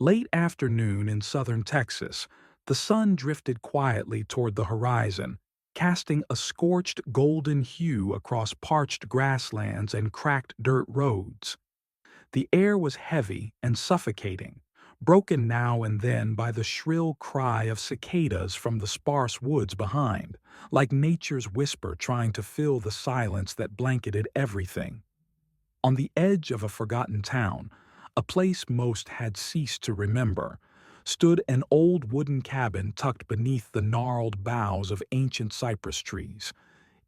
Late afternoon in southern Texas, the sun drifted quietly toward the horizon, casting a scorched golden hue across parched grasslands and cracked dirt roads. The air was heavy and suffocating, broken now and then by the shrill cry of cicadas from the sparse woods behind, like nature's whisper trying to fill the silence that blanketed everything. On the edge of a forgotten town, a place most had ceased to remember, stood an old wooden cabin tucked beneath the gnarled boughs of ancient cypress trees.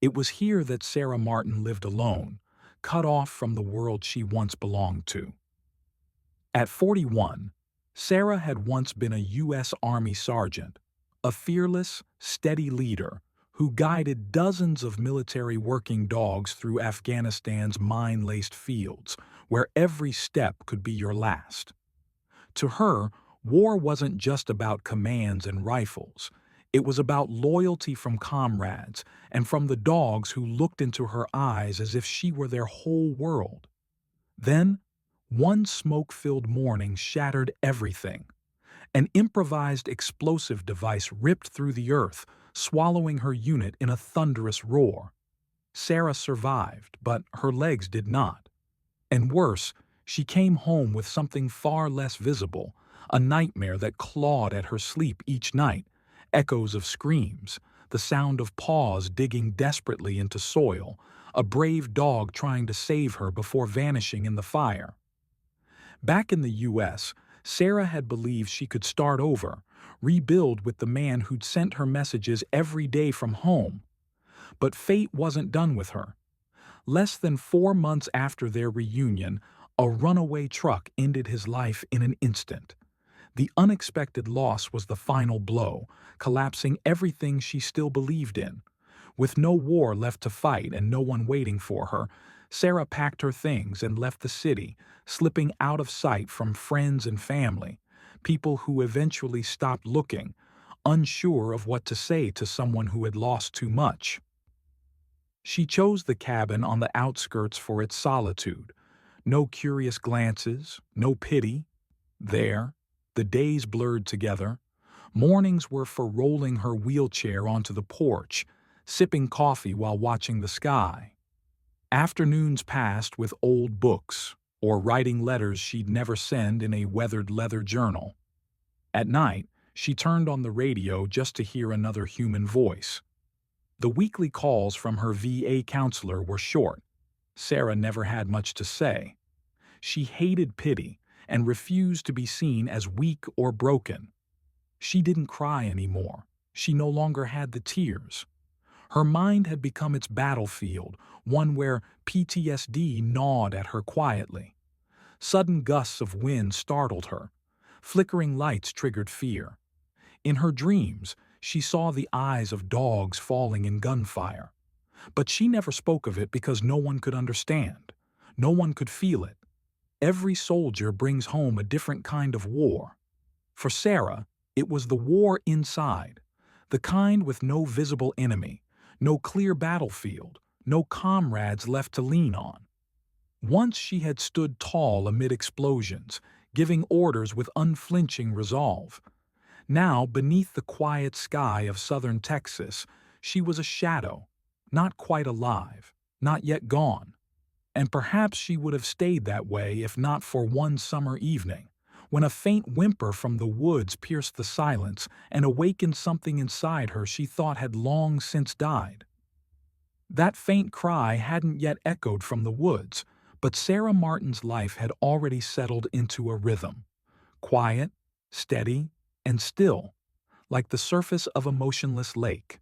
It was here that Sarah Martin lived alone, cut off from the world she once belonged to. At 41, Sarah had once been a U.S. Army sergeant, a fearless, steady leader who guided dozens of military working dogs through Afghanistan's mine-laced fields, where every step could be your last. To her, war wasn't just about commands and rifles. It was about loyalty from comrades and from the dogs who looked into her eyes as if she were their whole world. Then, one smoke-filled morning shattered everything. An improvised explosive device ripped through the earth, swallowing her unit in a thunderous roar. Sarah survived, but her legs did not. And worse, she came home with something far less visible, a nightmare that clawed at her sleep each night, echoes of screams, the sound of paws digging desperately into soil, a brave dog trying to save her before vanishing in the fire. Back in the U.S., Sarah had believed she could start over, rebuild with the man who'd sent her messages every day from home. But fate wasn't done with her. Less than 4 months after their reunion, a runaway truck ended his life in an instant. The unexpected loss was the final blow, collapsing everything she still believed in. With no war left to fight and no one waiting for her, Sarah packed her things and left the city, slipping out of sight from friends and family, people who eventually stopped looking, unsure of what to say to someone who had lost too much. She chose the cabin on the outskirts for its solitude. No curious glances, no pity. There, the days blurred together. Mornings were for rolling her wheelchair onto the porch, sipping coffee while watching the sky. Afternoons passed with old books, or writing letters she'd never send in a weathered leather journal. At night, she turned on the radio just to hear another human voice. The weekly calls from her VA counselor were short. Sarah never had much to say. She hated pity and refused to be seen as weak or broken. She didn't cry anymore. She no longer had the tears. Her mind had become its battlefield, one where PTSD gnawed at her quietly. Sudden gusts of wind startled her. Flickering lights triggered fear. In her dreams, she saw the eyes of dogs falling in gunfire. But she never spoke of it because no one could understand. No one could feel it. Every soldier brings home a different kind of war. For Sarah, it was the war inside, the kind with no visible enemy, no clear battlefield, no comrades left to lean on. Once she had stood tall amid explosions, giving orders with unflinching resolve. Now, beneath the quiet sky of southern Texas, she was a shadow, not quite alive, not yet gone. And perhaps she would have stayed that way if not for one summer evening, when a faint whimper from the woods pierced the silence and awakened something inside her she thought had long since died. That faint cry hadn't yet echoed from the woods, but Sarah Martin's life had already settled into a rhythm, quiet, steady, and still, like the surface of a motionless lake.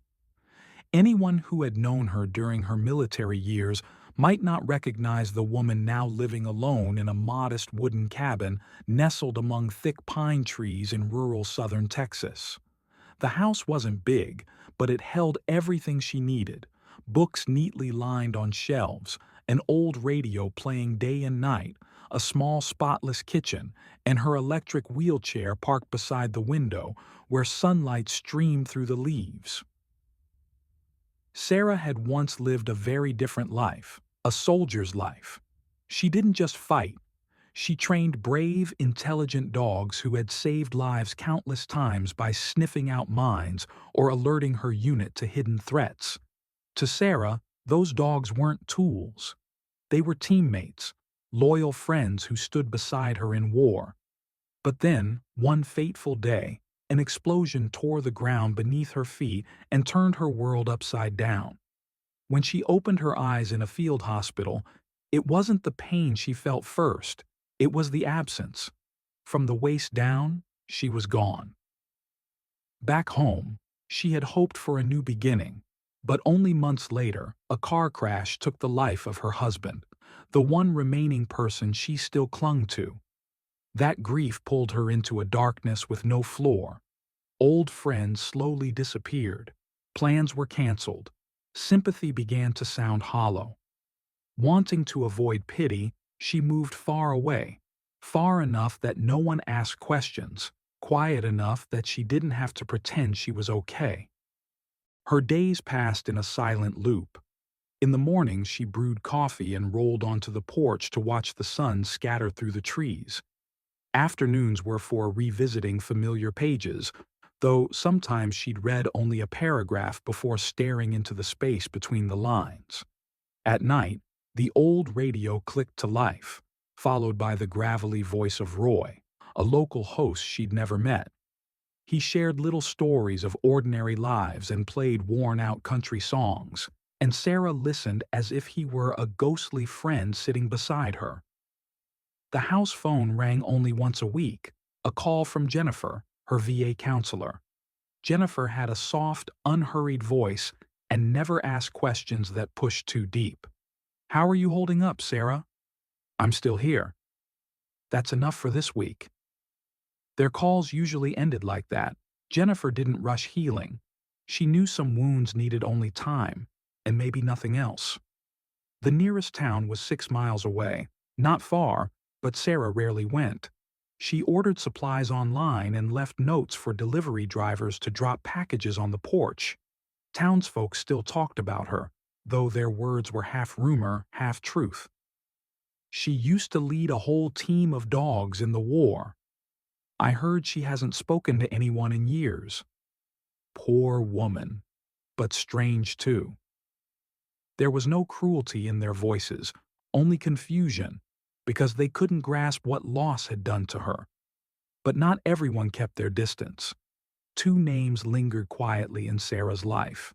Anyone who had known her during her military years might not recognize the woman now living alone in a modest wooden cabin nestled among thick pine trees in rural southern Texas. The house wasn't big, but it held everything she needed: books neatly lined on shelves, an old radio playing day and night, a small spotless kitchen, and her electric wheelchair parked beside the window where sunlight streamed through the leaves. Sarah had once lived a very different life, a soldier's life. She didn't just fight. She trained brave, intelligent dogs who had saved lives countless times by sniffing out mines or alerting her unit to hidden threats. To Sarah, those dogs weren't tools. They were teammates, loyal friends who stood beside her in war. But then, one fateful day, an explosion tore the ground beneath her feet and turned her world upside down. When she opened her eyes in a field hospital, it wasn't the pain she felt first, it was the absence. From the waist down, she was gone. Back home, she had hoped for a new beginning, but only months later, a car crash took the life of her husband, the one remaining person she still clung to. That grief pulled her into a darkness with no floor. Old friends slowly disappeared. Plans were canceled. Sympathy began to sound hollow. Wanting to avoid pity, she moved far away, far enough that no one asked questions, quiet enough that she didn't have to pretend she was okay. Her days passed in a silent loop. In the mornings, she brewed coffee and rolled onto the porch to watch the sun scatter through the trees. Afternoons were for revisiting familiar pages, though sometimes she'd read only a paragraph before staring into the space between the lines. At night, the old radio clicked to life, followed by the gravelly voice of Roy, a local host she'd never met. He shared little stories of ordinary lives and played worn-out country songs, and Sarah listened as if he were a ghostly friend sitting beside her. The house phone rang only once a week, a call from Jennifer, her VA counselor. Jennifer had a soft, unhurried voice and never asked questions that pushed too deep. "How are you holding up, Sarah?" "I'm still here." "That's enough for this week." Their calls usually ended like that. Jennifer didn't rush healing. She knew some wounds needed only time, and maybe nothing else. The nearest town was 6 miles away, not far, but Sarah rarely went. She ordered supplies online and left notes for delivery drivers to drop packages on the porch. Townsfolk still talked about her, though their words were half rumor, half truth. "She used to lead a whole team of dogs in the war. I heard she hasn't spoken to anyone in years." Poor woman, but strange too. There was no cruelty in their voices, only confusion, because they couldn't grasp what loss had done to her. But not everyone kept their distance. Two names lingered quietly in Sarah's life: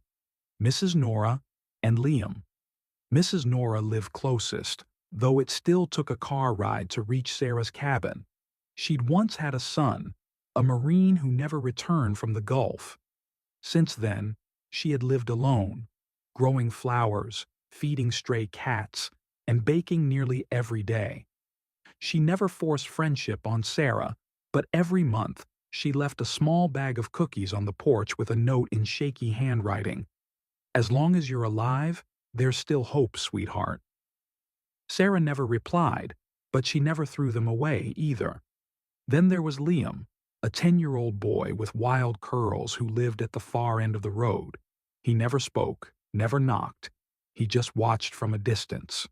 Mrs. Nora and Liam. Mrs. Nora lived closest, though it still took a car ride to reach Sarah's cabin. She'd once had a son, a Marine who never returned from the Gulf. Since then, she had lived alone, growing flowers, feeding stray cats, and baking nearly every day. She never forced friendship on Sarah, but every month she left a small bag of cookies on the porch with a note in shaky handwriting: "As long as you're alive, there's still hope, sweetheart." Sarah never replied, but she never threw them away either. Then there was Liam, a 10-year-old boy with wild curls who lived at the far end of the road. He never spoke, never knocked. He just watched from a distance.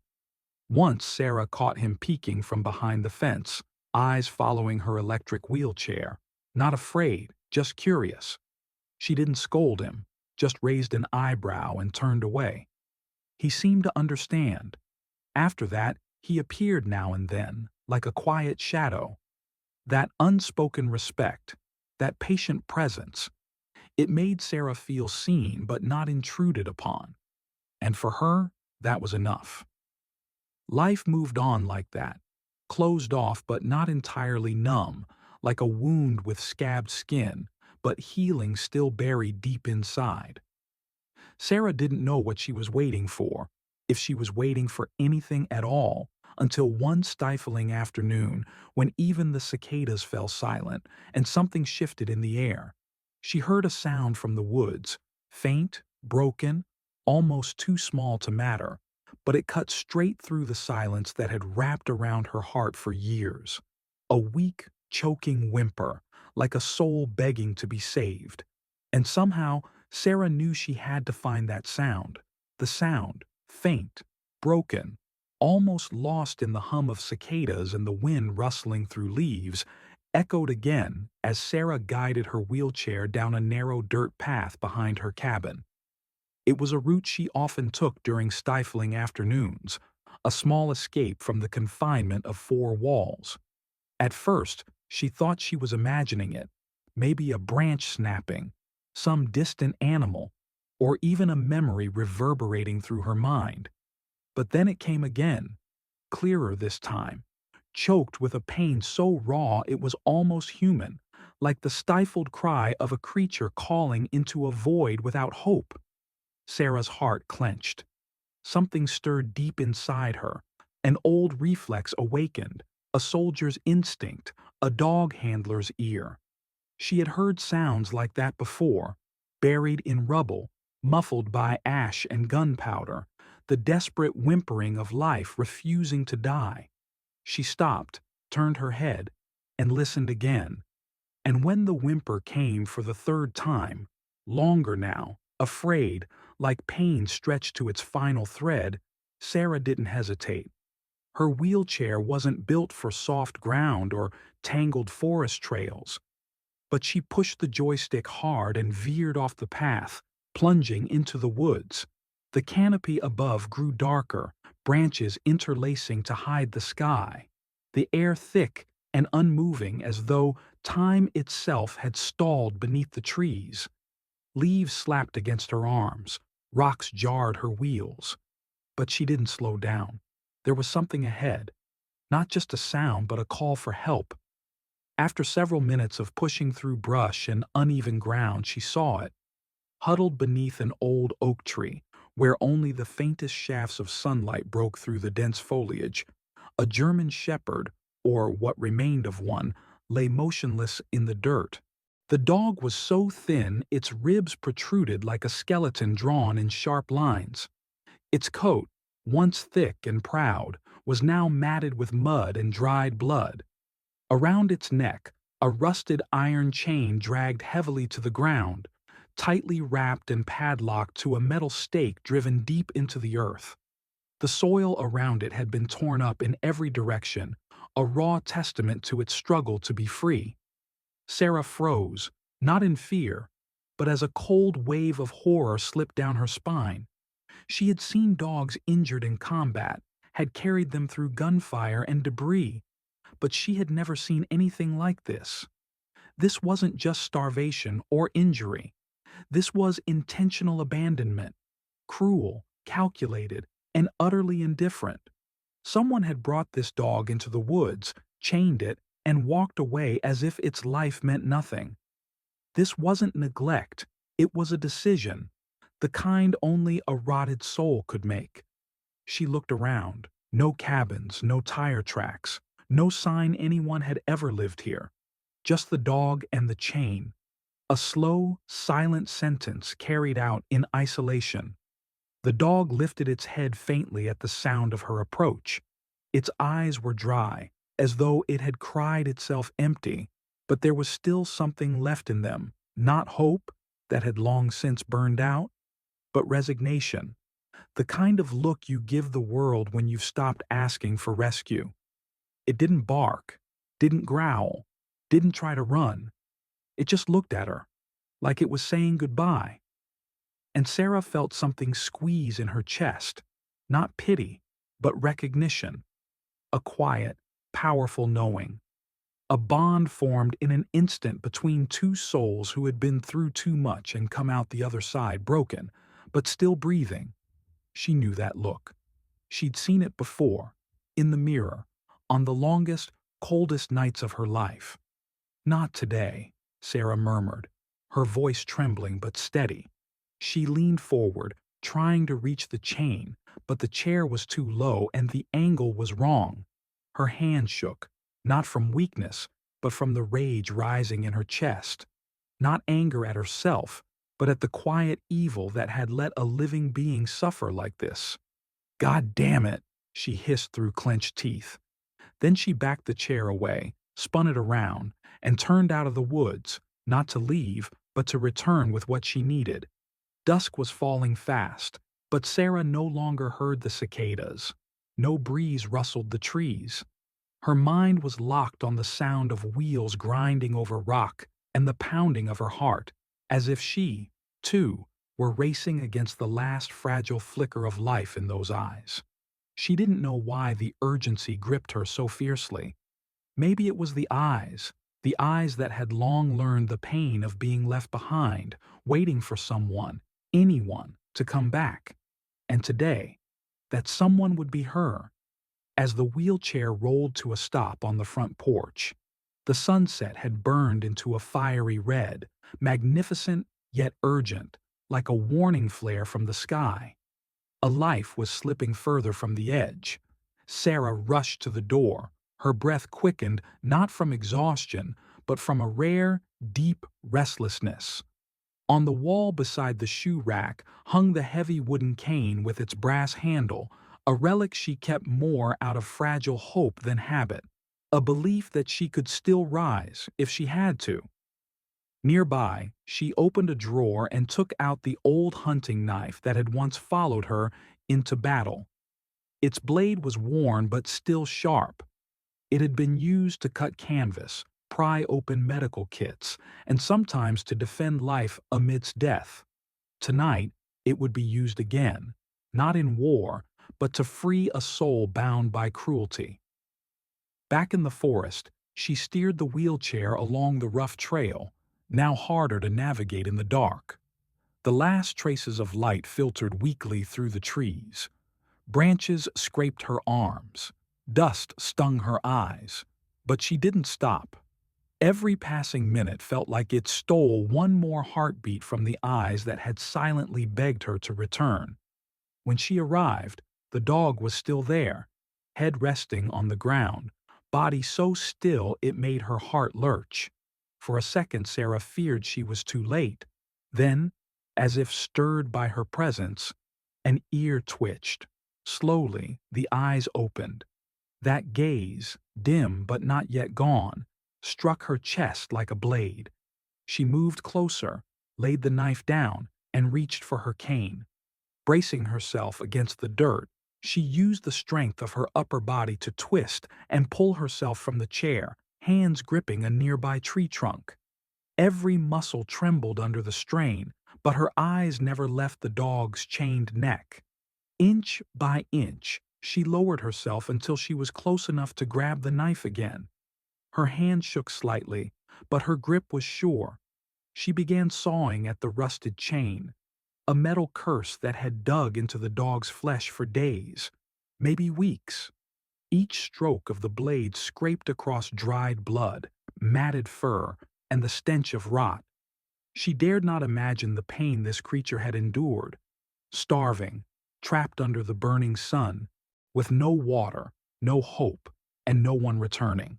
Once Sarah caught him peeking from behind the fence, eyes following her electric wheelchair. Not afraid, just curious. She didn't scold him, just raised an eyebrow and turned away. He seemed to understand. After that, he appeared now and then, like a quiet shadow. That unspoken respect, that patient presence, it made Sarah feel seen but not intruded upon. And for her, that was enough. Life moved on like that, closed off but not entirely numb, like a wound with scabbed skin, but healing still buried deep inside. Sarah didn't know what she was waiting for, if she was waiting for anything at all, until one stifling afternoon when even the cicadas fell silent and something shifted in the air. She heard a sound from the woods, faint, broken, almost too small to matter, but it cut straight through the silence that had wrapped around her heart for years. A weak, choking whimper, like a soul begging to be saved. And somehow, Sarah knew she had to find that sound. The sound, faint, broken, almost lost in the hum of cicadas and the wind rustling through leaves, echoed again as Sarah guided her wheelchair down a narrow dirt path behind her cabin. It was a route she often took during stifling afternoons, a small escape from the confinement of four walls. At first, she thought she was imagining it, maybe a branch snapping, some distant animal, or even a memory reverberating through her mind. But then it came again, clearer this time, choked with a pain so raw it was almost human, like the stifled cry of a creature calling into a void without hope. Sarah's heart clenched. Something stirred deep inside her. An old reflex awakened, a soldier's instinct, a dog handler's ear. She had heard sounds like that before, buried in rubble, muffled by ash and gunpowder, the desperate whimpering of life refusing to die. She stopped, turned her head, and listened again. And when the whimper came for the third time, longer now, afraid, like pain stretched to its final thread, Sarah didn't hesitate. Her wheelchair wasn't built for soft ground or tangled forest trails. But she pushed the joystick hard and veered off the path, plunging into the woods. The canopy above grew darker, branches interlacing to hide the sky. The air thick and unmoving as though time itself had stalled beneath the trees. Leaves slapped against her arms, rocks jarred her wheels. But she didn't slow down. There was something ahead. Not just a sound, but a call for help. After several minutes of pushing through brush and uneven ground, she saw it, huddled beneath an old oak tree, where only the faintest shafts of sunlight broke through the dense foliage. A German shepherd, or what remained of one, lay motionless in the dirt. The dog was so thin its ribs protruded like a skeleton drawn in sharp lines. Its coat, once thick and proud, was now matted with mud and dried blood. Around its neck, a rusted iron chain dragged heavily to the ground, tightly wrapped and padlocked to a metal stake driven deep into the earth. The soil around it had been torn up in every direction, a raw testament to its struggle to be free. Sarah froze, not in fear, but as a cold wave of horror slipped down her spine. She had seen dogs injured in combat, had carried them through gunfire and debris, but she had never seen anything like this. This wasn't just starvation or injury. This was intentional abandonment, cruel, calculated, and utterly indifferent. Someone had brought this dog into the woods, chained it, and walked away as if its life meant nothing. This wasn't neglect, it was a decision, the kind only a rotted soul could make. She looked around. No cabins, no tire tracks, no sign anyone had ever lived here. Just the dog and the chain. A slow, silent sentence carried out in isolation. The dog lifted its head faintly at the sound of her approach. Its eyes were dry, as though it had cried itself empty, but there was still something left in them, not hope, that had long since burned out, but resignation, the kind of look you give the world when you've stopped asking for rescue. It didn't bark, didn't growl, didn't try to run. It just looked at her, like it was saying goodbye. And Sarah felt something squeeze in her chest, not pity, but recognition. A quiet, powerful knowing. A bond formed in an instant between two souls who had been through too much and come out the other side broken, but still breathing. She knew that look. She'd seen it before, in the mirror, on the longest, coldest nights of her life. Not today, Sarah murmured, her voice trembling but steady. She leaned forward, trying to reach the chain, but the chair was too low and the angle was wrong. Her hand shook, not from weakness, but from the rage rising in her chest. Not anger at herself, but at the quiet evil that had let a living being suffer like this. "God damn it," she hissed through clenched teeth. Then she backed the chair away, spun it around, and turned out of the woods, not to leave, but to return with what she needed. Dusk was falling fast, but Sarah no longer heard the cicadas. No breeze rustled the trees. Her mind was locked on the sound of wheels grinding over rock and the pounding of her heart, as if she, too, were racing against the last fragile flicker of life in those eyes. She didn't know why the urgency gripped her so fiercely. Maybe it was the eyes that had long learned the pain of being left behind, waiting for someone, anyone, to come back. And today, that someone would be her. As the wheelchair rolled to a stop on the front porch, the sunset had burned into a fiery red, magnificent yet urgent, like a warning flare from the sky. A life was slipping further from the edge. Sarah rushed to the door, her breath quickened not from exhaustion, but from a rare, deep restlessness. On the wall beside the shoe rack hung the heavy wooden cane with its brass handle, a relic she kept more out of fragile hope than habit, a belief that she could still rise if she had to. Nearby, she opened a drawer and took out the old hunting knife that had once followed her into battle. Its blade was worn but still sharp. It had been used to cut canvas, pry open medical kits, and sometimes to defend life amidst death. Tonight, it would be used again, not in war, but to free a soul bound by cruelty. Back in the forest, she steered the wheelchair along the rough trail, now harder to navigate in the dark. The last traces of light filtered weakly through the trees. Branches scraped her arms. Dust stung her eyes. But she didn't stop. Every passing minute felt like it stole one more heartbeat from the eyes that had silently begged her to return. When she arrived, the dog was still there, head resting on the ground, body so still it made her heart lurch. For a second Sarah feared she was too late. Then, as if stirred by her presence, an ear twitched. Slowly, the eyes opened. That gaze, dim but not yet gone, struck her chest like a blade. She moved closer, laid the knife down, and reached for her cane. Bracing herself against the dirt, she used the strength of her upper body to twist and pull herself from the chair, hands gripping a nearby tree trunk. Every muscle trembled under the strain, but her eyes never left the dog's chained neck. Inch by inch, she lowered herself until she was close enough to grab the knife again. Her hand shook slightly, but her grip was sure. She began sawing at the rusted chain, a metal curse that had dug into the dog's flesh for days, maybe weeks. Each stroke of the blade scraped across dried blood, matted fur, and the stench of rot. She dared not imagine the pain this creature had endured, starving, trapped under the burning sun, with no water, no hope, and no one returning.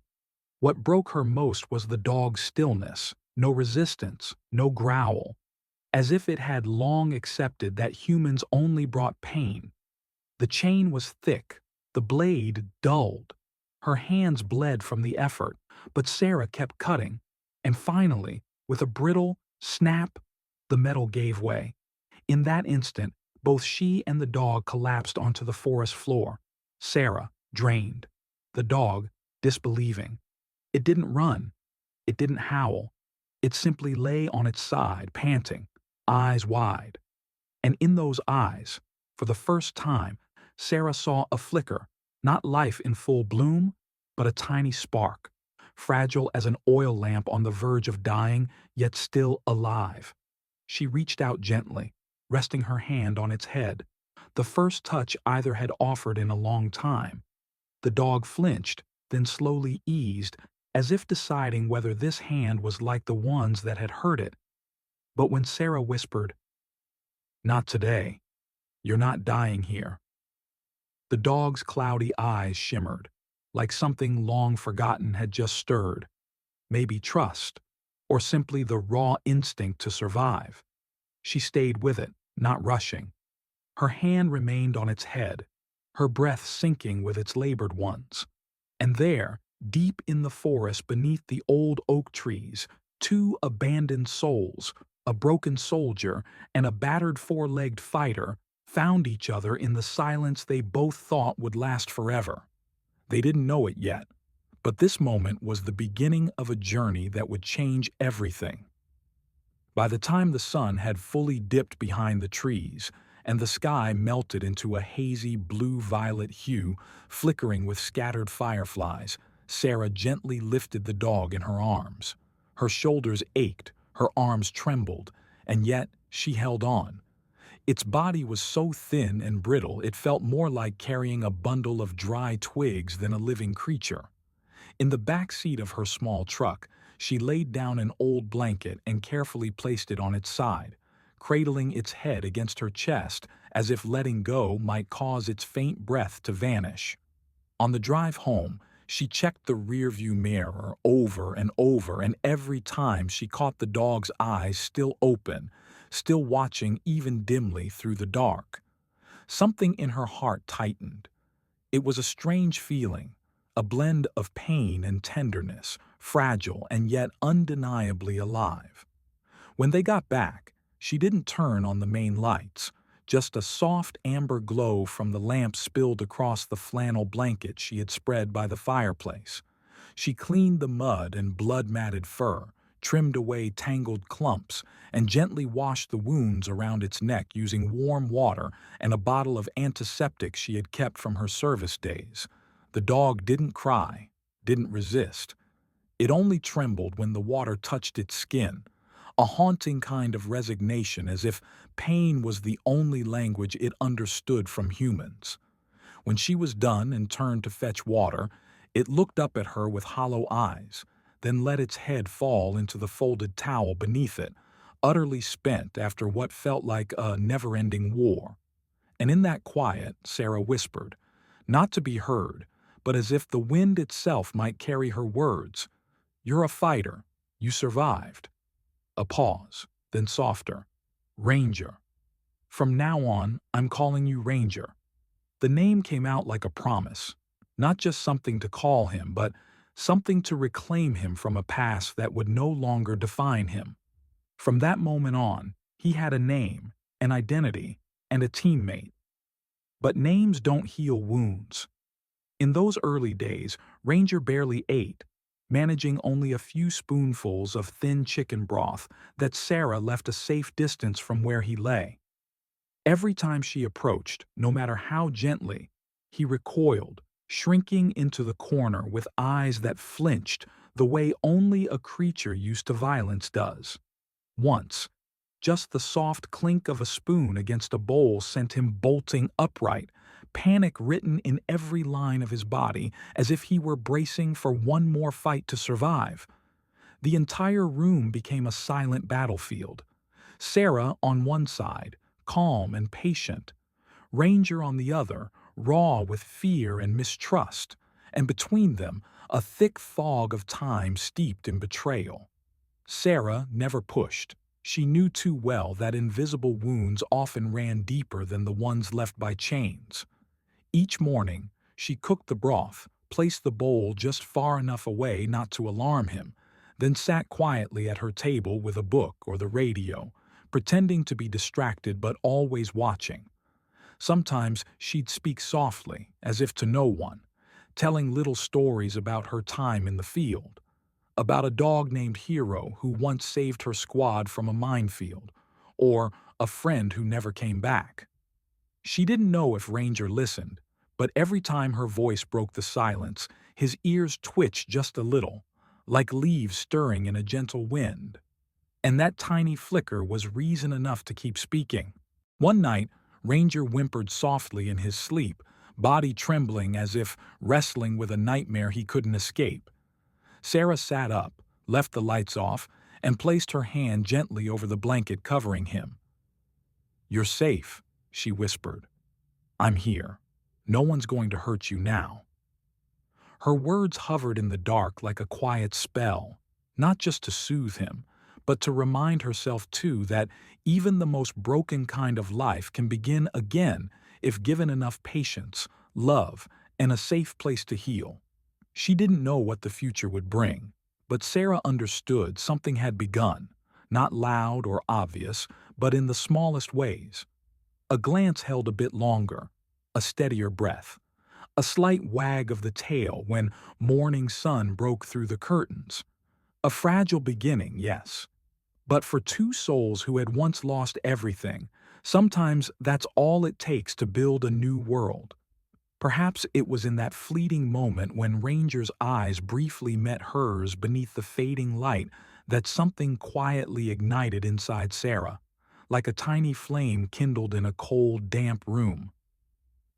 What broke her most was the dog's stillness, no resistance, no growl, as if it had long accepted that humans only brought pain. The chain was thick, the blade dulled. Her hands bled from the effort, but Sarah kept cutting, and finally, with a brittle snap, the metal gave way. In that instant, both she and the dog collapsed onto the forest floor. Sarah, drained. The dog, disbelieving. It didn't run. It didn't howl. It simply lay on its side, panting, eyes wide. And in those eyes, for the first time, Sarah saw a flicker, not life in full bloom, but a tiny spark, fragile as an oil lamp on the verge of dying, yet still alive. She reached out gently, resting her hand on its head, the first touch either had offered in a long time. The dog flinched, then slowly eased, as if deciding whether this hand was like the ones that had hurt it. But when Sarah whispered, "Not today. You're not dying here," the dog's cloudy eyes shimmered, like something long forgotten had just stirred, maybe trust, or simply the raw instinct to survive. She stayed with it, not rushing. Her hand remained on its head, her breath syncing with its labored ones. And there, deep in the forest beneath the old oak trees, two abandoned souls, a broken soldier and a battered four-legged fighter, found each other in the silence they both thought would last forever. They didn't know it yet, but this moment was the beginning of a journey that would change everything. By the time the sun had fully dipped behind the trees and the sky melted into a hazy blue-violet hue flickering with scattered fireflies, Sarah gently lifted the dog in her arms. Her shoulders ached, her arms trembled, and yet she held on. Its body was so thin and brittle it felt more like carrying a bundle of dry twigs than a living creature. In the back seat of her small truck, she laid down an old blanket and carefully placed it on its side, cradling its head against her chest as if letting go might cause its faint breath to vanish. On the drive home, she checked the rearview mirror over and over, and every time she caught the dog's eyes still open, still watching even dimly through the dark. Something in her heart tightened. It was a strange feeling, a blend of pain and tenderness, fragile and yet undeniably alive. When they got back, she didn't turn on the main lights. Just a soft amber glow from the lamp spilled across the flannel blanket she had spread by the fireplace. She cleaned the mud and blood-matted fur, trimmed away tangled clumps, and gently washed the wounds around its neck using warm water and a bottle of antiseptic she had kept from her service days. The dog didn't cry, didn't resist. It only trembled when the water touched its skin, a haunting kind of resignation, as if pain was the only language it understood from humans. When she was done and turned to fetch water, it looked up at her with hollow eyes, then let its head fall into the folded towel beneath it, utterly spent after what felt like a never-ending war. And in that quiet, Sarah whispered, not to be heard, but as if the wind itself might carry her words, "You're a fighter. You survived." A pause, then softer. "Ranger. From now on, I'm calling you Ranger." The name came out like a promise, not just something to call him, but something to reclaim him from a past that would no longer define him. From that moment on, he had a name, an identity, and a teammate. But names don't heal wounds. In those early days, Ranger barely ate, managing only a few spoonfuls of thin chicken broth that Sarah left a safe distance from where he lay. Every time she approached, no matter how gently, he recoiled, shrinking into the corner with eyes that flinched the way only a creature used to violence does. Once, just the soft clink of a spoon against a bowl sent him bolting upright, panic written in every line of his body, as if he were bracing for one more fight to survive. The entire room became a silent battlefield. Sarah on one side, calm and patient. Ranger on the other, raw with fear and mistrust. And between them, a thick fog of time steeped in betrayal. Sarah never pushed. She knew too well that invisible wounds often ran deeper than the ones left by chains. Each morning, she cooked the broth, placed the bowl just far enough away not to alarm him, then sat quietly at her table with a book or the radio, pretending to be distracted but always watching. Sometimes she'd speak softly, as if to no one, telling little stories about her time in the field, about a dog named Hero who once saved her squad from a minefield, or a friend who never came back. She didn't know if Ranger listened, but every time her voice broke the silence, his ears twitched just a little, like leaves stirring in a gentle wind. And that tiny flicker was reason enough to keep speaking. One night, Ranger whimpered softly in his sleep, body trembling as if wrestling with a nightmare he couldn't escape. Sarah sat up, left the lights off, and placed her hand gently over the blanket covering him. "You're safe," she whispered. "I'm here. No one's going to hurt you now." Her words hovered in the dark like a quiet spell, not just to soothe him, but to remind herself too that even the most broken kind of life can begin again if given enough patience, love, and a safe place to heal. She didn't know what the future would bring, but Sarah understood something had begun, not loud or obvious, but in the smallest ways. A glance held a bit longer, a steadier breath, a slight wag of the tail when morning sun broke through the curtains. A fragile beginning, yes. But for two souls who had once lost everything, sometimes that's all it takes to build a new world. Perhaps it was in that fleeting moment when Ranger's eyes briefly met hers beneath the fading light that something quietly ignited inside Sarah, like a tiny flame kindled in a cold, damp room.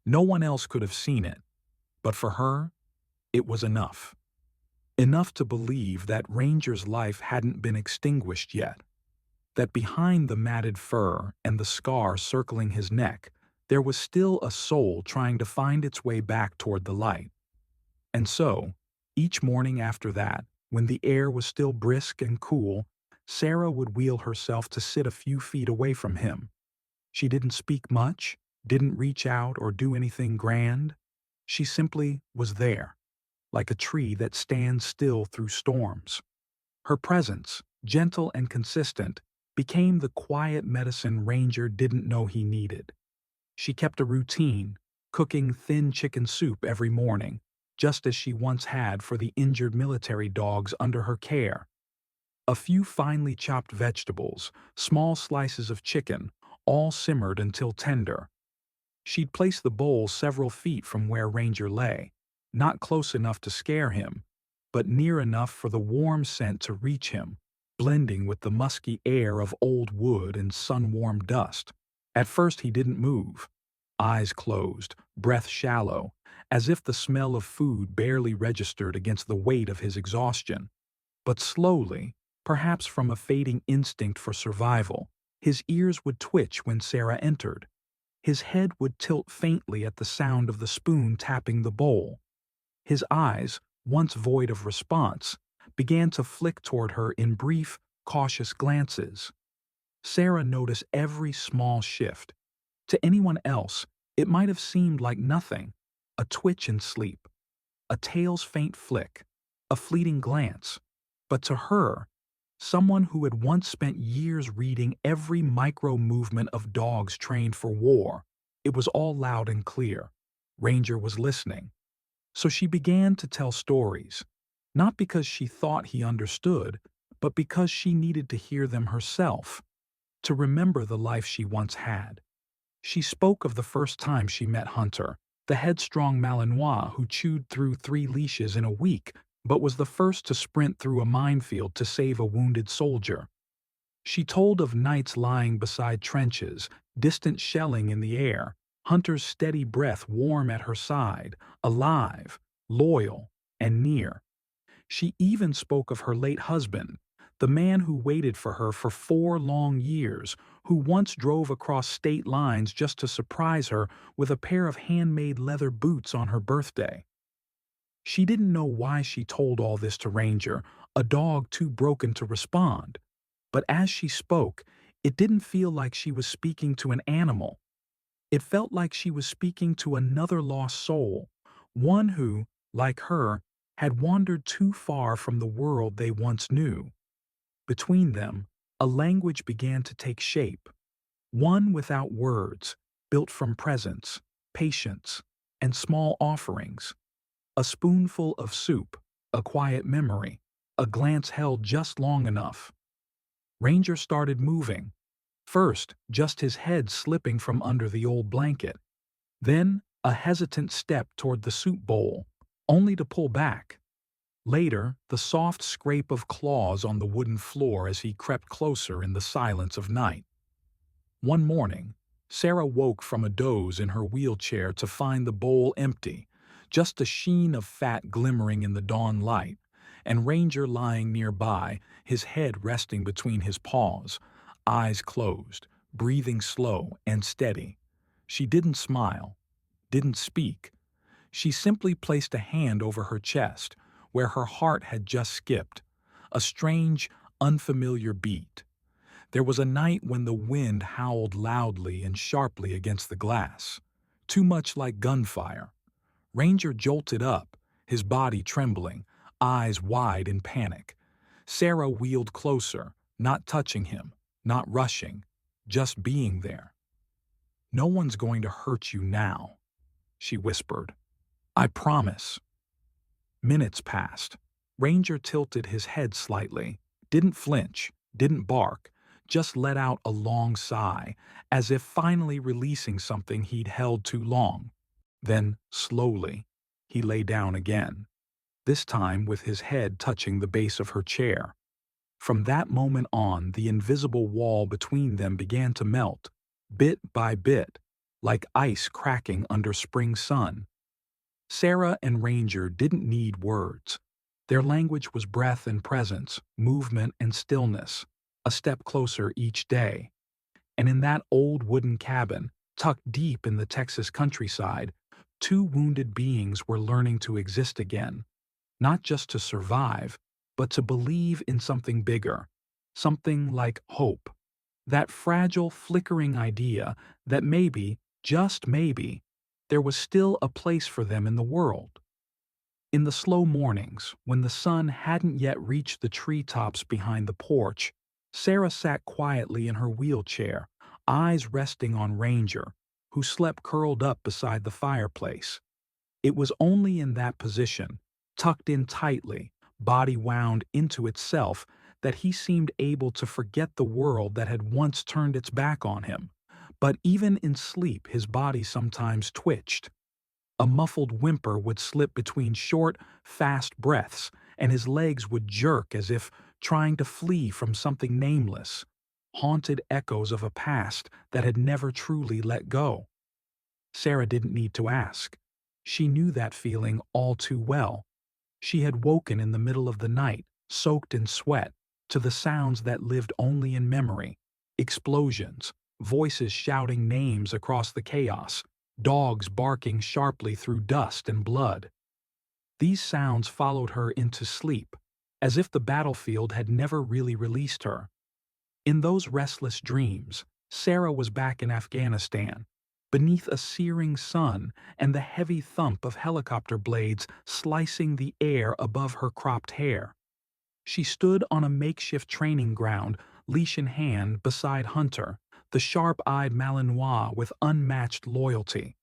No one else could have seen it, but for her, it was enough. Enough to believe that Ranger's life hadn't been extinguished yet, that behind the matted fur and the scar circling his neck, there was still a soul trying to find its way back toward the light. And so, each morning after that, when the air was still brisk and cool, Sarah would wheel herself to sit a few feet away from him. She didn't speak much, didn't reach out or do anything grand. She simply was there, like a tree that stands still through storms. Her presence, gentle and consistent, became the quiet medicine Ranger didn't know he needed. She kept a routine, cooking thin chicken soup every morning, just as she once had for the injured military dogs under her care. A few finely chopped vegetables, small slices of chicken, all simmered until tender. She'd place the bowl several feet from where Ranger lay, not close enough to scare him, but near enough for the warm scent to reach him, blending with the musky air of old wood and sun-warmed dust. At first he didn't move, eyes closed, breath shallow, as if the smell of food barely registered against the weight of his exhaustion. But slowly, perhaps from a fading instinct for survival, his ears would twitch when Sarah entered. His head would tilt faintly at the sound of the spoon tapping the bowl. His eyes, once void of response, began to flick toward her in brief, cautious glances. Sarah noticed every small shift. To anyone else, it might have seemed like nothing, a twitch in sleep, a tail's faint flick, a fleeting glance. But to her, someone who had once spent years reading every micro-movement of dogs trained for war, it was all loud and clear. Ranger was listening. So she began to tell stories, not because she thought he understood, but because she needed to hear them herself, to remember the life she once had. She spoke of the first time she met Hunter, the headstrong Malinois who chewed through 3 leashes in a week, but was the first to sprint through a minefield to save a wounded soldier. She told of nights lying beside trenches, distant shelling in the air, Hunter's steady breath warm at her side, alive, loyal, and near. She even spoke of her late husband, the man who waited for her for 4 long years, who once drove across state lines just to surprise her with a pair of handmade leather boots on her birthday. She didn't know why she told all this to Ranger, a dog too broken to respond. But as she spoke, it didn't feel like she was speaking to an animal. It felt like she was speaking to another lost soul, one who, like her, had wandered too far from the world they once knew. Between them, a language began to take shape, one without words, built from presence, patience, and small offerings. A spoonful of soup, a quiet memory, a glance held just long enough. Ranger started moving. First, just his head slipping from under the old blanket. Then, a hesitant step toward the soup bowl, only to pull back. Later, the soft scrape of claws on the wooden floor as he crept closer in the silence of night. One morning, Sarah woke from a doze in her wheelchair to find the bowl empty, just a sheen of fat glimmering in the dawn light, and Ranger lying nearby, his head resting between his paws, eyes closed, breathing slow and steady. She didn't smile, didn't speak. She simply placed a hand over her chest, where her heart had just skipped, a strange, unfamiliar beat. There was a night when the wind howled loudly and sharply against the glass, too much like gunfire. Ranger jolted up, his body trembling, eyes wide in panic. Sarah wheeled closer, not touching him, not rushing, just being there. "No one's going to hurt you now," she whispered. "I promise." Minutes passed. Ranger tilted his head slightly, didn't flinch, didn't bark, just let out a long sigh, as if finally releasing something he'd held too long. Then, slowly, he lay down again, this time with his head touching the base of her chair. From that moment on, the invisible wall between them began to melt, bit by bit, like ice cracking under spring sun. Sarah and Ranger didn't need words. Their language was breath and presence, movement and stillness, a step closer each day. And in that old wooden cabin, tucked deep in the Texas countryside, two wounded beings were learning to exist again, not just to survive, but to believe in something bigger, something like hope. That fragile, flickering idea that maybe, just maybe, there was still a place for them in the world. In the slow mornings, when the sun hadn't yet reached the treetops behind the porch, Sarah sat quietly in her wheelchair, eyes resting on Ranger, who slept curled up beside the fireplace. It was only in that position, tucked in tightly, body wound into itself, that he seemed able to forget the world that had once turned its back on him. But even in sleep his body sometimes twitched. A muffled whimper would slip between short, fast breaths, and his legs would jerk as if trying to flee from something nameless, haunted echoes of a past that had never truly let go. Sarah didn't need to ask. She knew that feeling all too well. She had woken in the middle of the night, soaked in sweat, to the sounds that lived only in memory: explosions, voices shouting names across the chaos, dogs barking sharply through dust and blood. These sounds followed her into sleep, as if the battlefield had never really released her. In those restless dreams, Sarah was back in Afghanistan, beneath a searing sun and the heavy thump of helicopter blades slicing the air above her cropped hair. She stood on a makeshift training ground, leash in hand, beside Hunter, the sharp-eyed Malinois with unmatched loyalty.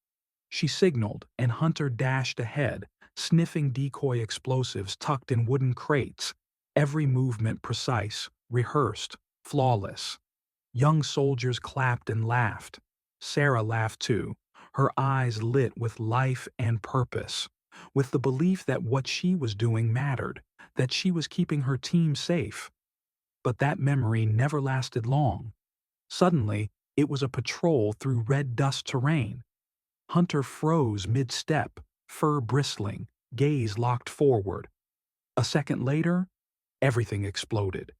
She signaled, and Hunter dashed ahead, sniffing decoy explosives tucked in wooden crates, every movement precise, rehearsed, flawless. Young soldiers clapped and laughed. Sarah laughed too, her eyes lit with life and purpose, with the belief that what she was doing mattered, that she was keeping her team safe. But that memory never lasted long. Suddenly, it was a patrol through red dust terrain. Hunter froze mid-step, fur bristling, gaze locked forward. A second later, everything exploded.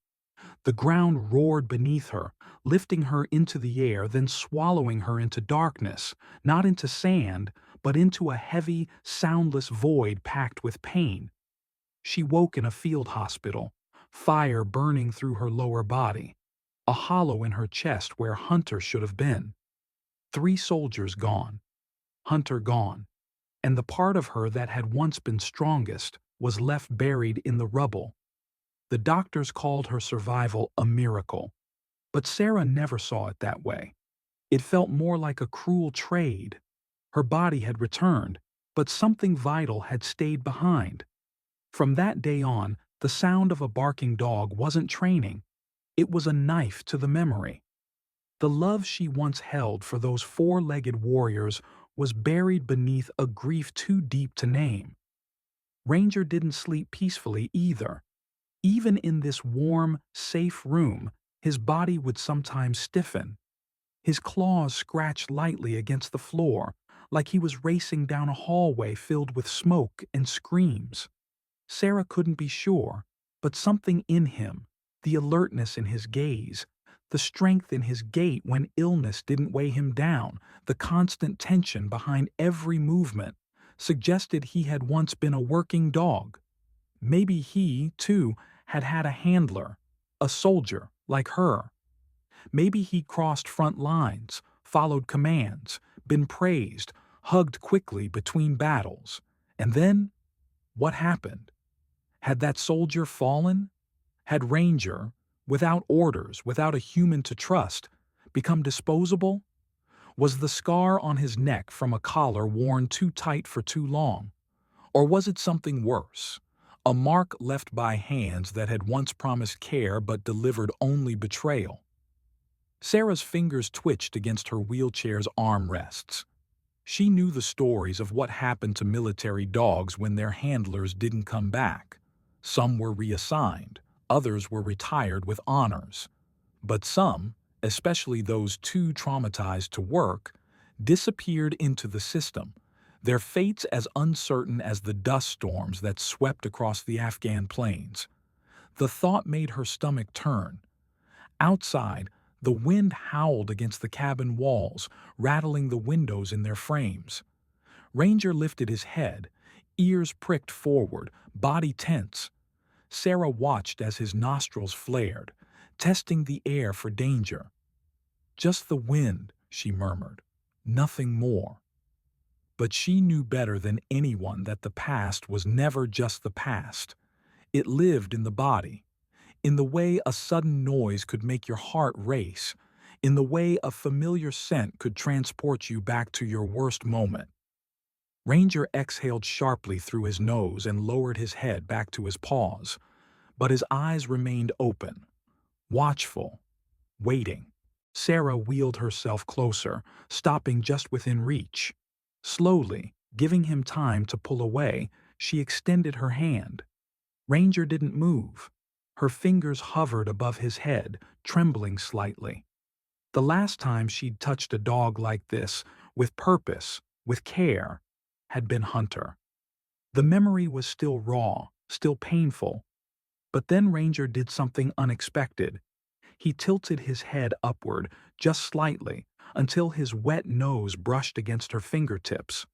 The ground roared beneath her, lifting her into the air, then swallowing her into darkness, not into sand, but into a heavy, soundless void packed with pain. She woke in a field hospital, fire burning through her lower body, a hollow in her chest where Hunter should have been. 3 soldiers gone, Hunter gone, and the part of her that had once been strongest was left buried in the rubble. The doctors called her survival a miracle, but Sarah never saw it that way. It felt more like a cruel trade. Her body had returned, but something vital had stayed behind. From that day on, the sound of a barking dog wasn't training. It was a knife to the memory. The love she once held for those 4-legged warriors was buried beneath a grief too deep to name. Ranger didn't sleep peacefully either. Even in this warm, safe room, his body would sometimes stiffen. His claws scratched lightly against the floor, like he was racing down a hallway filled with smoke and screams. Sarah couldn't be sure, but something in him, the alertness in his gaze, the strength in his gait when illness didn't weigh him down, the constant tension behind every movement, suggested he had once been a working dog. Maybe he, too, had had a handler, a soldier like her. Maybe he'd crossed front lines, followed commands, been praised, hugged quickly between battles. And then, what happened? Had that soldier fallen? Had Ranger, without orders, without a human to trust, become disposable? Was the scar on his neck from a collar worn too tight for too long? Or was it something worse? A mark left by hands that had once promised care but delivered only betrayal. Sarah's fingers twitched against her wheelchair's armrests. She knew the stories of what happened to military dogs when their handlers didn't come back. Some were reassigned, others were retired with honors. But some, especially those too traumatized to work, disappeared into the system, their fates as uncertain as the dust storms that swept across the Afghan plains. The thought made her stomach turn. Outside, the wind howled against the cabin walls, rattling the windows in their frames. Ranger lifted his head, ears pricked forward, body tense. Sarah watched as his nostrils flared, testing the air for danger. "Just the wind," she murmured. "Nothing more." But she knew better than anyone that the past was never just the past. It lived in the body, in the way a sudden noise could make your heart race, in the way a familiar scent could transport you back to your worst moment. Ranger exhaled sharply through his nose and lowered his head back to his paws, but his eyes remained open, watchful, waiting. Sarah wheeled herself closer, stopping just within reach. Slowly, giving him time to pull away, she extended her hand. Ranger didn't move. Her fingers hovered above his head, trembling slightly. The last time she'd touched a dog like this, with purpose, with care, had been Hunter. The memory was still raw, still painful. But then Ranger did something unexpected. He tilted his head upward, just slightly, until his wet nose brushed against her fingertips.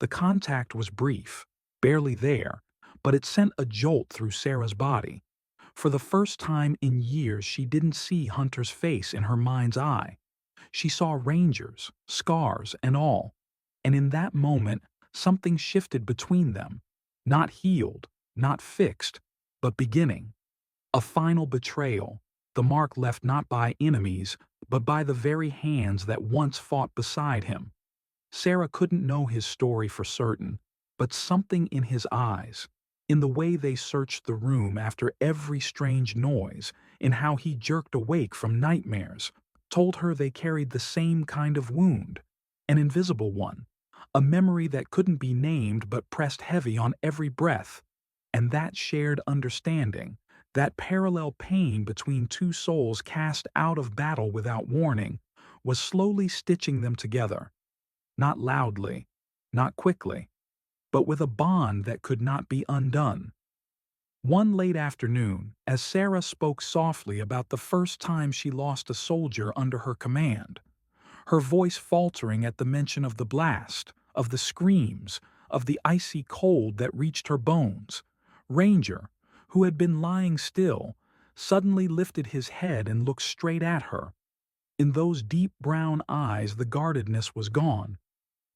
The contact was brief, barely there, but it sent a jolt through Sarah's body. For the first time in years, she didn't see Hunter's face in her mind's eye. She saw Ranger's, scars and all. And in that moment, something shifted between them. Not healed, not fixed, but beginning. A final betrayal, the mark left not by enemies, but by the very hands that once fought beside him. Sarah couldn't know his story for certain, but something in his eyes, in the way they searched the room after every strange noise, in how he jerked awake from nightmares, told her they carried the same kind of wound, an invisible one, a memory that couldn't be named but pressed heavy on every breath. And that shared understanding, that parallel pain between two souls cast out of battle without warning, was slowly stitching them together. Not loudly, not quickly, but with a bond that could not be undone. One late afternoon, as Sarah spoke softly about the first time she lost a soldier under her command, her voice faltering at the mention of the blast, of the screams, of the icy cold that reached her bones, Ranger, who had been lying still, suddenly lifted his head and looked straight at her. In those deep brown eyes the guardedness was gone.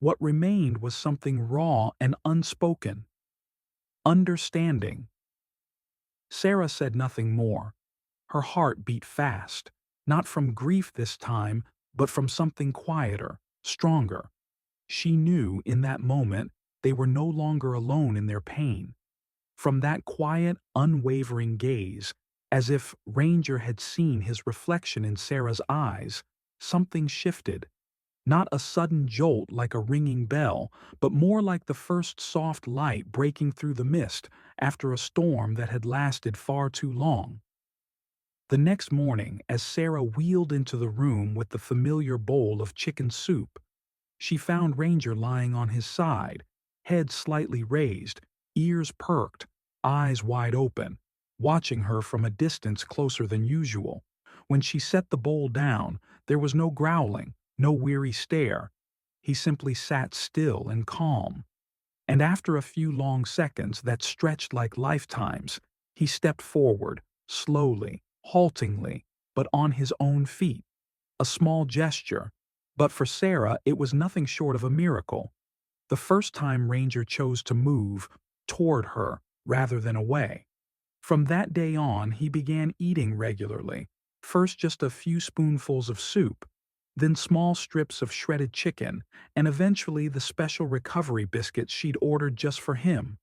What remained was something raw and unspoken. Understanding. Sarah said nothing more. Her heart beat fast, not from grief this time, but from something quieter, stronger. She knew in that moment they were no longer alone in their pain. From that quiet, unwavering gaze, as if Ranger had seen his reflection in Sarah's eyes, something shifted. Not a sudden jolt like a ringing bell, but more like the first soft light breaking through the mist after a storm that had lasted far too long. The next morning, as Sarah wheeled into the room with the familiar bowl of chicken soup, she found Ranger lying on his side, head slightly raised, ears perked, eyes wide open, watching her from a distance closer than usual. When she set the bowl down, there was no growling, no weary stare. He simply sat still and calm. And after a few long seconds that stretched like lifetimes, he stepped forward, slowly, haltingly, but on his own feet. A small gesture, but for Sarah it was nothing short of a miracle. The first time Ranger chose to move toward her rather than away. From that day on, he began eating regularly, first just a few spoonfuls of soup, then small strips of shredded chicken, and eventually the special recovery biscuits she'd ordered just for him.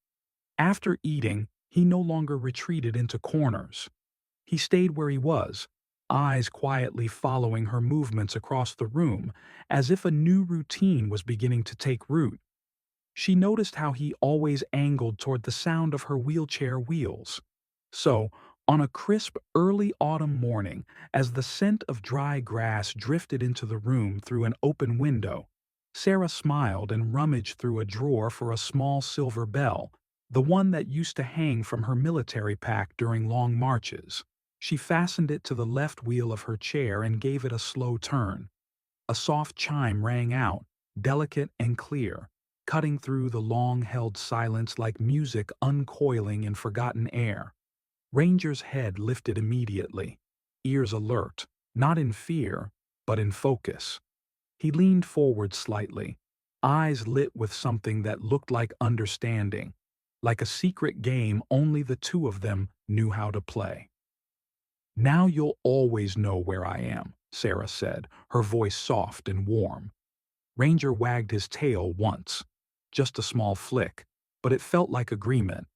After eating, he no longer retreated into corners. He stayed where he was, eyes quietly following her movements across the room, as if a new routine was beginning to take root. She noticed how he always angled toward the sound of her wheelchair wheels. So, on a crisp early autumn morning, as the scent of dry grass drifted into the room through an open window, Sarah smiled and rummaged through a drawer for a small silver bell, the one that used to hang from her military pack during long marches. She fastened it to the left wheel of her chair and gave it a slow turn. A soft chime rang out, delicate and clear, cutting through the long-held silence like music uncoiling in forgotten air. Ranger's head lifted immediately, ears alert, not in fear, but in focus. He leaned forward slightly, eyes lit with something that looked like understanding, like a secret game only the two of them knew how to play. "Now you'll always know where I am," Sarah said, her voice soft and warm. Ranger wagged his tail once, just a small flick, but it felt like agreement.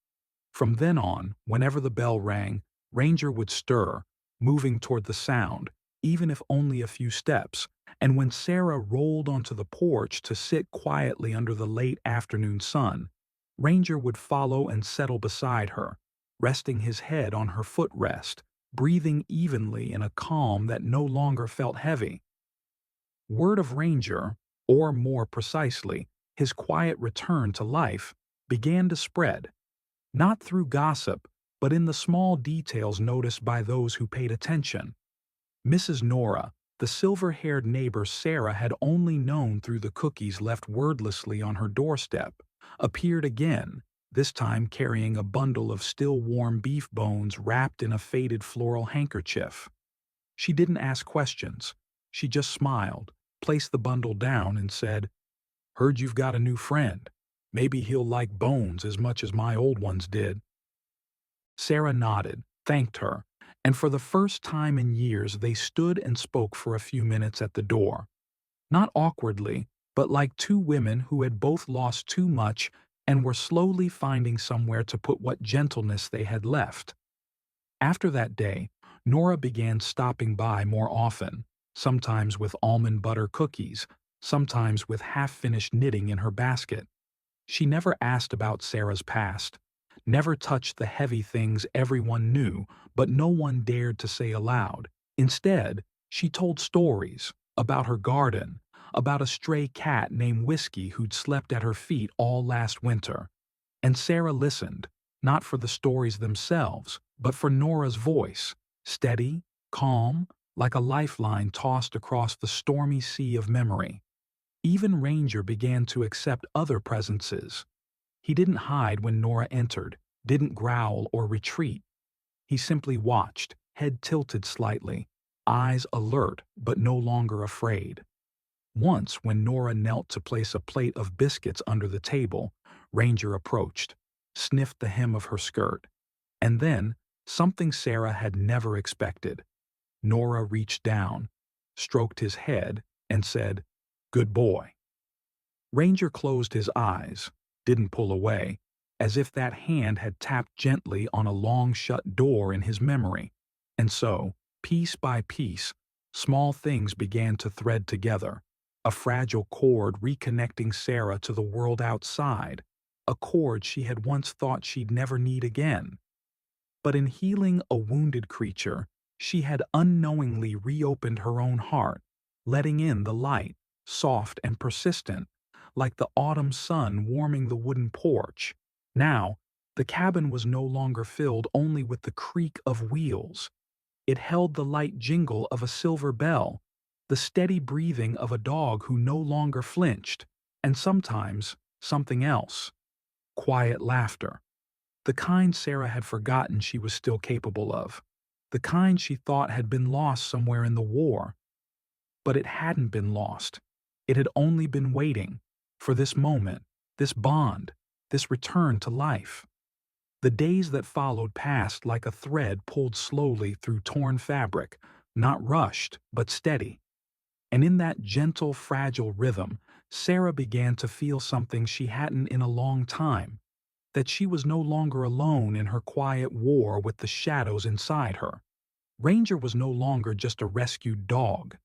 From then on, whenever the bell rang, Ranger would stir, moving toward the sound, even if only a few steps, and when Sarah rolled onto the porch to sit quietly under the late afternoon sun, Ranger would follow and settle beside her, resting his head on her footrest, breathing evenly in a calm that no longer felt heavy. Word of Ranger, or more precisely, his quiet return to life, began to spread, not through gossip, but in the small details noticed by those who paid attention. Mrs. Nora, the silver-haired neighbor Sarah had only known through the cookies left wordlessly on her doorstep, appeared again, this time carrying a bundle of still warm beef bones wrapped in a faded floral handkerchief. She didn't ask questions. She just smiled, placed the bundle down, and said, "Heard you've got a new friend. Maybe he'll like bones as much as my old ones did." Sarah nodded, thanked her, and for the first time in years they stood and spoke for a few minutes at the door. Not awkwardly, but like two women who had both lost too much and were slowly finding somewhere to put what gentleness they had left. After that day, Nora began stopping by more often, sometimes with almond butter cookies, sometimes with half-finished knitting in her basket. She never asked about Sarah's past, never touched the heavy things everyone knew but no one dared to say aloud. Instead, she told stories about her garden, about a stray cat named Whiskey who'd slept at her feet all last winter. And Sarah listened, not for the stories themselves, but for Nora's voice, steady, calm, like a lifeline tossed across the stormy sea of memory. Even Ranger began to accept other presences. He didn't hide when Nora entered, didn't growl or retreat. He simply watched, head tilted slightly, eyes alert but no longer afraid. Once, when Nora knelt to place a plate of biscuits under the table, Ranger approached, sniffed the hem of her skirt, and then, something Sarah had never expected. Nora reached down, stroked his head, and said, "Good boy." Ranger closed his eyes, didn't pull away, as if that hand had tapped gently on a long-shut door in his memory. And so, piece by piece, small things began to thread together, a fragile cord reconnecting Sarah to the world outside, a cord she had once thought she'd never need again. But in healing a wounded creature, she had unknowingly reopened her own heart, letting in the light, soft and persistent, like the autumn sun warming the wooden porch. Now, the cabin was no longer filled only with the creak of wheels. It held the light jingle of a silver bell, the steady breathing of a dog who no longer flinched, and sometimes something else. Quiet laughter. The kind Sarah had forgotten she was still capable of. The kind she thought had been lost somewhere in the war. But it hadn't been lost. It had only been waiting for this moment, this bond, this return to life. The days that followed passed like a thread pulled slowly through torn fabric, not rushed, but steady. And in that gentle, fragile rhythm, Sarah began to feel something she hadn't in a long time, that she was no longer alone in her quiet war with the shadows inside her. Ranger was no longer just a rescued dog.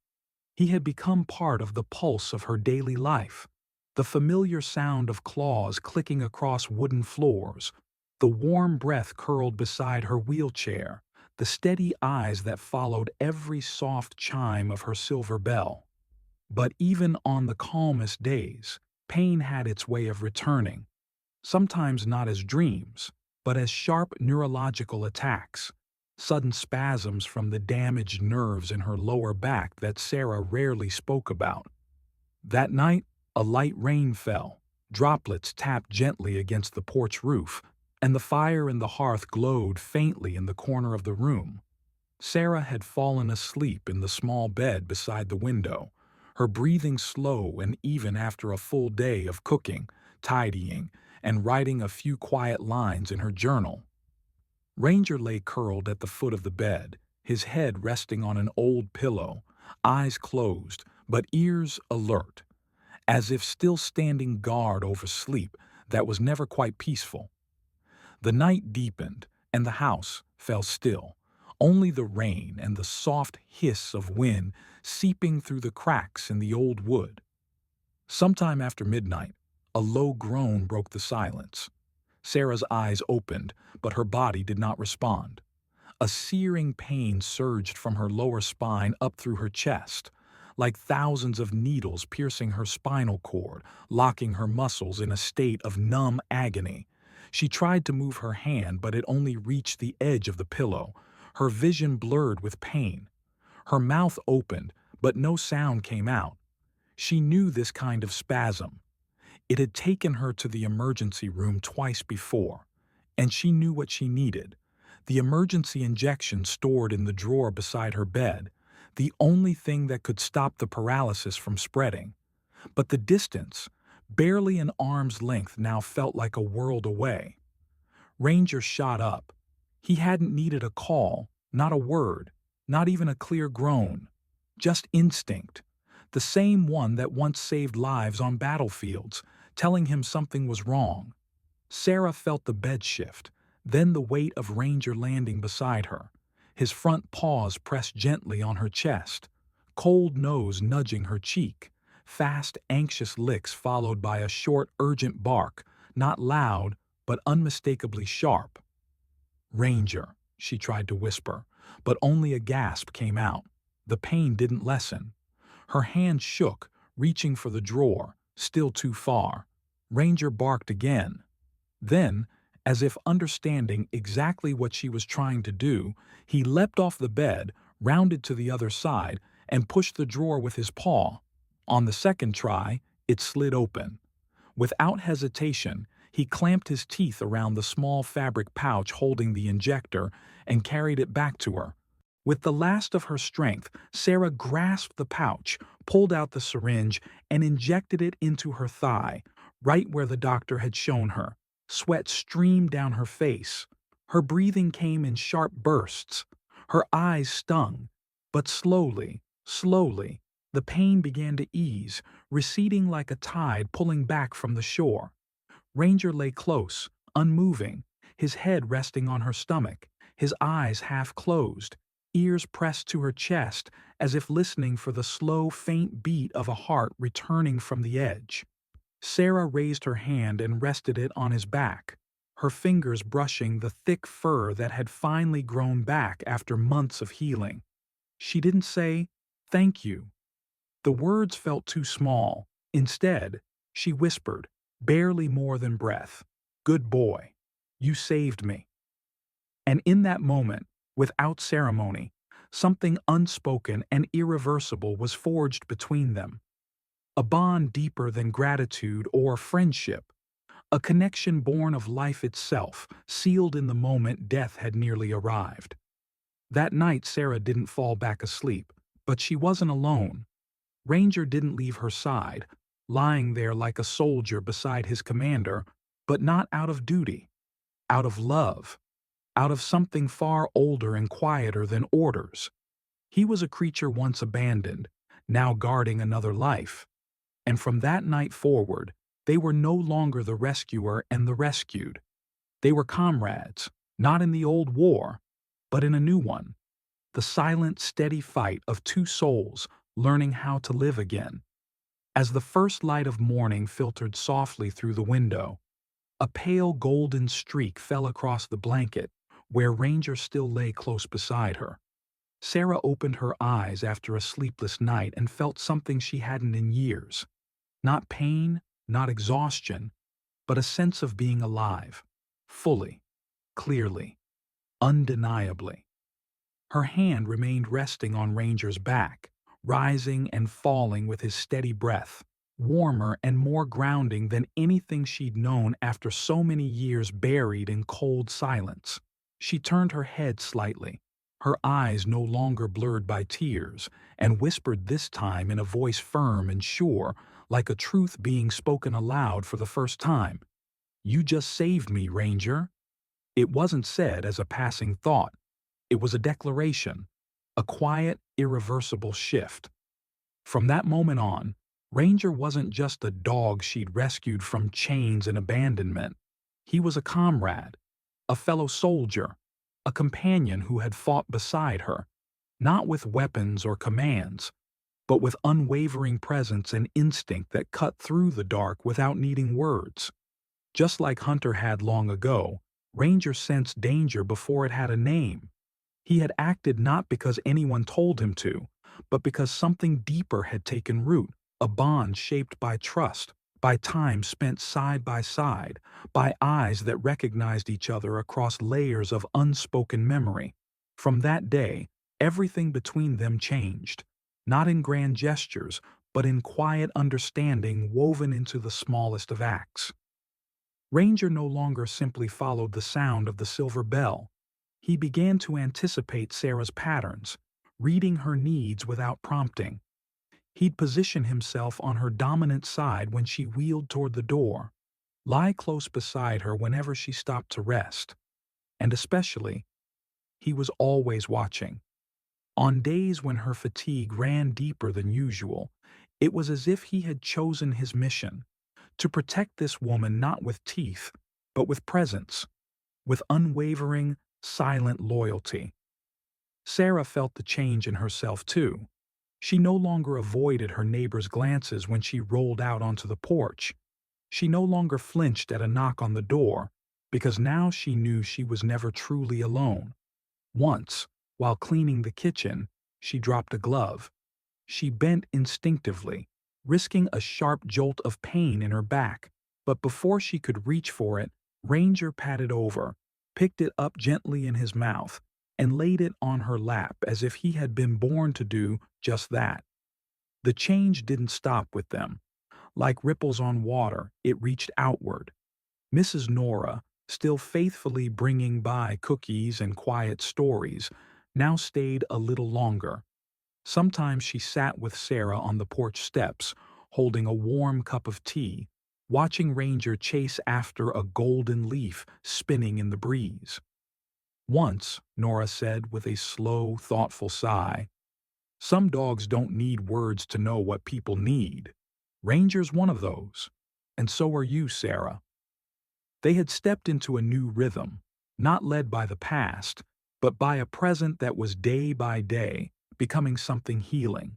He had become part of the pulse of her daily life. The familiar sound of claws clicking across wooden floors, the warm breath curled beside her wheelchair, the steady eyes that followed every soft chime of her silver bell. But even on the calmest days, pain had its way of returning, sometimes not as dreams, but as sharp neurological attacks, sudden spasms from the damaged nerves in her lower back that Sarah rarely spoke about. That night, a light rain fell, droplets tapped gently against the porch roof, and the fire in the hearth glowed faintly in the corner of the room. Sarah had fallen asleep in the small bed beside the window, her breathing slow and even after a full day of cooking, tidying, and writing a few quiet lines in her journal. Ranger lay curled at the foot of the bed, his head resting on an old pillow, eyes closed, but ears alert, as if still standing guard over sleep that was never quite peaceful. The night deepened, and the house fell still, only the rain and the soft hiss of wind seeping through the cracks in the old wood. Sometime after midnight, a low groan broke the silence. Sarah's eyes opened, but her body did not respond. A searing pain surged from her lower spine up through her chest, like thousands of needles piercing her spinal cord, locking her muscles in a state of numb agony. She tried to move her hand, but it only reached the edge of the pillow, her vision blurred with pain. Her mouth opened, but no sound came out. She knew this kind of spasm. It had taken her to the emergency room twice before, and she knew what she needed. The emergency injection stored in the drawer beside her bed, the only thing that could stop the paralysis from spreading. But the distance, barely an arm's length, now felt like a world away. Ranger shot up. He hadn't needed a call, not a word, not even a clear groan. Just instinct. The same one that once saved lives on battlefields, telling him something was wrong. Sarah felt the bed shift, then the weight of Ranger landing beside her, his front paws pressed gently on her chest, cold nose nudging her cheek, fast, anxious licks followed by a short, urgent bark, not loud, but unmistakably sharp. "Ranger," she tried to whisper, but only a gasp came out. The pain didn't lessen. Her hand shook, reaching for the drawer, still too far. Ranger barked again. Then, as if understanding exactly what she was trying to do, he leapt off the bed, rounded to the other side, and pushed the drawer with his paw. On the second try, it slid open. Without hesitation, he clamped his teeth around the small fabric pouch holding the injector and carried it back to her. With the last of her strength, Sarah grasped the pouch, pulled out the syringe, and injected it into her thigh, right where the doctor had shown her. Sweat streamed down her face. Her breathing came in sharp bursts. Her eyes stung. But slowly, slowly, the pain began to ease, receding like a tide pulling back from the shore. Ranger lay close, unmoving, his head resting on her stomach, his eyes half closed, ears pressed to her chest as if listening for the slow, faint beat of a heart returning from the edge. Sarah raised her hand and rested it on his back, her fingers brushing the thick fur that had finally grown back after months of healing. She didn't say, "Thank you." The words felt too small. Instead, she whispered, barely more than breath, "Good boy. You saved me." And in that moment, without ceremony, something unspoken and irreversible was forged between them. A bond deeper than gratitude or friendship, a connection born of life itself, sealed in the moment death had nearly arrived. That night Sarah didn't fall back asleep, but she wasn't alone. Ranger didn't leave her side, lying there like a soldier beside his commander, but not out of duty, out of love, out of something far older and quieter than orders. He was a creature once abandoned, now guarding another life. And from that night forward, they were no longer the rescuer and the rescued. They were comrades, not in the old war, but in a new one. The silent, steady fight of two souls learning how to live again. As the first light of morning filtered softly through the window, a pale golden streak fell across the blanket, where Ranger still lay close beside her. Sarah opened her eyes after a sleepless night and felt something she hadn't in years. Not pain, not exhaustion, but a sense of being alive. Fully, clearly, undeniably. Her hand remained resting on Ranger's back, rising and falling with his steady breath, warmer and more grounding than anything she'd known after so many years buried in cold silence. She turned her head slightly, her eyes no longer blurred by tears, and whispered this time in a voice firm and sure, like a truth being spoken aloud for the first time. "You just saved me, Ranger." It wasn't said as a passing thought. It was a declaration, a quiet, irreversible shift. From that moment on, Ranger wasn't just a dog she'd rescued from chains and abandonment. He was a comrade, a fellow soldier, a companion who had fought beside her, not with weapons or commands, but with unwavering presence and instinct that cut through the dark without needing words. Just like Hunter had long ago, Ranger sensed danger before it had a name. He had acted not because anyone told him to, but because something deeper had taken root, a bond shaped by trust, by time spent side by side, by eyes that recognized each other across layers of unspoken memory. From that day, everything between them changed, not in grand gestures, but in quiet understanding woven into the smallest of acts. Ranger no longer simply followed the sound of the silver bell. He began to anticipate Sarah's patterns, reading her needs without prompting. He'd position himself on her dominant side when she wheeled toward the door, lie close beside her whenever she stopped to rest. And especially, he was always watching. On days when her fatigue ran deeper than usual, it was as if he had chosen his mission, to protect this woman not with teeth, but with presence, with unwavering, silent loyalty. Sarah felt the change in herself too. She no longer avoided her neighbor's glances when she rolled out onto the porch. She no longer flinched at a knock on the door, because now she knew she was never truly alone. Once, while cleaning the kitchen, she dropped a glove. She bent instinctively, risking a sharp jolt of pain in her back, but before she could reach for it, Ranger patted over, picked it up gently in his mouth, and laid it on her lap as if he had been born to do just that. The change didn't stop with them. Like ripples on water, it reached outward. Mrs. Nora, still faithfully bringing by cookies and quiet stories, now stayed a little longer. Sometimes she sat with Sarah on the porch steps, holding a warm cup of tea, watching Ranger chase after a golden leaf spinning in the breeze. Once, Nora said with a slow, thoughtful sigh, "Some dogs don't need words to know what people need. Ranger's one of those. And so are you, Sarah." They had stepped into a new rhythm, not led by the past, but by a present that was day by day becoming something healing.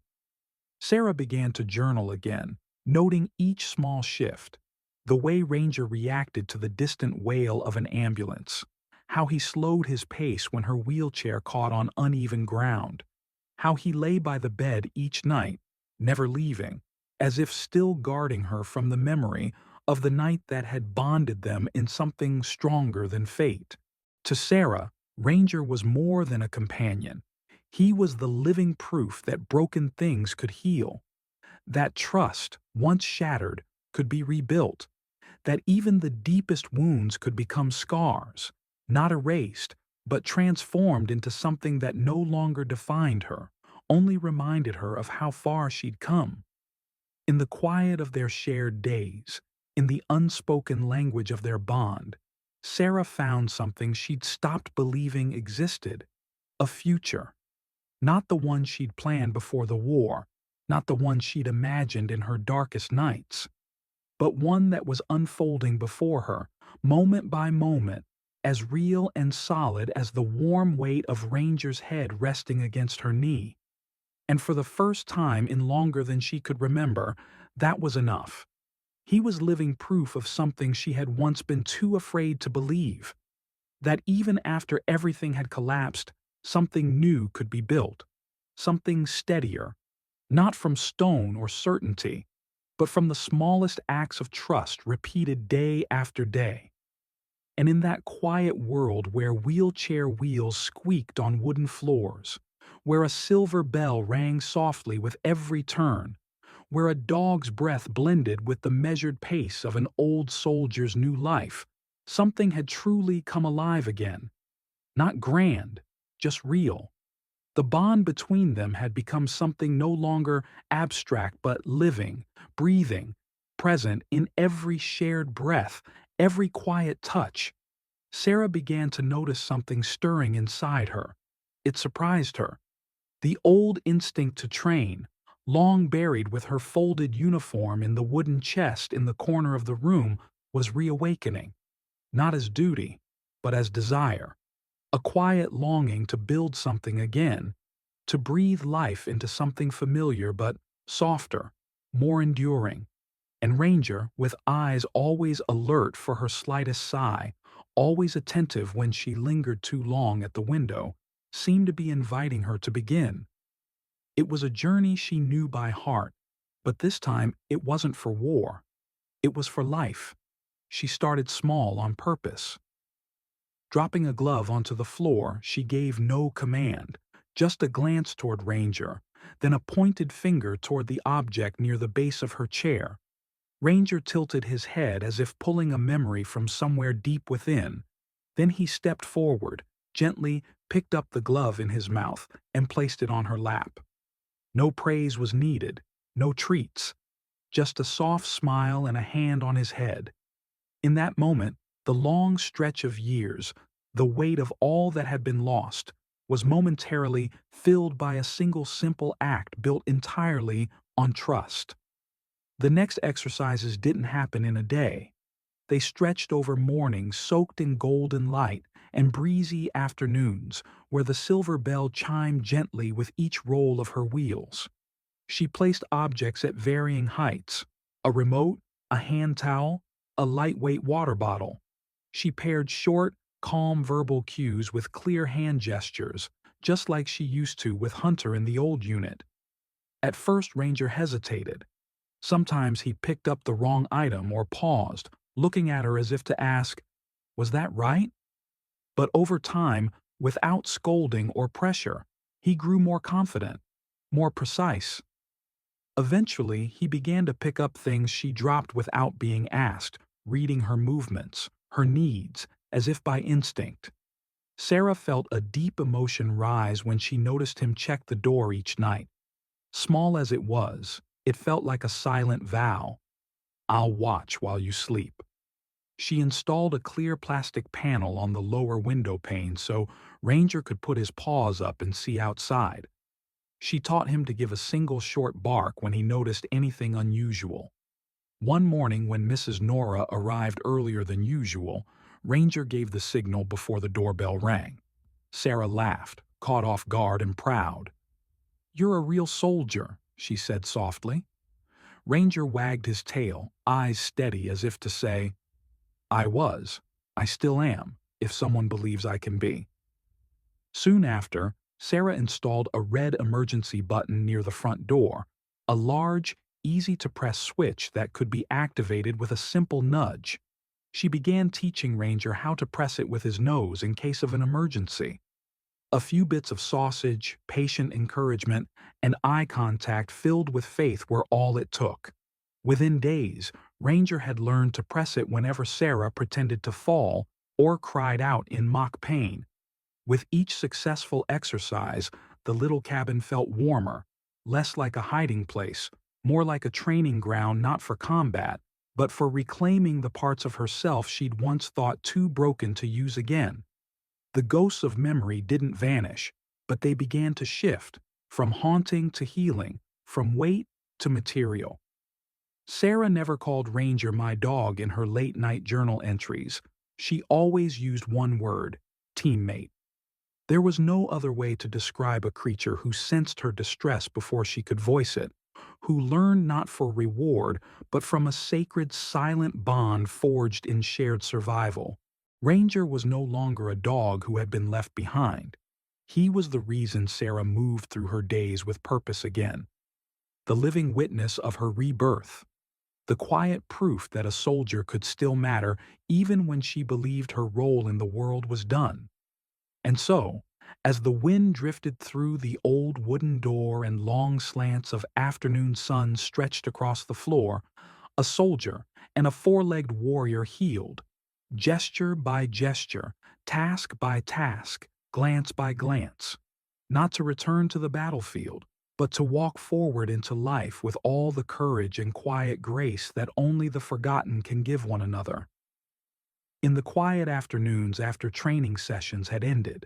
Sarah began to journal again, noting each small shift, the way Ranger reacted to the distant wail of an ambulance, how he slowed his pace when her wheelchair caught on uneven ground, how he lay by the bed each night, never leaving, as if still guarding her from the memory of the night that had bonded them in something stronger than fate. To Sarah, Ranger was more than a companion. He was the living proof that broken things could heal, that trust, once shattered, could be rebuilt, that even the deepest wounds could become scars, not erased, but transformed into something that no longer defined her, only reminded her of how far she'd come. In the quiet of their shared days, in the unspoken language of their bond, Sarah found something she'd stopped believing existed, a future. Not the one she'd planned before the war, not the one she'd imagined in her darkest nights, but one that was unfolding before her, moment by moment, as real and solid as the warm weight of Ranger's head resting against her knee. And for the first time in longer than she could remember, that was enough. He was living proof of something she had once been too afraid to believe, that even after everything had collapsed, something new could be built, something steadier, not from stone or certainty, but from the smallest acts of trust repeated day after day. And in that quiet world where wheelchair wheels squeaked on wooden floors, where a silver bell rang softly with every turn, where a dog's breath blended with the measured pace of an old soldier's new life, something had truly come alive again. Not grand, just real. The bond between them had become something no longer abstract but living, breathing, present in every shared breath, every quiet touch. Sarah began to notice something stirring inside her. It surprised her. The old instinct to train, long buried with her folded uniform in the wooden chest in the corner of the room, was reawakening, not as duty, but as desire. A quiet longing to build something again, to breathe life into something familiar but softer, more enduring. And Ranger, with eyes always alert for her slightest sigh, always attentive when she lingered too long at the window, seemed to be inviting her to begin. It was a journey she knew by heart, but this time it wasn't for war. It was for life. She started small on purpose. Dropping a glove onto the floor, she gave no command, just a glance toward Ranger, then a pointed finger toward the object near the base of her chair. Ranger tilted his head as if pulling a memory from somewhere deep within. Then he stepped forward, gently picked up the glove in his mouth, and placed it on her lap. No praise was needed, no treats, just a soft smile and a hand on his head. In that moment, the long stretch of years, the weight of all that had been lost, was momentarily filled by a single simple act built entirely on trust. The next exercises didn't happen in a day. They stretched over mornings soaked in golden light and breezy afternoons where the silver bell chimed gently with each roll of her wheels. She placed objects at varying heights: a remote, a hand towel, a lightweight water bottle. She paired short, calm verbal cues with clear hand gestures, just like she used to with Hunter in the old unit. At first, Ranger hesitated. Sometimes he picked up the wrong item or paused, looking at her as if to ask, "Was that right?" But over time, without scolding or pressure, he grew more confident, more precise. Eventually, he began to pick up things she dropped without being asked, reading her movements, her needs, as if by instinct. Sarah felt a deep emotion rise when she noticed him check the door each night. Small as it was, it felt like a silent vow. "I'll watch while you sleep." She installed a clear plastic panel on the lower window pane so Ranger could put his paws up and see outside. She taught him to give a single short bark when he noticed anything unusual. One morning when Mrs. Nora arrived earlier than usual, Ranger gave the signal before the doorbell rang. Sarah laughed, caught off guard and proud. "You're a real soldier," she said softly. Ranger wagged his tail, eyes steady as if to say, I still am, if someone believes I can be." Soon after, Sarah installed a red emergency button near the front door, a large, easy-to-press switch that could be activated with a simple nudge. She began teaching Ranger how to press it with his nose in case of an emergency. A few bits of sausage, patient encouragement, and eye contact filled with faith were all it took. Within days, Ranger had learned to press it whenever Sarah pretended to fall or cried out in mock pain. With each successful exercise, the little cabin felt warmer, less like a hiding place, more like a training ground not for combat, but for reclaiming the parts of herself she'd once thought too broken to use again. The ghosts of memory didn't vanish, but they began to shift, from haunting to healing, from weight to material. Sarah never called Ranger my dog in her late-night journal entries. She always used one word: teammate. There was no other way to describe a creature who sensed her distress before she could voice it, who learned not for reward, but from a sacred, silent bond forged in shared survival. Ranger was no longer a dog who had been left behind. He was the reason Sarah moved through her days with purpose again, the living witness of her rebirth, the quiet proof that a soldier could still matter even when she believed her role in the world was done. And so, as the wind drifted through the old wooden door and long slants of afternoon sun stretched across the floor, a soldier and a four-legged warrior healed, gesture by gesture, task by task, glance by glance, not to return to the battlefield, but to walk forward into life with all the courage and quiet grace that only the forgotten can give one another. In the quiet afternoons after training sessions had ended,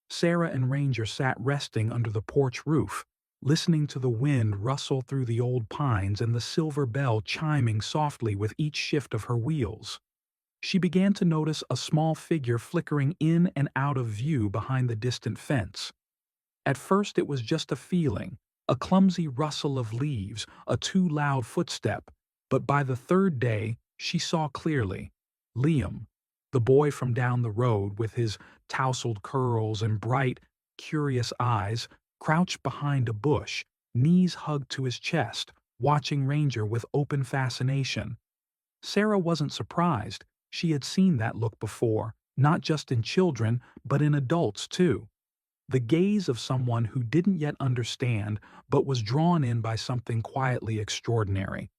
Sarah and Ranger sat resting under the porch roof, listening to the wind rustle through the old pines and the silver bell chiming softly with each shift of her wheels. She began to notice a small figure flickering in and out of view behind the distant fence. At first it was just a feeling, a clumsy rustle of leaves, a too loud footstep, but by the third day she saw clearly. Liam, the boy from down the road with his tousled curls and bright, curious eyes, crouched behind a bush, knees hugged to his chest, watching Ranger with open fascination. Sarah wasn't surprised. She had seen that look before, not just in children, but in adults too. The gaze of someone who didn't yet understand but was drawn in by something quietly extraordinary.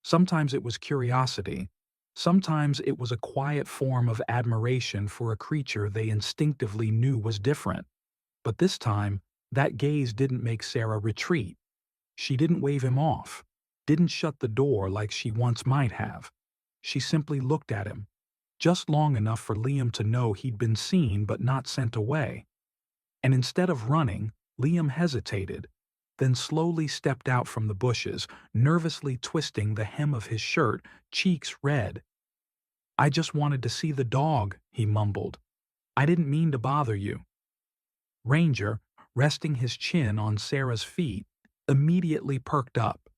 Sometimes it was curiosity. Sometimes it was a quiet form of admiration for a creature they instinctively knew was different. But this time, that gaze didn't make Sarah retreat. She didn't wave him off, didn't shut the door like she once might have. She simply looked at him, just long enough for Liam to know he'd been seen but not sent away. And instead of running, Liam hesitated, then slowly stepped out from the bushes, nervously twisting the hem of his shirt, cheeks red. "I just wanted to see the dog," he mumbled. "I didn't mean to bother you." Ranger, resting his chin on Sarah's feet, immediately perked up.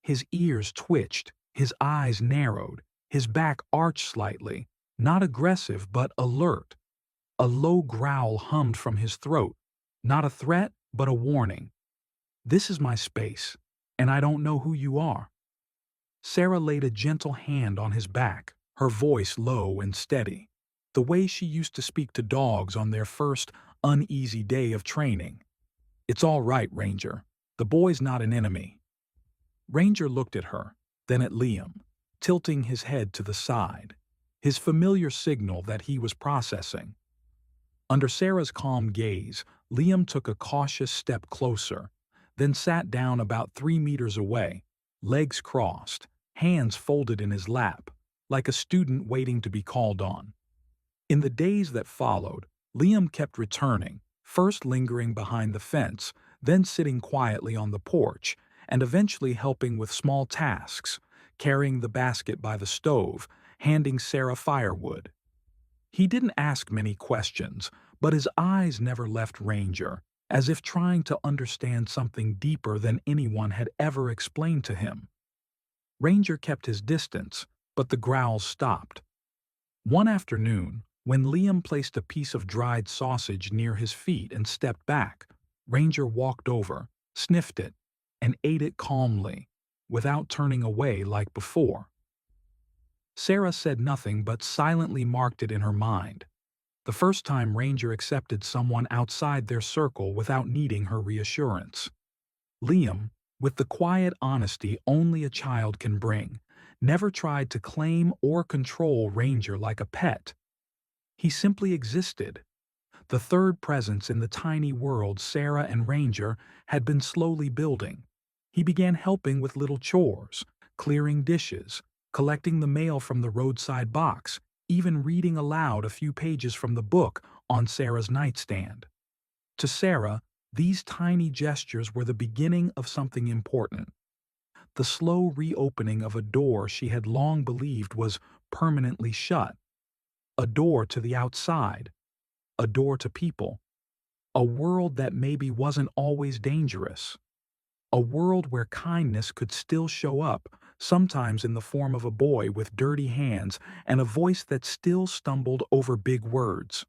His ears twitched, his eyes narrowed, his back arched slightly, not aggressive but alert. A low growl hummed from his throat, not a threat but a warning. "This is my space, and I don't know who you are." Sarah laid a gentle hand on his back, her voice low and steady, the way she used to speak to dogs on their first uneasy day of training. "It's all right, Ranger. The boy's not an enemy." Ranger looked at her, then at Liam, tilting his head to the side, his familiar signal that he was processing. Under Sarah's calm gaze, Liam took a cautious step closer, then sat down about 3 meters away, legs crossed, hands folded in his lap, like a student waiting to be called on. In the days that followed, Liam kept returning, first lingering behind the fence, then sitting quietly on the porch, and eventually helping with small tasks, carrying the basket by the stove, handing Sarah firewood. He didn't ask many questions, but his eyes never left Ranger, as if trying to understand something deeper than anyone had ever explained to him. Ranger kept his distance, but the growls stopped. One afternoon, when Liam placed a piece of dried sausage near his feet and stepped back, Ranger walked over, sniffed it, and ate it calmly, without turning away like before. Sarah said nothing but silently marked it in her mind. The first time Ranger accepted someone outside their circle without needing her reassurance. Liam, with the quiet honesty only a child can bring, never tried to claim or control Ranger like a pet. He simply existed, the third presence in the tiny world Sarah and Ranger had been slowly building. He began helping with little chores, clearing dishes, collecting the mail from the roadside box, even reading aloud a few pages from the book on Sarah's nightstand. To Sarah, These tiny gestures were the beginning of something important. The slow reopening of a door she had long believed was permanently shut. A door to the outside. A door to people. A world that maybe wasn't always dangerous. A world where kindness could still show up, sometimes in the form of a boy with dirty hands and a voice that still stumbled over big words.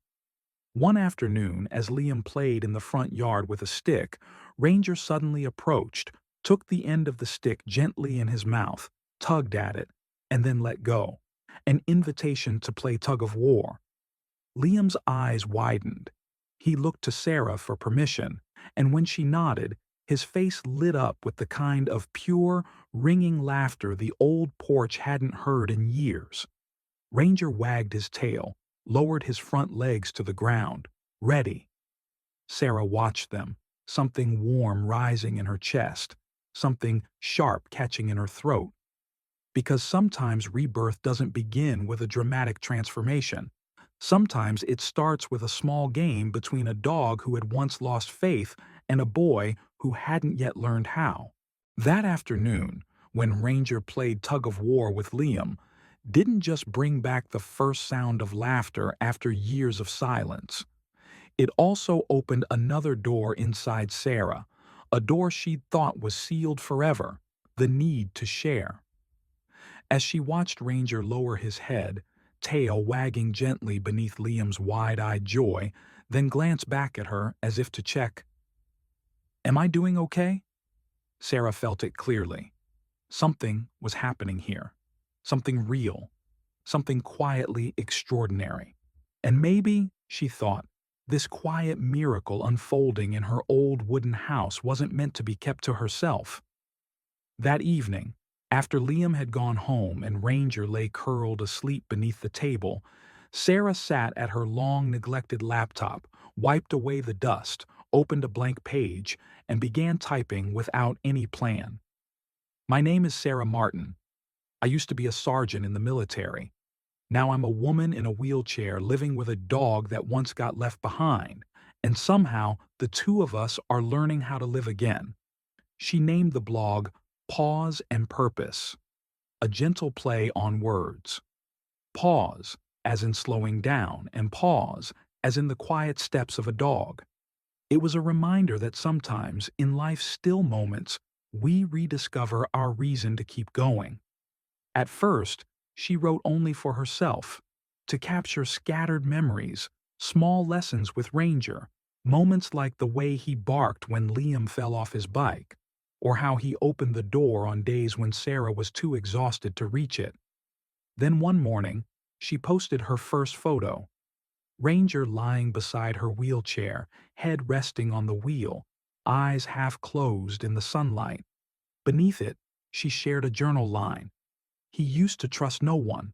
One afternoon, as Liam played in the front yard with a stick, Ranger suddenly approached, took the end of the stick gently in his mouth, tugged at it, and then let go. An invitation to play tug of war. Liam's eyes widened. He looked to Sarah for permission, and when she nodded, his face lit up with the kind of pure, ringing laughter the old porch hadn't heard in years. Ranger wagged his tail, lowered his front legs to the ground. Ready. Sarah watched them, something warm rising in her chest, something sharp catching in her throat. Because sometimes rebirth doesn't begin with a dramatic transformation. Sometimes it starts with a small game between a dog who had once lost faith and a boy who hadn't yet learned how. That afternoon, when Ranger played tug of war with Liam, didn't just bring back the first sound of laughter after years of silence. It also opened another door inside Sarah, a door she'd thought was sealed forever, the need to share. As she watched Ranger lower his head, tail wagging gently beneath Liam's wide-eyed joy, then glance back at her as if to check, "Am I doing okay?" Sarah felt it clearly. Something was happening here. Something real. Something quietly extraordinary. And maybe, she thought, this quiet miracle unfolding in her old wooden house wasn't meant to be kept to herself. That evening, after Liam had gone home and Ranger lay curled asleep beneath the table, Sarah sat at her long-neglected laptop, wiped away the dust, opened a blank page, and began typing without any plan. "My name is Sarah Martin. I used to be a sergeant in the military. Now I'm a woman in a wheelchair living with a dog that once got left behind, and somehow the two of us are learning how to live again." She named the blog Pause and Purpose, a gentle play on words. Pause, as in slowing down, and pause, as in the quiet steps of a dog. It was a reminder that sometimes, in life's still moments, we rediscover our reason to keep going. At first, she wrote only for herself, to capture scattered memories, small lessons with Ranger, moments like the way he barked when Liam fell off his bike, or how he opened the door on days when Sarah was too exhausted to reach it. Then one morning, she posted her first photo. Ranger lying beside her wheelchair, head resting on the wheel, eyes half closed in the sunlight. Beneath it, she shared a journal line. "He used to trust no one.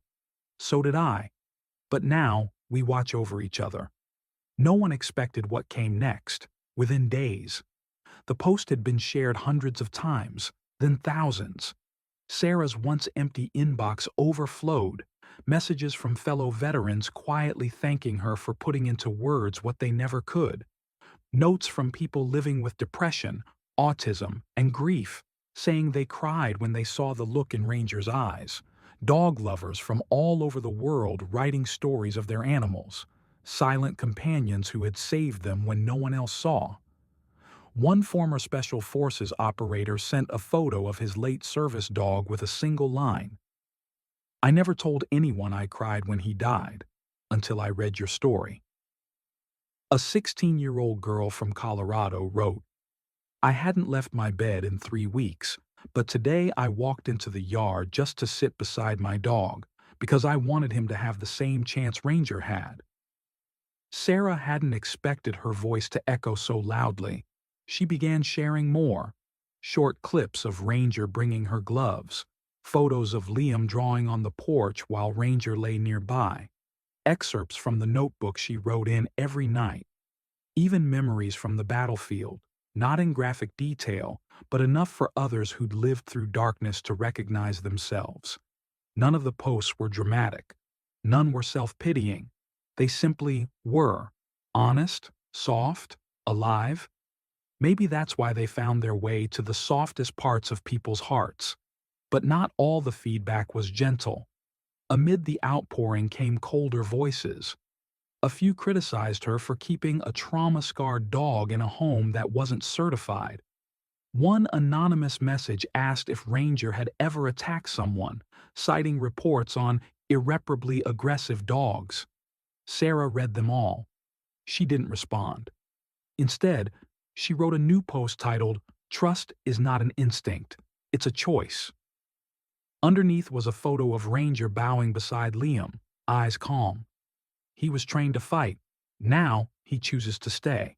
So did I. But now we watch over each other." No one expected what came next, within days. The post had been shared hundreds of times, then thousands. Sarah's once empty inbox overflowed, messages from fellow veterans quietly thanking her for putting into words what they never could. Notes from people living with depression, autism, and grief, saying they cried when they saw the look in Ranger's eyes. Dog lovers from all over the world writing stories of their animals. Silent companions who had saved them when no one else saw. One former Special Forces operator sent a photo of his late service dog with a single line. "I never told anyone I cried when he died, until I read your story." A 16-year-old girl from Colorado wrote, "I hadn't left my bed in 3 weeks, but today I walked into the yard just to sit beside my dog, because I wanted him to have the same chance Ranger had." Sarah hadn't expected her voice to echo so loudly. She began sharing more. Short clips of Ranger bringing her gloves, photos of Liam drawing on the porch while Ranger lay nearby, excerpts from the notebook she wrote in every night, even memories from the battlefield, not in graphic detail, but enough for others who'd lived through darkness to recognize themselves. None of the posts were dramatic. None were self-pitying. They simply were. Honest, soft, alive. Maybe that's why they found their way to the softest parts of people's hearts. But not all the feedback was gentle. Amid the outpouring came colder voices. A few criticized her for keeping a trauma-scarred dog in a home that wasn't certified. One anonymous message asked if Ranger had ever attacked someone, citing reports on irreparably aggressive dogs. Sarah read them all. She didn't respond. Instead, she wrote a new post titled, "Trust is not an instinct, it's a choice." Underneath was a photo of Ranger bowing beside Liam, eyes calm. He was trained to fight. Now he chooses to stay.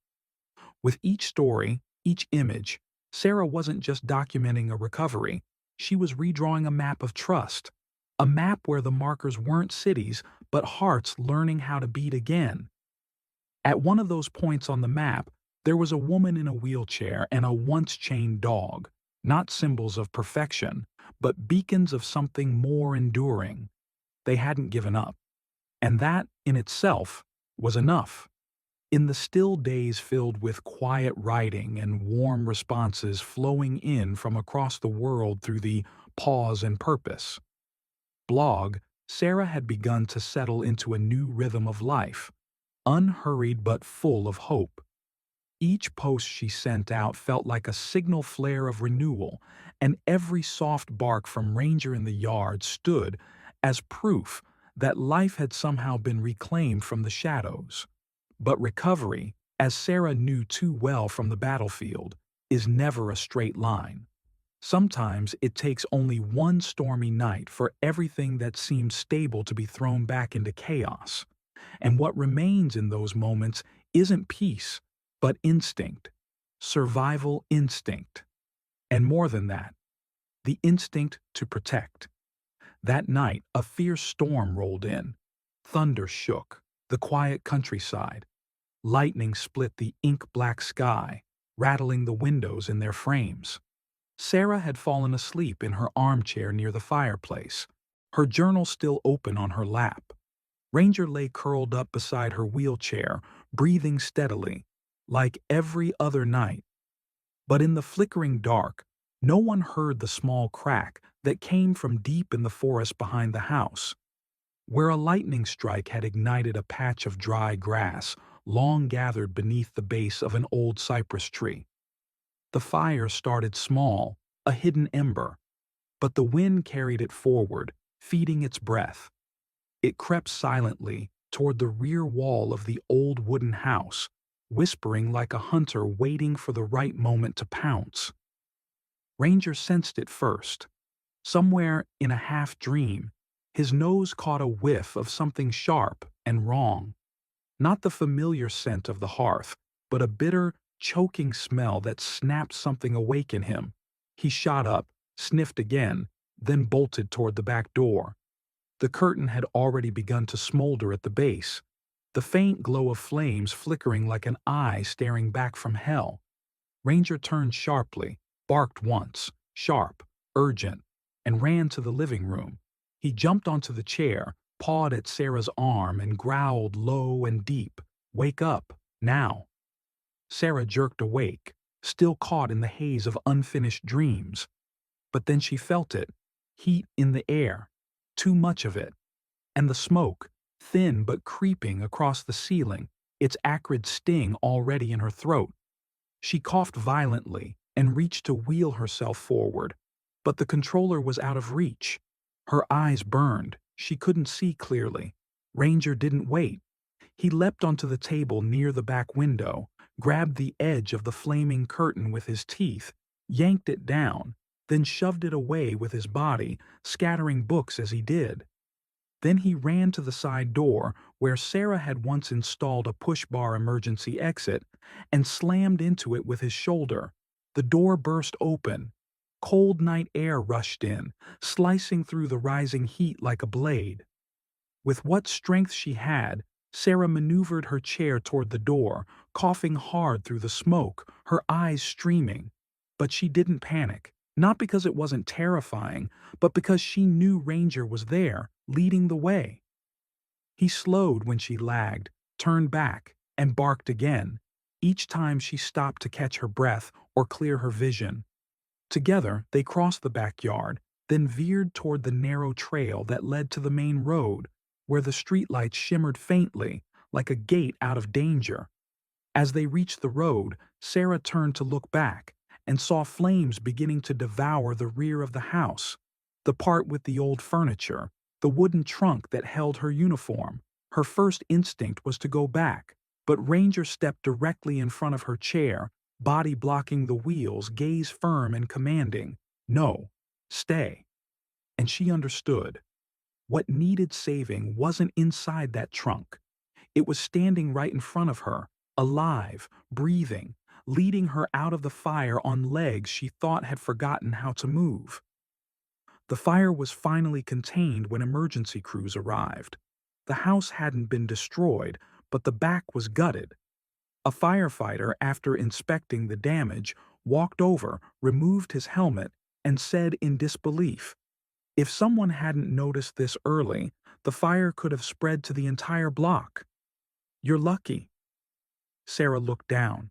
With each story, each image, Sarah wasn't just documenting a recovery, she was redrawing a map of trust. A map where the markers weren't cities, but hearts learning how to beat again. At one of those points on the map, there was a woman in a wheelchair and a once-chained dog, not symbols of perfection, but beacons of something more enduring. They hadn't given up. And that, in itself, was enough. In the still days filled with quiet writing and warm responses flowing in from across the world through the pause and purpose blog, Sarah had begun to settle into a new rhythm of life, unhurried but full of hope. Each post she sent out felt like a signal flare of renewal, and every soft bark from Ranger in the yard stood as proof that life had somehow been reclaimed from the shadows. But recovery, as Sarah knew too well from the battlefield, is never a straight line. Sometimes it takes only one stormy night for everything that seemed stable to be thrown back into chaos. And what remains in those moments isn't peace, but instinct, survival instinct. And more than that, the instinct to protect. That night, a fierce storm rolled in. Thunder shook the quiet countryside. Lightning split the ink-black sky, rattling the windows in their frames. Sarah had fallen asleep in her armchair near the fireplace, her journal still open on her lap. Ranger lay curled up beside her wheelchair, breathing steadily, like every other night. But in the flickering dark, no one heard the small crack that came from deep in the forest behind the house, where a lightning strike had ignited a patch of dry grass long gathered beneath the base of an old cypress tree. The fire started small, a hidden ember, but the wind carried it forward, feeding its breath. It crept silently toward the rear wall of the old wooden house, whispering like a hunter waiting for the right moment to pounce. Ranger sensed it first. Somewhere in a half-dream, his nose caught a whiff of something sharp and wrong. Not the familiar scent of the hearth, but a bitter, choking smell that snapped something awake in him. He shot up, sniffed again, then bolted toward the back door. The curtain had already begun to smolder at the base, the faint glow of flames flickering like an eye staring back from hell. Ranger turned sharply, barked once, sharp, urgent, and ran to the living room. He jumped onto the chair, pawed at Sarah's arm, and growled low and deep, "Wake up, now." Sarah jerked awake, still caught in the haze of unfinished dreams. But then she felt it, heat in the air, too much of it, and the smoke, thin but creeping across the ceiling, its acrid sting already in her throat. She coughed violently and reached to wheel herself forward, but the controller was out of reach. Her eyes burned, she couldn't see clearly. Ranger didn't wait. He leapt onto the table near the back window, grabbed the edge of the flaming curtain with his teeth, yanked it down, then shoved it away with his body, scattering books as he did. Then he ran to the side door, where Sarah had once installed a push-bar emergency exit, and slammed into it with his shoulder. The door burst open. Cold night air rushed in, slicing through the rising heat like a blade. With what strength she had, Sarah maneuvered her chair toward the door, coughing hard through the smoke, her eyes streaming. But she didn't panic, not because it wasn't terrifying, but because she knew Ranger was there, leading the way. He slowed when she lagged, turned back, and barked again, each time she stopped to catch her breath or clear her vision. Together, they crossed the backyard, then veered toward the narrow trail that led to the main road, where the streetlights shimmered faintly, like a gate out of danger. As they reached the road, Sarah turned to look back and saw flames beginning to devour the rear of the house, the part with the old furniture, the wooden trunk that held her uniform. Her first instinct was to go back, but Ranger stepped directly in front of her chair, body blocking the wheels, gaze firm and commanding. No, stay. And she understood. What needed saving wasn't inside that trunk. It was standing right in front of her, alive, breathing, leading her out of the fire on legs she thought had forgotten how to move. The fire was finally contained when emergency crews arrived. The house hadn't been destroyed, but the back was gutted. A firefighter, after inspecting the damage, walked over, removed his helmet, and said in disbelief, "If someone hadn't noticed this early, the fire could have spread to the entire block. You're lucky." Sarah looked down.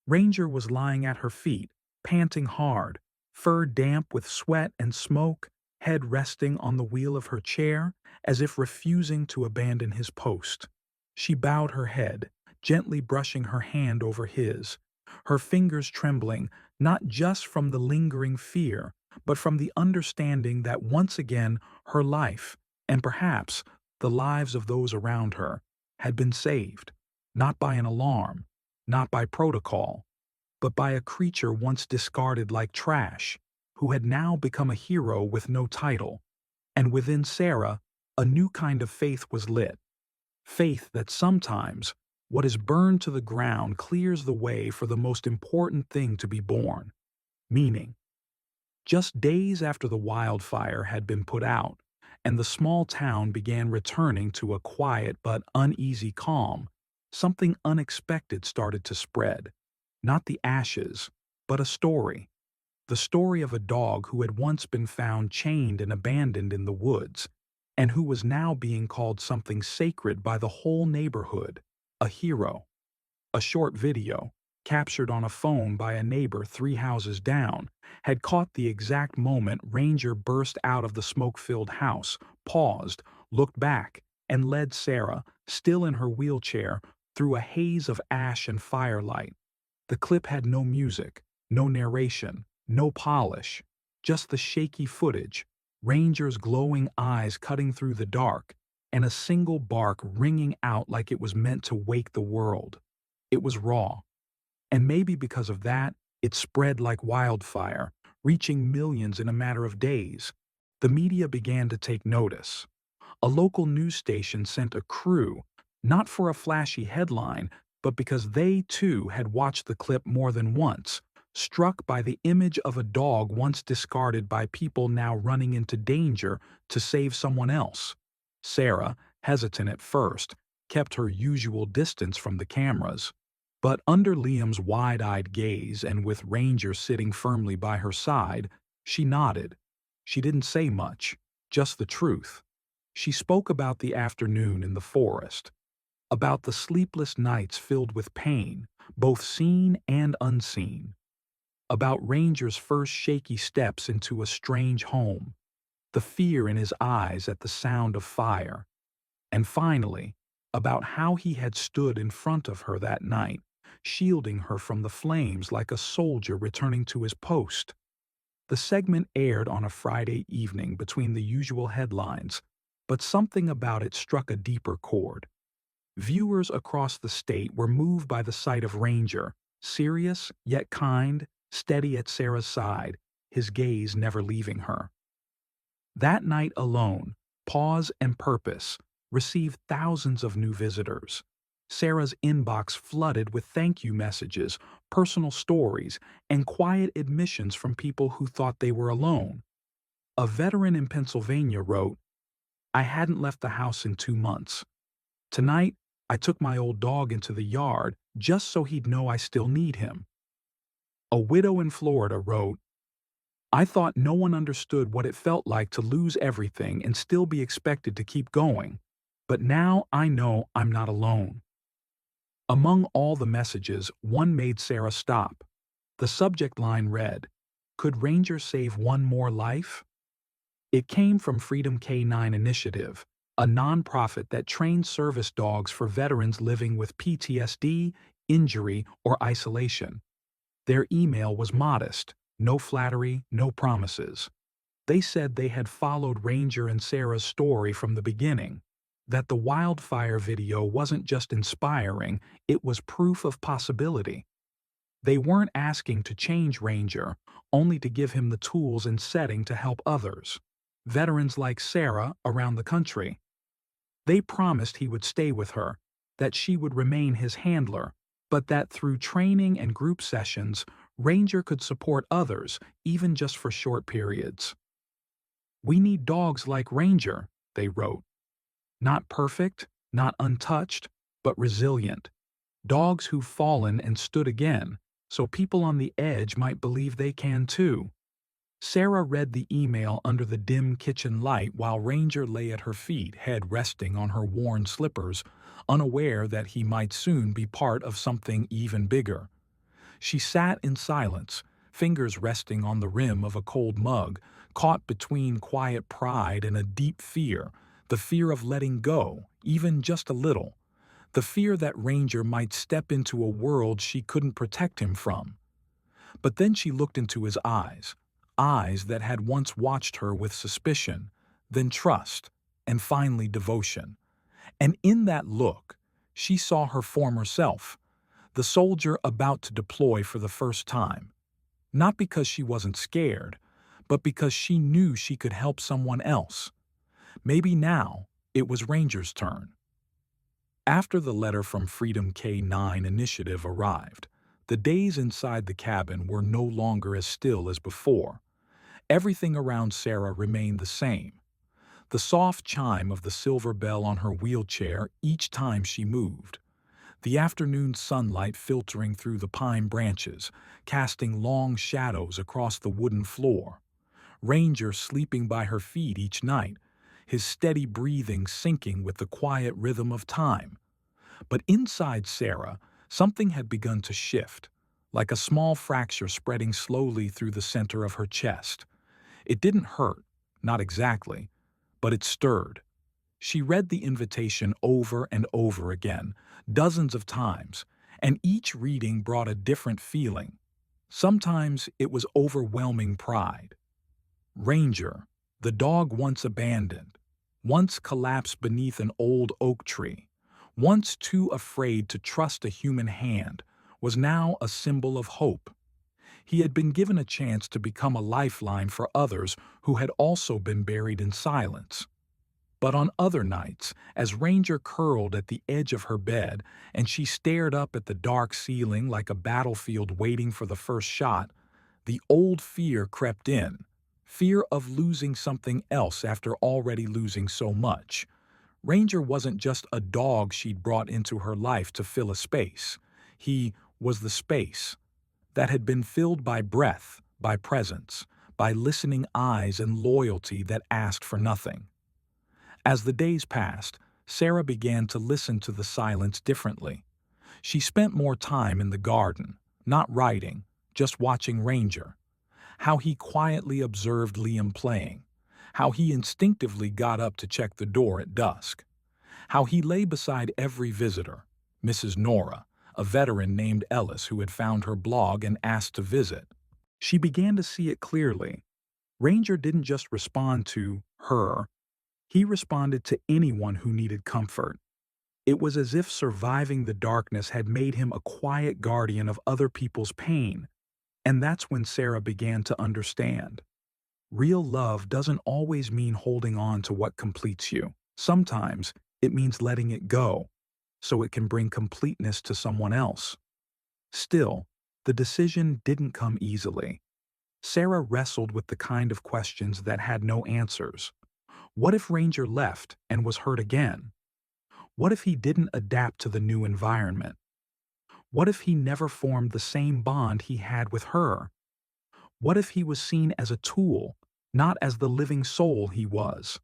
Ranger was lying at her feet, panting hard, fur damp with sweat and smoke, head resting on the wheel of her chair, as if refusing to abandon his post. She bowed her head, gently brushing her hand over his, her fingers trembling not just from the lingering fear, but from the understanding that once again her life, and perhaps the lives of those around her, had been saved, not by an alarm, not by protocol, but by a creature once discarded like trash, who had now become a hero with no title. And within Sarah, a new kind of faith was lit. Faith that sometimes what is burned to the ground clears the way for the most important thing to be born: meaning. Just days after the wildfire had been put out, and the small town began returning to a quiet but uneasy calm, something unexpected started to spread. Not the ashes, but a story. The story of a dog who had once been found chained and abandoned in the woods, and who was now being called something sacred by the whole neighborhood: a hero. A short video, captured on a phone by a neighbor 3 houses down, had caught the exact moment Ranger burst out of the smoke-filled house, paused, looked back, and led Sarah, still in her wheelchair, through a haze of ash and firelight. The clip had no music, no narration, no polish, just the shaky footage, Ranger's glowing eyes cutting through the dark, and a single bark ringing out like it was meant to wake the world. It was raw. And maybe because of that, it spread like wildfire, reaching millions in a matter of days. The media began to take notice. A local news station sent a crew, not for a flashy headline, but because they too had watched the clip more than once, struck by the image of a dog once discarded by people now running into danger to save someone else. Sarah, hesitant at first, kept her usual distance from the cameras. But under Liam's wide-eyed gaze and with Ranger sitting firmly by her side, she nodded. She didn't say much, just the truth. She spoke about the afternoon in the forest, about the sleepless nights filled with pain, both seen and unseen, about Ranger's first shaky steps into a strange home, the fear in his eyes at the sound of fire, and finally, about how he had stood in front of her that night, shielding her from the flames like a soldier returning to his post. The segment aired on a Friday evening between the usual headlines, but something about it struck a deeper chord. Viewers across the state were moved by the sight of Ranger, serious yet kind, steady at Sarah's side, his gaze never leaving her. That night alone, Pause and Purpose received thousands of new visitors. Sarah's inbox flooded with thank you messages, personal stories, and quiet admissions from people who thought they were alone. A veteran in Pennsylvania wrote, "I hadn't left the house in 2 months. Tonight, I took my old dog into the yard just so he'd know I still need him." A widow in Florida wrote, "I thought no one understood what it felt like to lose everything and still be expected to keep going, but now I know I'm not alone." Among all the messages, one made Sarah stop. The subject line read, "Could Ranger save one more life?" It came from Freedom K9 Initiative, a nonprofit that trains service dogs for veterans living with PTSD, injury, or isolation. Their email was modest, no flattery, no promises. They said they had followed Ranger and Sarah's story from the beginning, that the wildfire video wasn't just inspiring, it was proof of possibility. They weren't asking to change Ranger, only to give him the tools and setting to help others, veterans like Sarah around the country. They promised he would stay with her, that she would remain his handler, but that through training and group sessions, Ranger could support others, even just for short periods. "We need dogs like Ranger," they wrote. "Not perfect, not untouched, but resilient. Dogs who've fallen and stood again, so people on the edge might believe they can too." Sarah read the email under the dim kitchen light while Ranger lay at her feet, head resting on her worn slippers, unaware that he might soon be part of something even bigger. She sat in silence, fingers resting on the rim of a cold mug, caught between quiet pride and a deep fear, the fear of letting go, even just a little, the fear that Ranger might step into a world she couldn't protect him from. But then she looked into his eyes, eyes that had once watched her with suspicion, then trust, and finally devotion. And in that look, she saw her former self, the soldier about to deploy for the first time. Not because she wasn't scared, but because she knew she could help someone else. Maybe now it was Ranger's turn. After the letter from Freedom K9 Initiative arrived, the days inside the cabin were no longer as still as before. Everything around Sarah remained the same. The soft chime of the silver bell on her wheelchair each time she moved. The afternoon sunlight filtering through the pine branches, casting long shadows across the wooden floor. Ranger sleeping by her feet each night, his steady breathing syncing with the quiet rhythm of time. But inside Sarah, something had begun to shift, like a small fracture spreading slowly through the center of her chest. It didn't hurt, not exactly, but it stirred. She read the invitation over and over again, dozens of times, and each reading brought a different feeling. Sometimes it was overwhelming pride. Ranger, the dog once abandoned, once collapsed beneath an old oak tree, once too afraid to trust a human hand, was now a symbol of hope. He had been given a chance to become a lifeline for others who had also been buried in silence. But on other nights, as Ranger curled at the edge of her bed and she stared up at the dark ceiling like a battlefield waiting for the first shot, the old fear crept in. Fear of losing something else after already losing so much. Ranger wasn't just a dog she'd brought into her life to fill a space. He was the space that had been filled by breath, by presence, by listening eyes and loyalty that asked for nothing. As the days passed, Sarah began to listen to the silence differently. She spent more time in the garden, not writing, just watching Ranger. How he quietly observed Liam playing. How he instinctively got up to check the door at dusk. How he lay beside every visitor, Mrs. Nora, a veteran named Ellis who had found her blog and asked to visit. She began to see it clearly. Ranger didn't just respond to her, he responded to anyone who needed comfort. It was as if surviving the darkness had made him a quiet guardian of other people's pain. And that's when Sarah began to understand. Real love doesn't always mean holding on to what completes you. Sometimes it means letting it go, so it can bring completeness to someone else. Still, the decision didn't come easily. Sarah wrestled with the kind of questions that had no answers. What if Ranger left and was hurt again? What if he didn't adapt to the new environment? What if he never formed the same bond he had with her? What if he was seen as a tool, not as the living soul he was?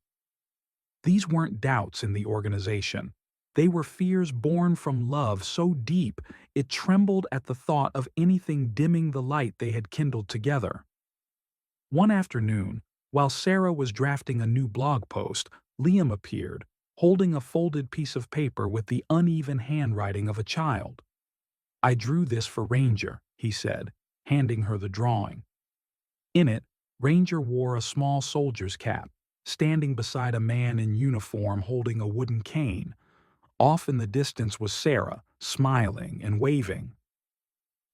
These weren't doubts in the organization. They were fears born from love so deep it trembled at the thought of anything dimming the light they had kindled together. One afternoon, while Sarah was drafting a new blog post, Liam appeared, holding a folded piece of paper with the uneven handwriting of a child. "I drew this for Ranger," he said, handing her the drawing. In it, Ranger wore a small soldier's cap, standing beside a man in uniform holding a wooden cane. Off in the distance was Sarah, smiling and waving.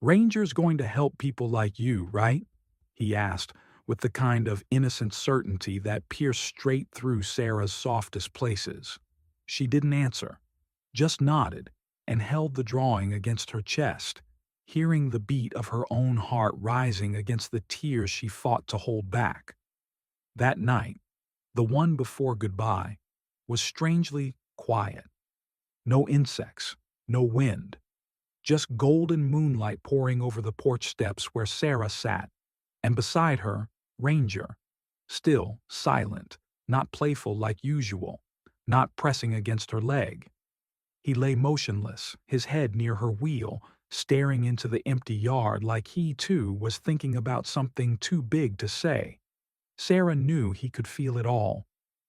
"Ranger's going to help people like you, right?" he asked, with the kind of innocent certainty that pierced straight through Sarah's softest places. She didn't answer, just nodded and held the drawing against her chest, hearing the beat of her own heart rising against the tears she fought to hold back. That night, the one before goodbye, was strangely quiet. No insects, no wind, just golden moonlight pouring over the porch steps where Sarah sat, and beside her, Ranger, still silent, not playful like usual, not pressing against her leg. He lay motionless, his head near her wheel, staring into the empty yard like he, too, was thinking about something too big to say. Sarah knew he could feel it all.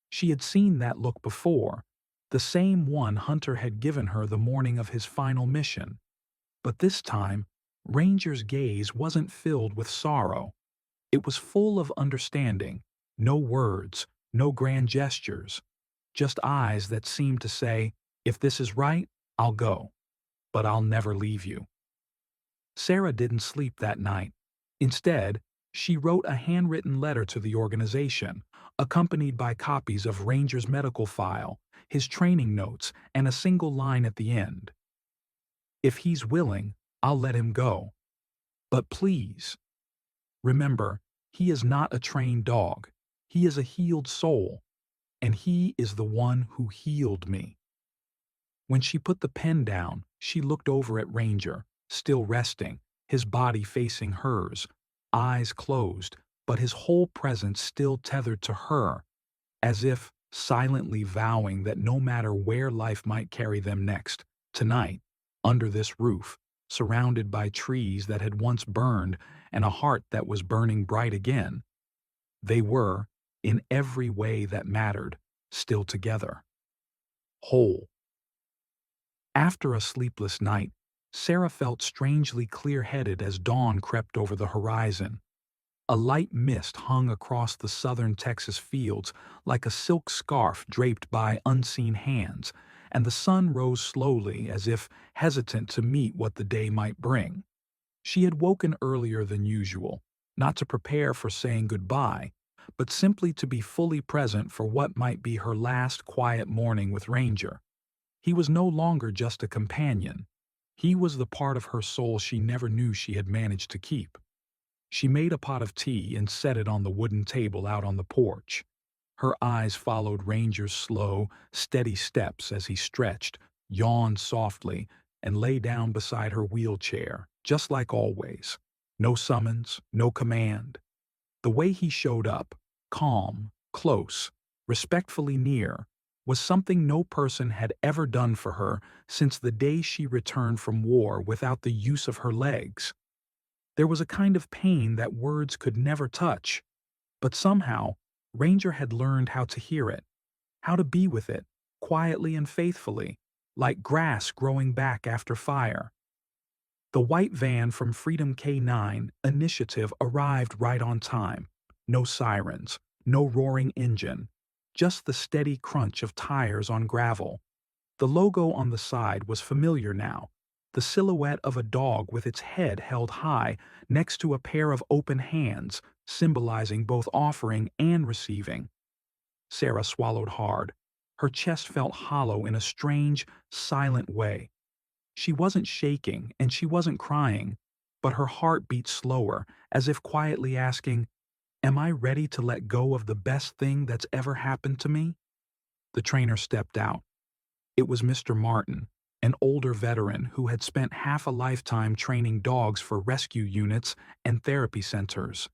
She had seen that look before, the same one Hunter had given her the morning of his final mission. But this time, Ranger's gaze wasn't filled with sorrow. It was full of understanding, no words, no grand gestures, just eyes that seemed to say, "If this is right, I'll go, but I'll never leave you." Sarah didn't sleep that night. Instead, she wrote a handwritten letter to the organization, accompanied by copies of Ranger's medical file, his training notes, and a single line at the end. "If he's willing, I'll let him go. But please, remember, he is not a trained dog. He is a healed soul, and he is the one who healed me." When she put the pen down, she looked over at Ranger, still resting, his body facing hers, eyes closed, but his whole presence still tethered to her, as if silently vowing that no matter where life might carry them next, tonight, under this roof, surrounded by trees that had once burned and a heart that was burning bright again, they were, in every way that mattered, still together. Whole. After a sleepless night, Sarah felt strangely clear-headed as dawn crept over the horizon. A light mist hung across the southern Texas fields like a silk scarf draped by unseen hands, and the sun rose slowly as if hesitant to meet what the day might bring. She had woken earlier than usual, not to prepare for saying goodbye, but simply to be fully present for what might be her last quiet morning with Ranger. He was no longer just a companion. He was the part of her soul she never knew she had managed to keep. She made a pot of tea and set it on the wooden table out on the porch. Her eyes followed Ranger's slow, steady steps as he stretched, yawned softly, and lay down beside her wheelchair, just like always. No summons, no command. The way he showed up, calm, close, respectfully near, was something no person had ever done for her since the day she returned from war without the use of her legs. There was a kind of pain that words could never touch, but somehow Ranger had learned how to hear it, how to be with it, quietly and faithfully, like grass growing back after fire. The white van from Freedom K9 Initiative arrived right on time. No sirens, no roaring engine, just the steady crunch of tires on gravel. The logo on the side was familiar now, the silhouette of a dog with its head held high next to a pair of open hands, symbolizing both offering and receiving. Sarah swallowed hard. Her chest felt hollow in a strange, silent way. She wasn't shaking and she wasn't crying, but her heart beat slower, as if quietly asking, "Am I ready to let go of the best thing that's ever happened to me?" The trainer stepped out. It was Mr. Martin, an older veteran who had spent half a lifetime training dogs for rescue units and therapy centers.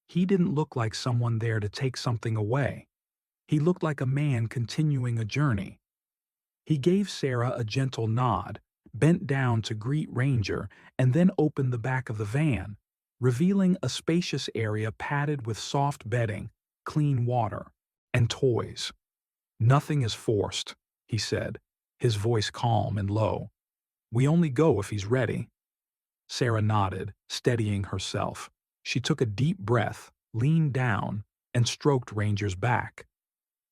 He didn't look like someone there to take something away. He looked like a man continuing a journey. He gave Sarah a gentle nod, bent down to greet Ranger, and then opened the back of the van, revealing a spacious area padded with soft bedding, clean water, and toys. "Nothing is forced," he said, his voice calm and low. "We only go if he's ready." Sarah nodded, steadying herself. She took a deep breath, leaned down, and stroked Ranger's back.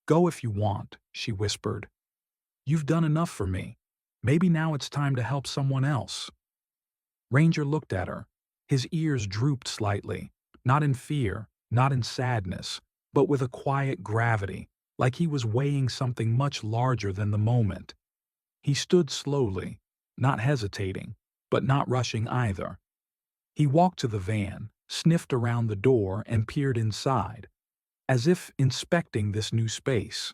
"Go if you want," she whispered. "You've done enough for me. Maybe now it's time to help someone else." Ranger looked at her. His ears drooped slightly, not in fear, not in sadness, but with a quiet gravity, like he was weighing something much larger than the moment. He stood slowly, not hesitating, but not rushing either. He walked to the van, sniffed around the door, and peered inside, as if inspecting this new space.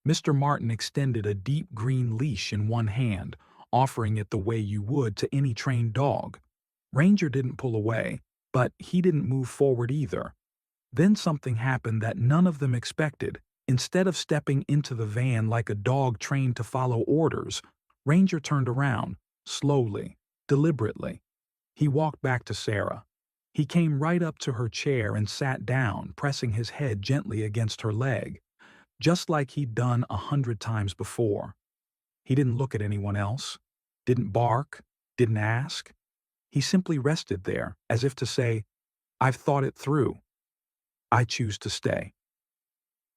Mr. Martin extended a deep green leash in one hand, offering it the way you would to any trained dog. Ranger didn't pull away, but he didn't move forward either. Then something happened that none of them expected. Instead of stepping into the van like a dog trained to follow orders, Ranger turned around, slowly, deliberately. He walked back to Sarah. He came right up to her chair and sat down, pressing his head gently against her leg, just like he'd done 100 times before. He didn't look at anyone else, didn't bark, didn't ask. He simply rested there, as if to say, "I've thought it through. I choose to stay."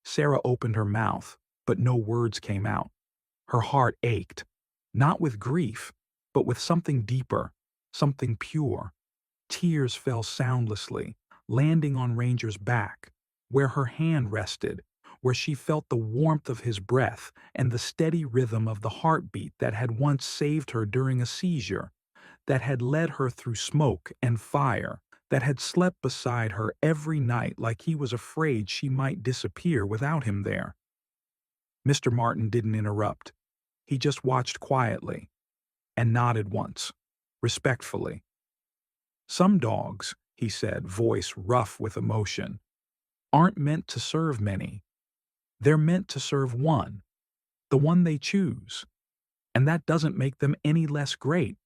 Sarah opened her mouth, but no words came out. Her heart ached, not with grief, but with something deeper, something pure. Tears fell soundlessly, landing on Ranger's back, where her hand rested, where she felt the warmth of his breath and the steady rhythm of the heartbeat that had once saved her during a seizure, that had led her through smoke and fire, that had slept beside her every night like he was afraid she might disappear without him there. Mr. Martin didn't interrupt. He just watched quietly and nodded once, respectfully. "Some dogs," he said, voice rough with emotion, "aren't meant to serve many. They're meant to serve one, the one they choose, and that doesn't make them any less great."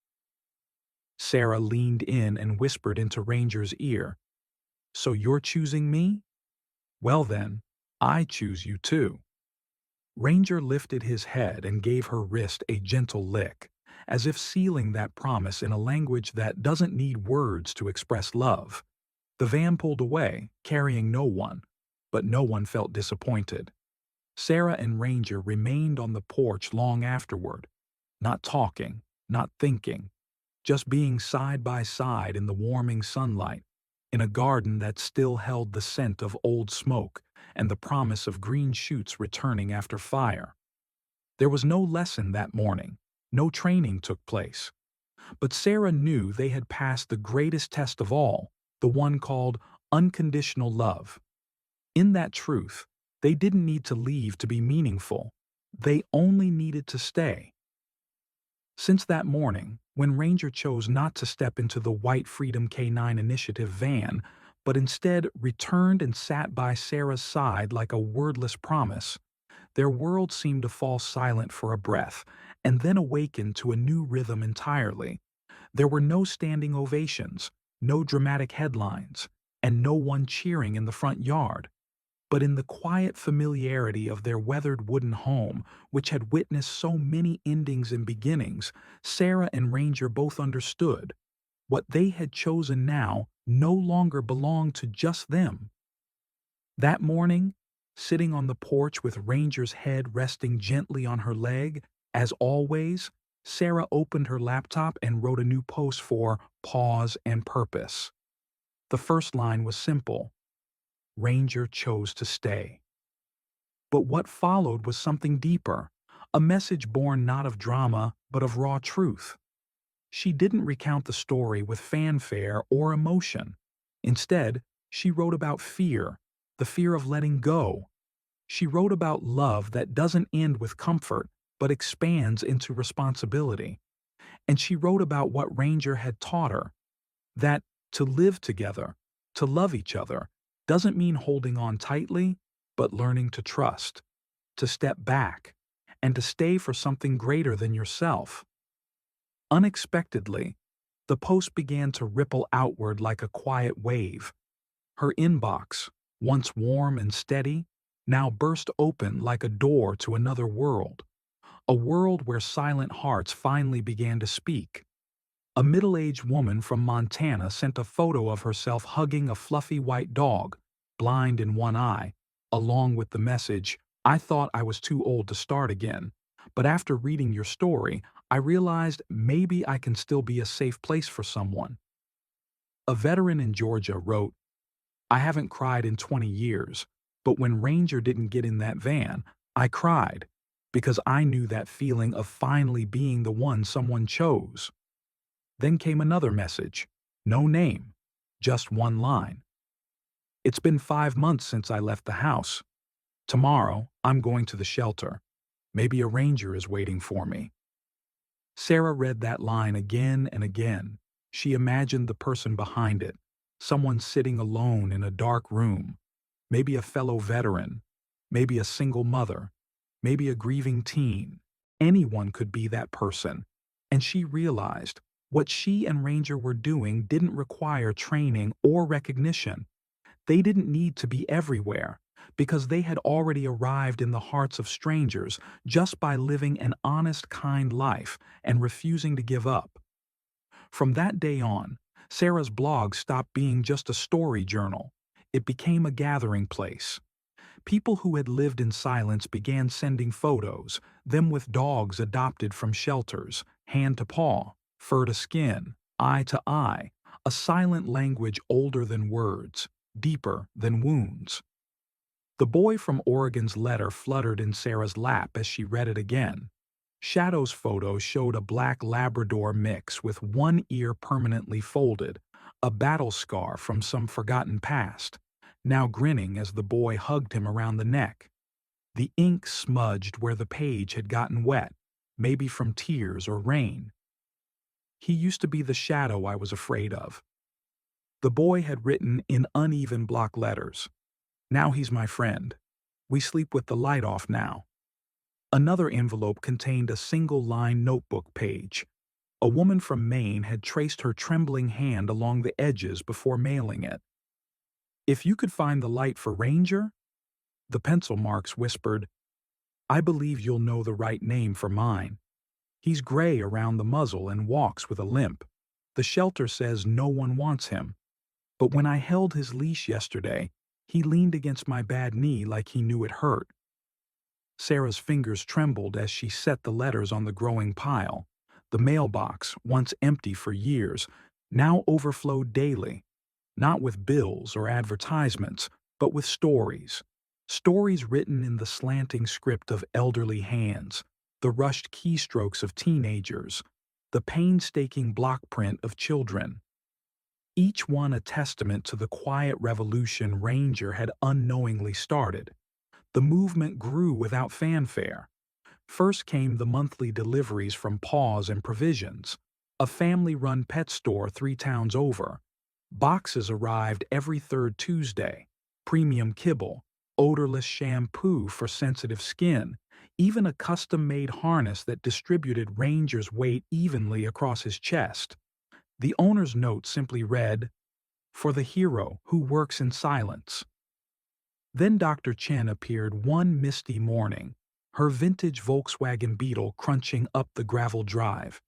Sarah leaned in and whispered into Ranger's ear, "So you're choosing me? Well then, I choose you too." Ranger lifted his head and gave her wrist a gentle lick, as if sealing that promise in a language that doesn't need words to express love. The van pulled away, carrying no one, but no one felt disappointed. Sarah and Ranger remained on the porch long afterward, not talking, not thinking, just being side by side in the warming sunlight, in a garden that still held the scent of old smoke and the promise of green shoots returning after fire. There was no lesson that morning, no training took place, but Sarah knew they had passed the greatest test of all, the one called unconditional love. In that truth, they didn't need to leave to be meaningful. They only needed to stay. Since that morning, when Ranger chose not to step into the White Freedom K9 Initiative van, but instead returned and sat by Sarah's side like a wordless promise, their world seemed to fall silent for a breath and then awaken to a new rhythm entirely. There were no standing ovations, no dramatic headlines, and no one cheering in the front yard. But in the quiet familiarity of their weathered wooden home, which had witnessed so many endings and beginnings, Sarah and Ranger both understood. What they had chosen now no longer belonged to just them. That morning, sitting on the porch with Ranger's head resting gently on her leg, as always, Sarah opened her laptop and wrote a new post for Pause and Purpose. The first line was simple: Ranger chose to stay. But what followed was something deeper, a message born not of drama but of raw truth. She didn't recount the story with fanfare or emotion. Instead, she wrote about fear, the fear of letting go. She wrote about love that doesn't end with comfort but expands into responsibility. And she wrote about what Ranger had taught her, that to live together, to love each other, doesn't mean holding on tightly, but learning to trust, to step back, and to stay for something greater than yourself. Unexpectedly, the post began to ripple outward like a quiet wave. Her inbox, once warm and steady, now burst open like a door to another world, a world where silent hearts finally began to speak. A middle-aged woman from Montana sent a photo of herself hugging a fluffy white dog, blind in one eye, along with the message, "I thought I was too old to start again, but after reading your story, I realized maybe I can still be a safe place for someone." A veteran in Georgia wrote, "I haven't cried in 20 years, but when Ranger didn't get in that van, I cried because I knew that feeling of finally being the one someone chose." Then came another message. No name, just one line. "It's been 5 months since I left the house. Tomorrow, I'm going to the shelter. Maybe a ranger is waiting for me." Sarah read that line again and again. She imagined the person behind it, someone sitting alone in a dark room, maybe a fellow veteran, maybe a single mother, maybe a grieving teen. Anyone could be that person. And she realized what she and Ranger were doing didn't require training or recognition. They didn't need to be everywhere because they had already arrived in the hearts of strangers just by living an honest, kind life and refusing to give up. From that day on, Sarah's blog stopped being just a story journal. It became a gathering place. People who had lived in silence began sending photos, them with dogs adopted from shelters, hand to paw, fur to skin, eye to eye, a silent language older than words, deeper than wounds. The boy from Oregon's letter fluttered in Sarah's lap as she read it again. Shadow's photo showed a black Labrador mix with one ear permanently folded, a battle scar from some forgotten past, now grinning as the boy hugged him around the neck. The ink smudged where the page had gotten wet, maybe from tears or rain. "He used to be the shadow I was afraid of." The boy had written in uneven block letters. "Now he's my friend. We sleep with the light off now." Another envelope contained a single-line notebook page. A woman from Maine had traced her trembling hand along the edges before mailing it. "If you could find the light for Ranger," the pencil marks whispered, "I believe you'll know the right name for mine. He's gray around the muzzle and walks with a limp. The shelter says no one wants him. But when I held his leash yesterday, he leaned against my bad knee like he knew it hurt." Sarah's fingers trembled as she set the letters on the growing pile. The mailbox, once empty for years, now overflowed daily, not with bills or advertisements, but with stories. Stories written in the slanting script of elderly hands, the rushed keystrokes of teenagers, the painstaking block print of children. Each one a testament to the quiet revolution Ranger had unknowingly started. The movement grew without fanfare. First came the monthly deliveries from Paws and Provisions, a family-run pet store 3 towns over. Boxes arrived every third Tuesday, premium kibble, odorless shampoo for sensitive skin, even a custom-made harness that distributed Ranger's weight evenly across his chest. The owner's note simply read, "For the hero who works in silence." Then Dr. Chen appeared one misty morning, her vintage Volkswagen Beetle crunching up the gravel drive.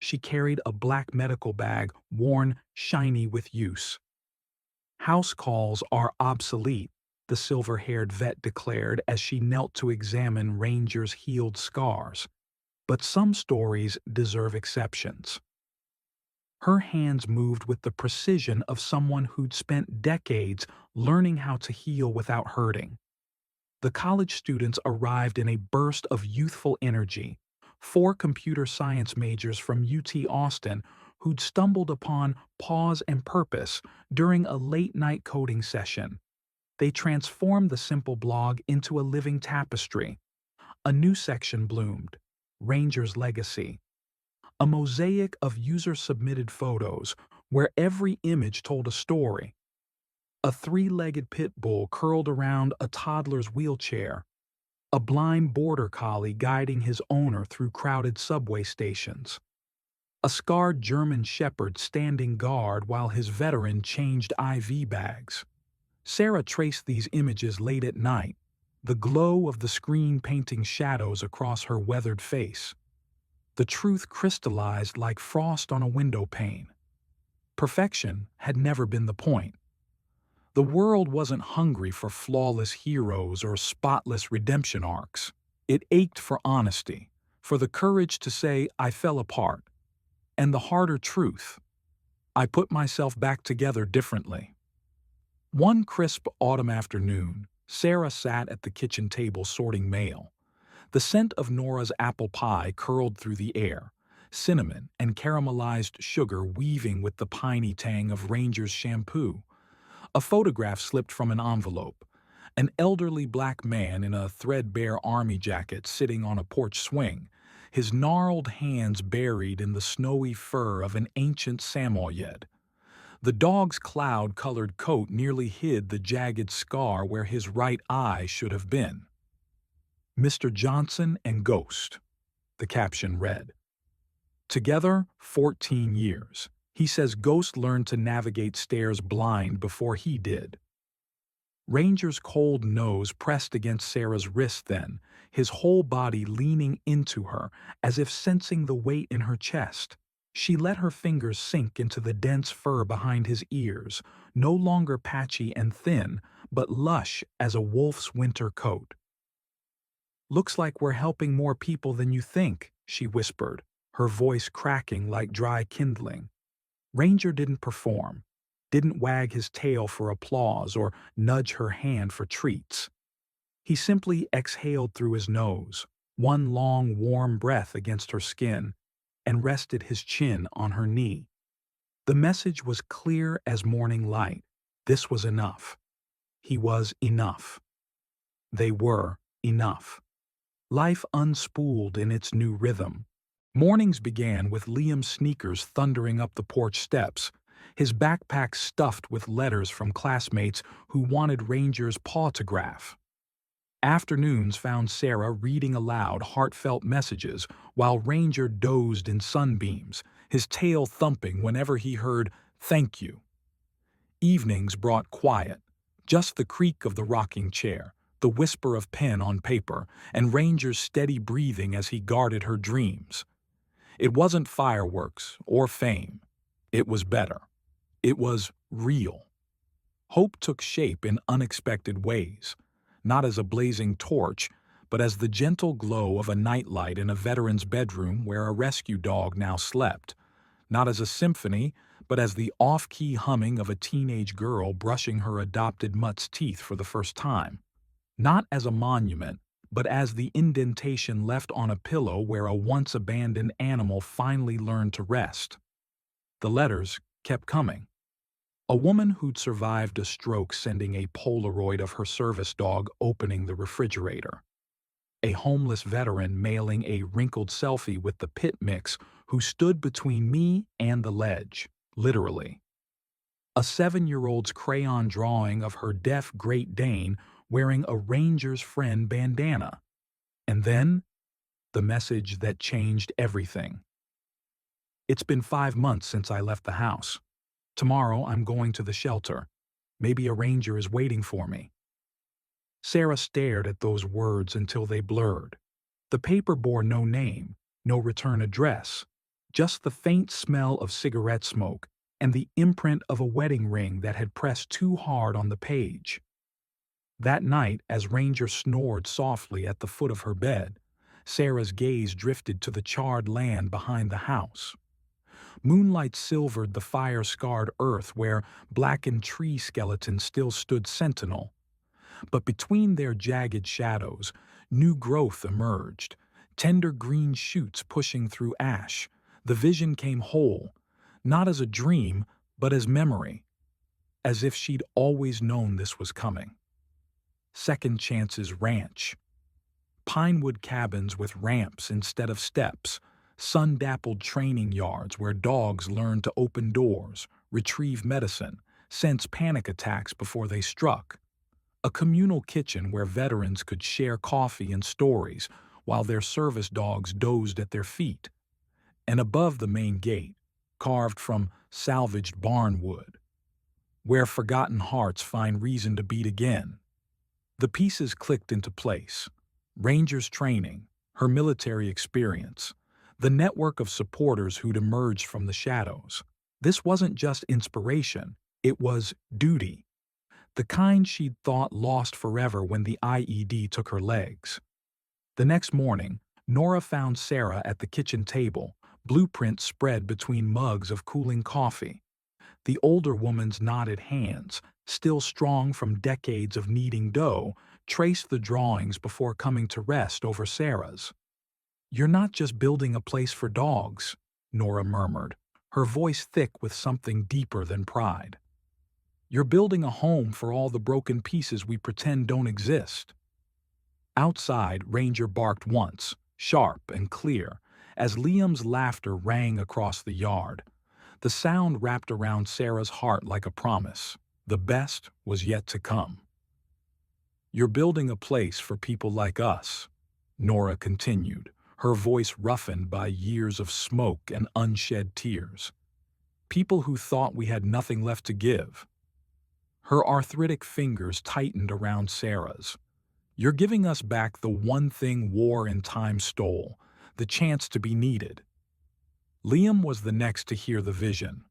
She carried a black medical bag worn shiny with use. "House calls are obsolete," the silver-haired vet declared as she knelt to examine Ranger's healed scars. "But some stories deserve exceptions." Her hands moved with the precision of someone who'd spent decades learning how to heal without hurting. The college students arrived in a burst of youthful energy, 4 computer science majors from UT Austin who'd stumbled upon Pause and Purpose during a late-night coding session. They transformed the simple blog into a living tapestry. A new section bloomed, Ranger's Legacy. A mosaic of user-submitted photos where every image told a story. A 3-legged pit bull curled around a toddler's wheelchair. a blind border collie guiding his owner through crowded subway stations, a scarred German shepherd standing guard while his veteran changed IV bags. Sarah traced these images late at night, the glow of the screen painting shadows across her weathered face. The truth crystallized like frost on a window pane. Perfection had never been the point. The world wasn't hungry for flawless heroes or spotless redemption arcs. It ached for honesty, for the courage to say, I fell apart, and the harder truth, I put myself back together differently. One crisp autumn afternoon, Sarah sat at the kitchen table sorting mail. The scent of Nora's apple pie curled through the air, cinnamon and caramelized sugar weaving with the piney tang of Ranger's shampoo. A photograph slipped from an envelope. An elderly black man in a threadbare army jacket sitting on a porch swing, his gnarled hands buried in the snowy fur of an ancient Samoyed. The dog's cloud-colored coat nearly hid the jagged scar where his right eye should have been. Mr. Johnson and Ghost, the caption read. Together, 14 years. He says Ghost learned to navigate stairs blind before he did. Ranger's cold nose pressed against Sarah's wrist then, his whole body leaning into her as if sensing the weight in her chest. She let her fingers sink into the dense fur behind his ears, no longer patchy and thin, but lush as a wolf's winter coat. Looks like we're helping more people than you think, she whispered, her voice cracking like dry kindling. Ranger didn't perform, didn't wag his tail for applause or nudge her hand for treats. He simply exhaled through his nose, one long warm breath against her skin, and rested his chin on her knee. The message was clear as morning light. This was enough. He was enough. They were enough. Life unspooled in its new rhythm. Mornings began with Liam's sneakers thundering up the porch steps, his backpack stuffed with letters from classmates who wanted Ranger's autograph. Afternoons found Sarah reading aloud heartfelt messages while Ranger dozed in sunbeams, his tail thumping whenever he heard, "Thank you." Evenings brought quiet, just the creak of the rocking chair, the whisper of pen on paper, and Ranger's steady breathing as he guarded her dreams. It wasn't fireworks or fame. It was better. It was real. Hope took shape in unexpected ways, not as a blazing torch, but as the gentle glow of a nightlight in a veteran's bedroom where a rescue dog now slept, not as a symphony, but as the off-key humming of a teenage girl brushing her adopted mutt's teeth for the first time. Not as a monument, but as the indentation left on a pillow where a once-abandoned animal finally learned to rest. The letters kept coming. A woman who'd survived a stroke sending a Polaroid of her service dog opening the refrigerator. A homeless veteran mailing a wrinkled selfie with the pit mix who stood between me and the ledge, literally. A 7-year-old's crayon drawing of her deaf Great Dane wearing a Ranger's friend bandana. And then, the message that changed everything. It's been 5 months since I left the house. Tomorrow I'm going to the shelter. Maybe a ranger is waiting for me. Sarah stared at those words until they blurred. The paper bore no name, no return address, just the faint smell of cigarette smoke and the imprint of a wedding ring that had pressed too hard on the page. That night, as Ranger snored softly at the foot of her bed, Sarah's gaze drifted to the charred land behind the house. Moonlight silvered the fire-scarred earth where blackened tree skeletons still stood sentinel. But between their jagged shadows, new growth emerged, tender green shoots pushing through ash. The vision came whole, not as a dream, but as memory, as if she'd always known this was coming. Second Chance's Ranch. Pinewood cabins with ramps instead of steps, sun-dappled training yards where dogs learned to open doors, retrieve medicine, sense panic attacks before they struck. a communal kitchen where veterans could share coffee and stories while their service dogs dozed at their feet, and above the main gate, carved from salvaged barn wood, where forgotten hearts find reason to beat again. The pieces clicked into place. Ranger's training, her military experience, the network of supporters who'd emerged from the shadows. This wasn't just inspiration, it was duty, the kind she'd thought lost forever when the IED took her legs. The next morning, Nora found Sarah at the kitchen table, blueprints spread between mugs of cooling coffee. The older woman's knotted hands, still strong from decades of kneading dough, traced the drawings before coming to rest over Sarah's. "You're not just building a place for dogs," Nora murmured, her voice thick with something deeper than pride. "You're building a home for all the broken pieces we pretend don't exist." Outside, Ranger barked once, sharp and clear, as Liam's laughter rang across the yard. The sound wrapped around Sarah's heart like a promise. The best was yet to come. "You're building a place for people like us," Nora continued, her voice roughened by years of smoke and unshed tears. "People who thought we had nothing left to give." Her arthritic fingers tightened around Sarah's. "You're giving us back the one thing war and time stole, the chance to be needed." Liam was the next to hear the vision.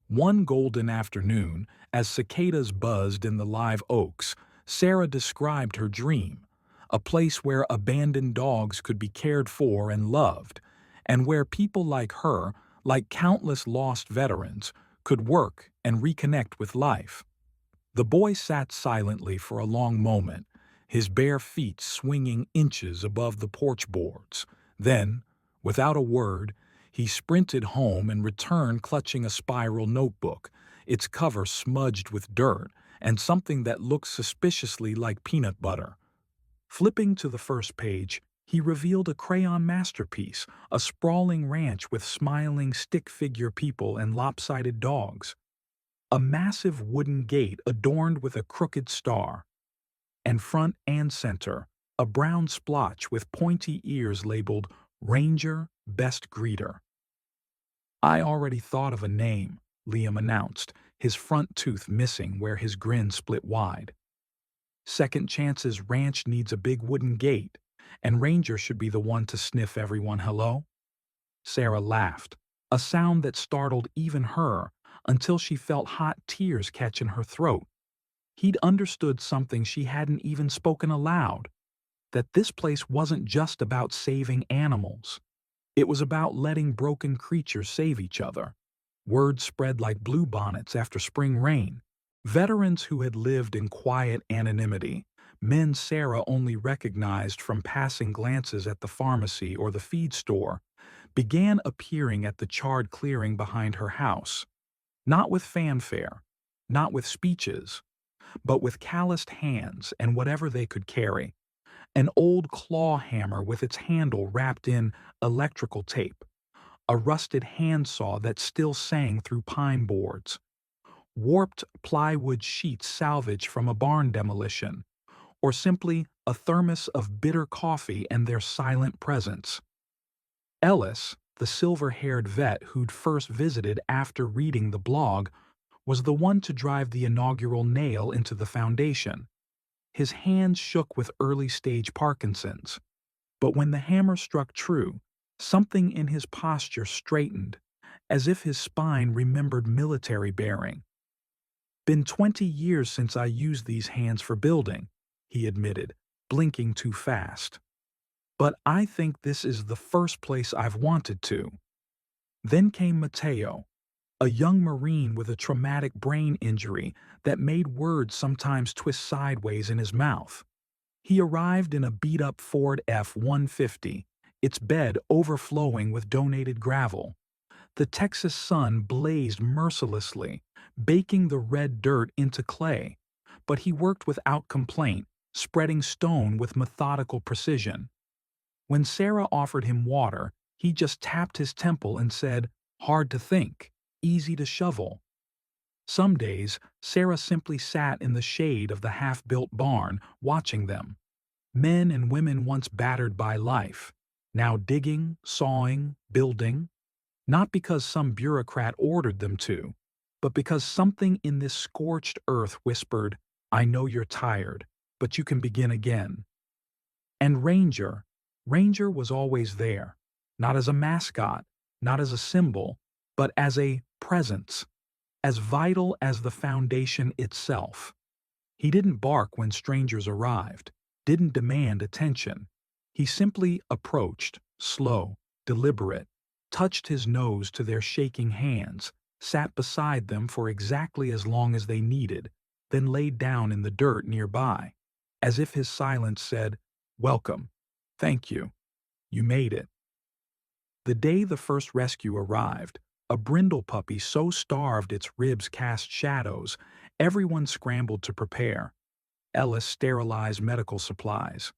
One golden afternoon, as cicadas buzzed in the live oaks, Sarah described her dream, a place where abandoned dogs could be cared for and loved, and where people like her, like countless lost veterans, could work and reconnect with life. The boy sat silently for a long moment, his bare feet swinging inches above the porch boards. Then, without a word, he sprinted home and returned clutching a spiral notebook, its cover smudged with dirt and something that looked suspiciously like peanut butter. Flipping to the first page, he revealed a crayon masterpiece, a sprawling ranch with smiling stick figure people and lopsided dogs. A massive wooden gate adorned with a crooked star, and front and center, a brown splotch with pointy ears labeled Ranger Best Greeter. "I already thought of a name," Liam announced, his front tooth missing where his grin split wide. "Second Chance's ranch needs a big wooden gate, and Ranger should be the one to sniff everyone hello." Sarah laughed, a sound that startled even her, until she felt hot tears catch in her throat. He'd understood something she hadn't even spoken aloud, that this place wasn't just about saving animals. It was about letting broken creatures save each other. Word spread like bluebonnets after spring rain. Veterans who had lived in quiet anonymity, men Sarah only recognized from passing glances at the pharmacy or the feed store, began appearing at the charred clearing behind her house. Not with fanfare, not with speeches, but with calloused hands and whatever they could carry. An old claw hammer with its handle wrapped in electrical tape, a rusted handsaw that still sang through pine boards, warped plywood sheets salvaged from a barn demolition, or simply a thermos of bitter coffee and their silent presence. Ellis, the silver-haired vet who'd first visited after reading the blog, was the one to drive the inaugural nail into the foundation. His hands shook with early-stage Parkinson's, but when the hammer struck true, something in his posture straightened, as if his spine remembered military bearing. "Been 20 years since I used these hands for building," he admitted, blinking too fast. "But I think this is the first place I've wanted to." Then came Mateo, a young Marine with a traumatic brain injury that made words sometimes twist sideways in his mouth. He arrived in a beat-up Ford F-150, its bed overflowing with donated gravel. The Texas sun blazed mercilessly, baking the red dirt into clay, but he worked without complaint, spreading stone with methodical precision. When Sarah offered him water, he just tapped his temple and said, "Hard to think, easy to shovel." Some days, Sarah simply sat in the shade of the half-built barn, watching them. Men and women once battered by life, now digging, sawing, building, not because some bureaucrat ordered them to, but because something in this scorched earth whispered, "I know you're tired, but you can begin again." And Ranger was always there, not as a mascot, not as a symbol, but as a presence, as vital as the foundation itself. He didn't bark when strangers arrived, didn't demand attention. He simply approached, slow, deliberate, touched his nose to their shaking hands, sat beside them for exactly as long as they needed, then laid down in the dirt nearby, as if his silence said, "Welcome. Thank you. You made it." The day the first rescue arrived, a brindle puppy so starved its ribs cast shadows, everyone scrambled to prepare. Ellis sterilized medical supplies.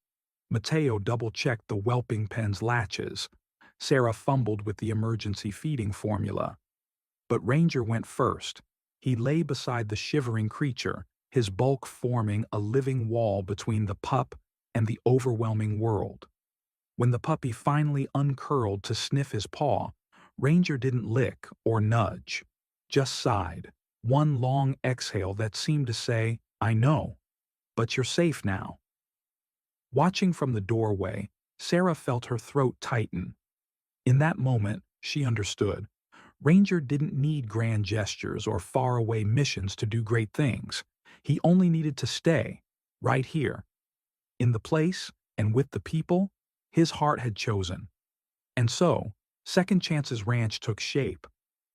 Mateo double-checked the whelping pen's latches. Sarah fumbled with the emergency feeding formula. But Ranger went first. He lay beside the shivering creature, his bulk forming a living wall between the pup and the overwhelming world. When the puppy finally uncurled to sniff his paw, Ranger didn't lick or nudge, just sighed, one long exhale that seemed to say, "I know, but you're safe now." Watching from the doorway, Sarah felt her throat tighten. In that moment, she understood. Ranger didn't need grand gestures or faraway missions to do great things. He only needed to stay, right here, in the place and with the people his heart had chosen. And so, Second Chance's ranch took shape,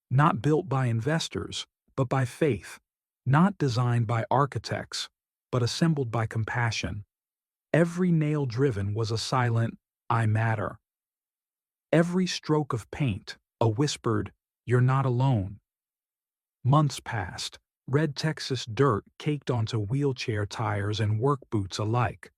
not built by investors, but by faith, not designed by architects, but assembled by compassion. Every nail driven was a silent, "I matter." Every stroke of paint, a whispered, "You're not alone." Months passed, red Texas dirt caked onto wheelchair tires and work boots alike.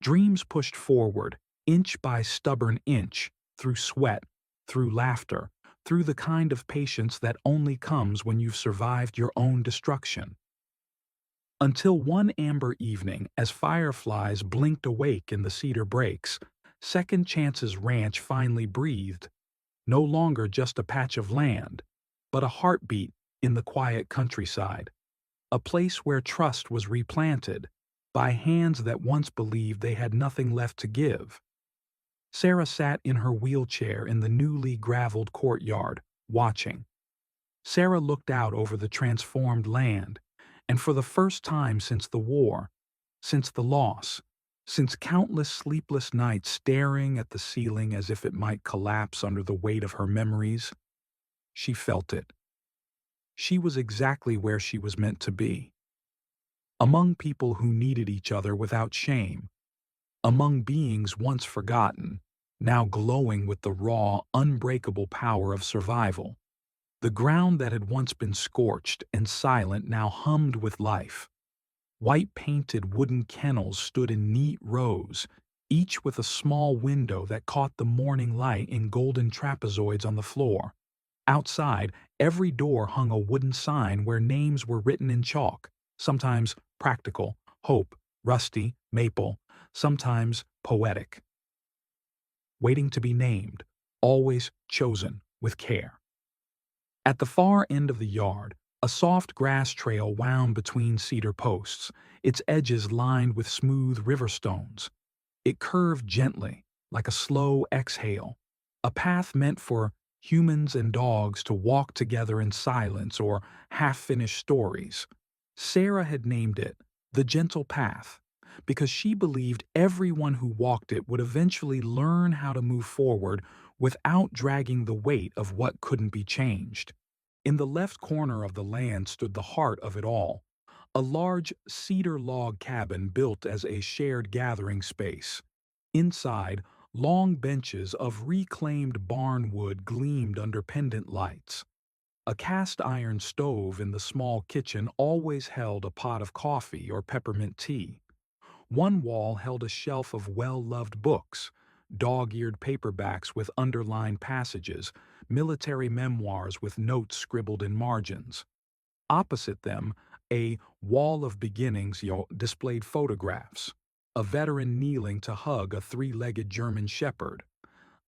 Dreams pushed forward, inch by stubborn inch, through sweat, through laughter, through the kind of patience that only comes when you've survived your own destruction. Until one amber evening, as fireflies blinked awake in the cedar breaks, Second Chance's ranch finally breathed, no longer just a patch of land, but a heartbeat in the quiet countryside, a place where trust was replanted by hands that once believed they had nothing left to give. Sarah sat in her wheelchair in the newly graveled courtyard, watching. Sarah looked out over the transformed land, and for the first time since the war, since the loss, since countless sleepless nights staring at the ceiling as if it might collapse under the weight of her memories, she felt it. She was exactly where she was meant to be. Among people who needed each other without shame, among beings once forgotten, now glowing with the raw, unbreakable power of survival. The ground that had once been scorched and silent now hummed with life. White-painted wooden kennels stood in neat rows, each with a small window that caught the morning light in golden trapezoids on the floor. Outside, every door hung a wooden sign where names were written in chalk, sometimes practical, hope, rusty, maple, sometimes poetic. Waiting to be named, always chosen with care. At the far end of the yard, a soft grass trail wound between cedar posts, its edges lined with smooth river stones. It curved gently, like a slow exhale, a path meant for humans and dogs to walk together in silence or half-finished stories. Sarah had named it the Gentle Path because she believed everyone who walked it would eventually learn how to move forward without dragging the weight of what couldn't be changed. In the left corner of the land stood the heart of it all, a large cedar log cabin built as a shared gathering space. Inside, long benches of reclaimed barn wood gleamed under pendant lights. A cast-iron stove in the small kitchen always held a pot of coffee or peppermint tea. One wall held a shelf of well-loved books, dog-eared paperbacks with underlined passages, military memoirs with notes scribbled in margins. Opposite them, a wall of beginnings displayed photographs. A veteran kneeling to hug a three-legged German shepherd.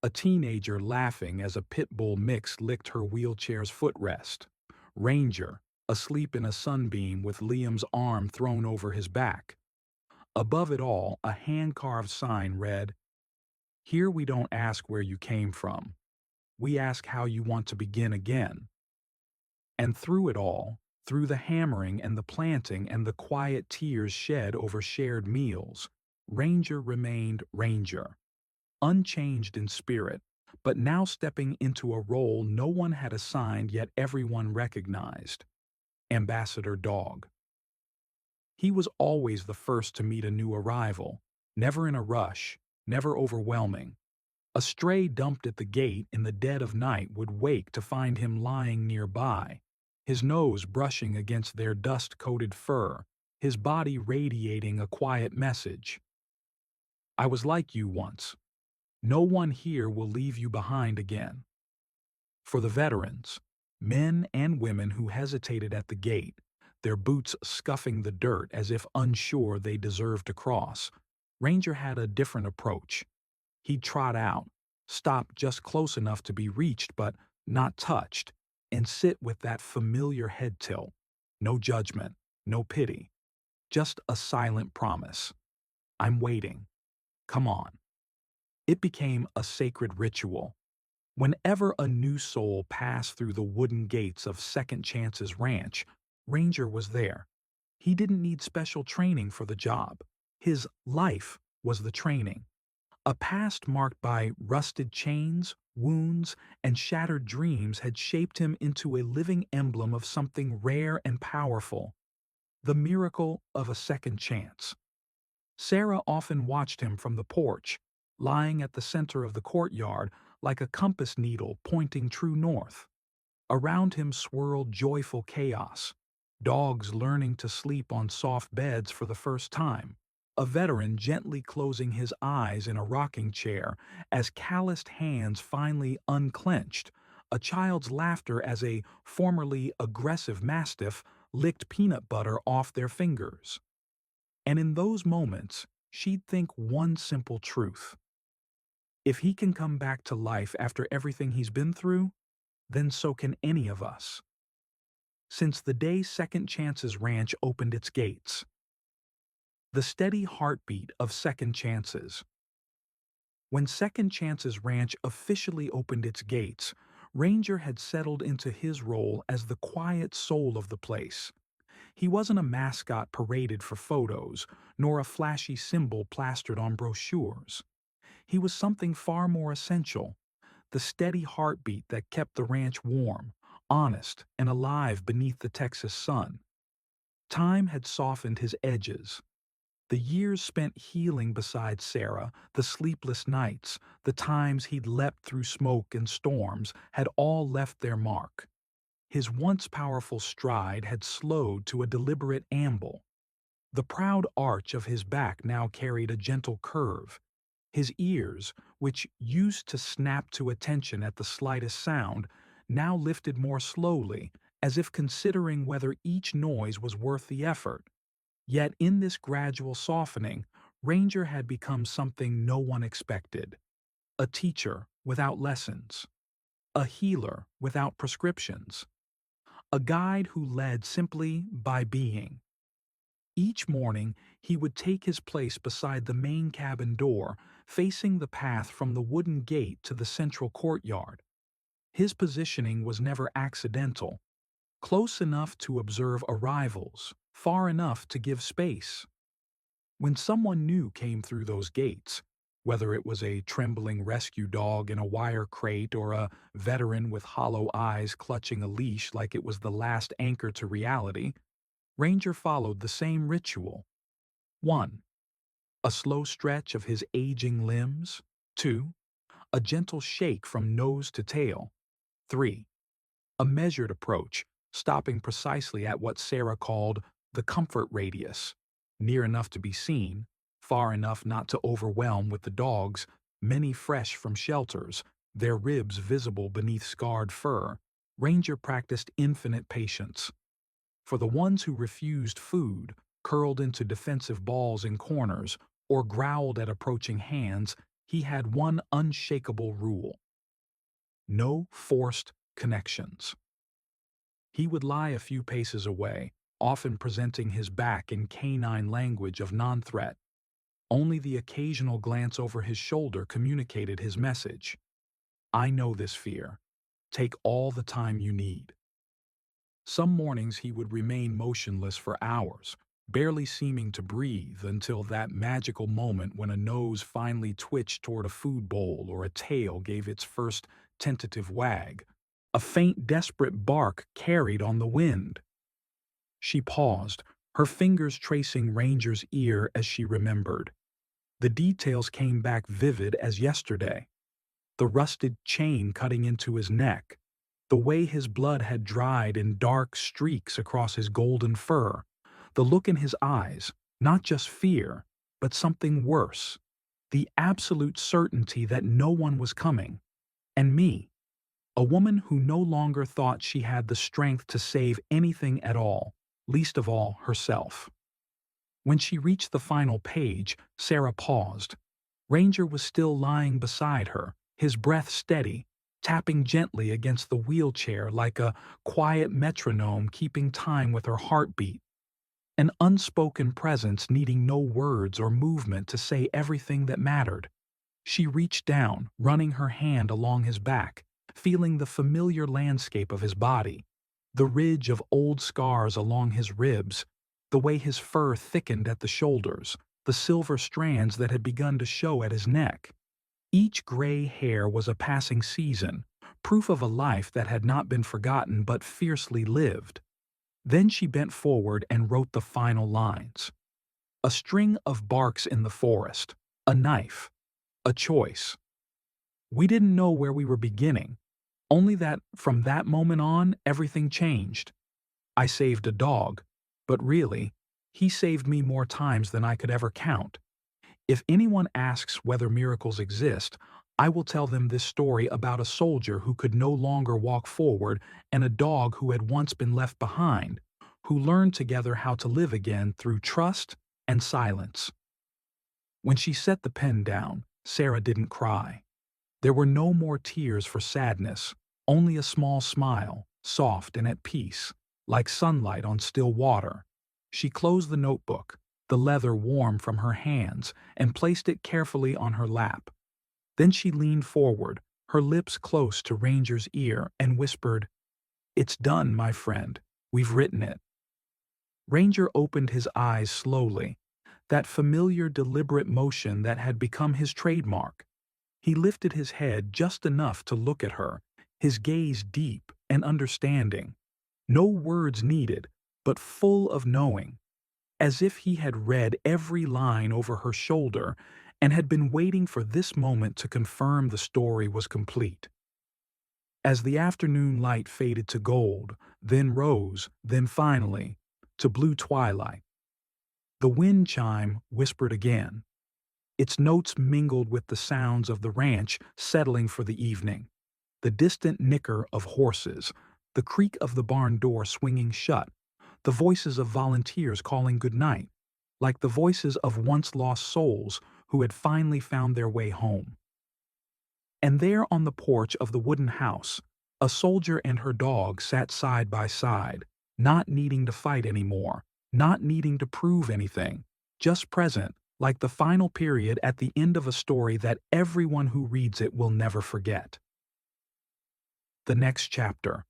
A teenager laughing as a pit bull mix licked her wheelchair's footrest. Ranger, asleep in a sunbeam with Liam's arm thrown over his back. Above it all, a hand-carved sign read, "Here we don't ask where you came from. We ask how you want to begin again." And through it all, through the hammering and the planting and the quiet tears shed over shared meals, Ranger remained Ranger, unchanged in spirit, but now stepping into a role no one had assigned yet everyone recognized: Ambassador Dog. He was always the first to meet a new arrival, never in a rush, never overwhelming. A stray dumped at the gate in the dead of night would wake to find him lying nearby, his nose brushing against their dust-coated fur, his body radiating a quiet message. "I was like you once. No one here will leave you behind again." For the veterans, men and women who hesitated at the gate, their boots scuffing the dirt as if unsure they deserved to cross, Ranger had a different approach. He'd trot out, stop just close enough to be reached but not touched, and sit with that familiar head tilt. No judgment, no pity, just a silent promise. "I'm waiting. Come on." It became a sacred ritual. Whenever a new soul passed through the wooden gates of Second Chance's ranch, Ranger was there. He didn't need special training for the job. His life was the training. A past marked by rusted chains, wounds, and shattered dreams had shaped him into a living emblem of something rare and powerful: the miracle of a second chance. Sarah often watched him from the porch, lying at the center of the courtyard like a compass needle pointing true north. Around him swirled joyful chaos: dogs learning to sleep on soft beds for the first time, a veteran gently closing his eyes in a rocking chair as calloused hands finally unclenched, a child's laughter as a formerly aggressive mastiff licked peanut butter off their fingers. And in those moments, she'd think one simple truth: if he can come back to life after everything he's been through, then so can any of us. Since the day Second Chance's ranch opened its gates. The steady heartbeat of Second Chances. When Second Chance's ranch officially opened its gates, Ranger had settled into his role as the quiet soul of the place. He wasn't a mascot paraded for photos, nor a flashy symbol plastered on brochures. He was something far more essential: the steady heartbeat that kept the ranch warm, honest, and alive beneath the Texas sun. Time had softened his edges. The years spent healing beside Sarah, the sleepless nights, the times he'd leapt through smoke and storms, had all left their mark. His once powerful stride had slowed to a deliberate amble. The proud arch of his back now carried a gentle curve. His ears, which used to snap to attention at the slightest sound, now lifted more slowly, as if considering whether each noise was worth the effort. Yet in this gradual softening, Ranger had become something no one expected: a teacher without lessons, a healer without prescriptions, a guide who led simply by being. Each morning, he would take his place beside the main cabin door, facing the path from the wooden gate to the central courtyard. His positioning was never accidental: close enough to observe arrivals, far enough to give space. When someone new came through those gates, whether it was a trembling rescue dog in a wire crate or a veteran with hollow eyes clutching a leash like it was the last anchor to reality, Ranger followed the same ritual. 1. A slow stretch of his aging limbs. 2. A gentle shake from nose to tail. 3. A measured approach, stopping precisely at what Sarah called the comfort radius, near enough to be seen, far enough not to overwhelm with the dogs, many fresh from shelters, their ribs visible beneath scarred fur. Ranger practiced infinite patience. For the ones who refused food, curled into defensive balls in corners, or growled at approaching hands, he had one unshakable rule: no forced connections. He would lie a few paces away, often presenting his back in canine language of non-threat. Only the occasional glance over his shoulder communicated his message. I know this fear. Take all the time you need. Some mornings he would remain motionless for hours, barely seeming to breathe until that magical moment when a nose finally twitched toward a food bowl or a tail gave its first tentative wag. A faint, desperate bark carried on the wind. She paused, her fingers tracing Ranger's ear as she remembered. The details came back vivid as yesterday. The rusted chain cutting into his neck, the way his blood had dried in dark streaks across his golden fur, the look in his eyes, not just fear, but something worse, the absolute certainty that no one was coming. And me, a woman who no longer thought she had the strength to save anything at all, least of all herself. When she reached the final page, Sarah paused. Ranger was still lying beside her, his breath steady, tapping gently against the wheelchair like a quiet metronome keeping time with her heartbeat. An unspoken presence needing no words or movement to say everything that mattered. She reached down, running her hand along his back, feeling the familiar landscape of his body, the ridge of old scars along his ribs, the way his fur thickened at the shoulders, the silver strands that had begun to show at his neck. Each gray hair was a passing season, proof of a life that had not been forgotten but fiercely lived. Then she bent forward and wrote the final lines. A string of barks in the forest, a knife, a choice. We didn't know where we were beginning, only that from that moment on everything changed. I saved a dog, but really, he saved me more times than I could ever count. If anyone asks whether miracles exist, I will tell them this story about a soldier who could no longer walk forward and a dog who had once been left behind, who learned together how to live again through trust and silence. When she set the pen down, Sarah didn't cry. There were no more tears for sadness, only a small smile, soft and at peace, like sunlight on still water. She closed the notebook, the leather warm from her hands, and placed it carefully on her lap. Then she leaned forward, her lips close to Ranger's ear, and whispered, "It's done, my friend. We've written it." Ranger opened his eyes slowly, that familiar deliberate motion that had become his trademark. He lifted his head just enough to look at her, his gaze deep and understanding. No words needed, but full of knowing, as if he had read every line over her shoulder and had been waiting for this moment to confirm the story was complete. As the afternoon light faded to gold, then rose, then finally, to blue twilight, the wind chime whispered again. Its notes mingled with the sounds of the ranch settling for the evening, the distant nicker of horses, the creak of the barn door swinging shut, the voices of volunteers calling goodnight, like the voices of once-lost souls who had finally found their way home. And there on the porch of the wooden house, a soldier and her dog sat side by side, not needing to fight anymore, not needing to prove anything, just present, like the final period at the end of a story that everyone who reads it will never forget. The next chapter.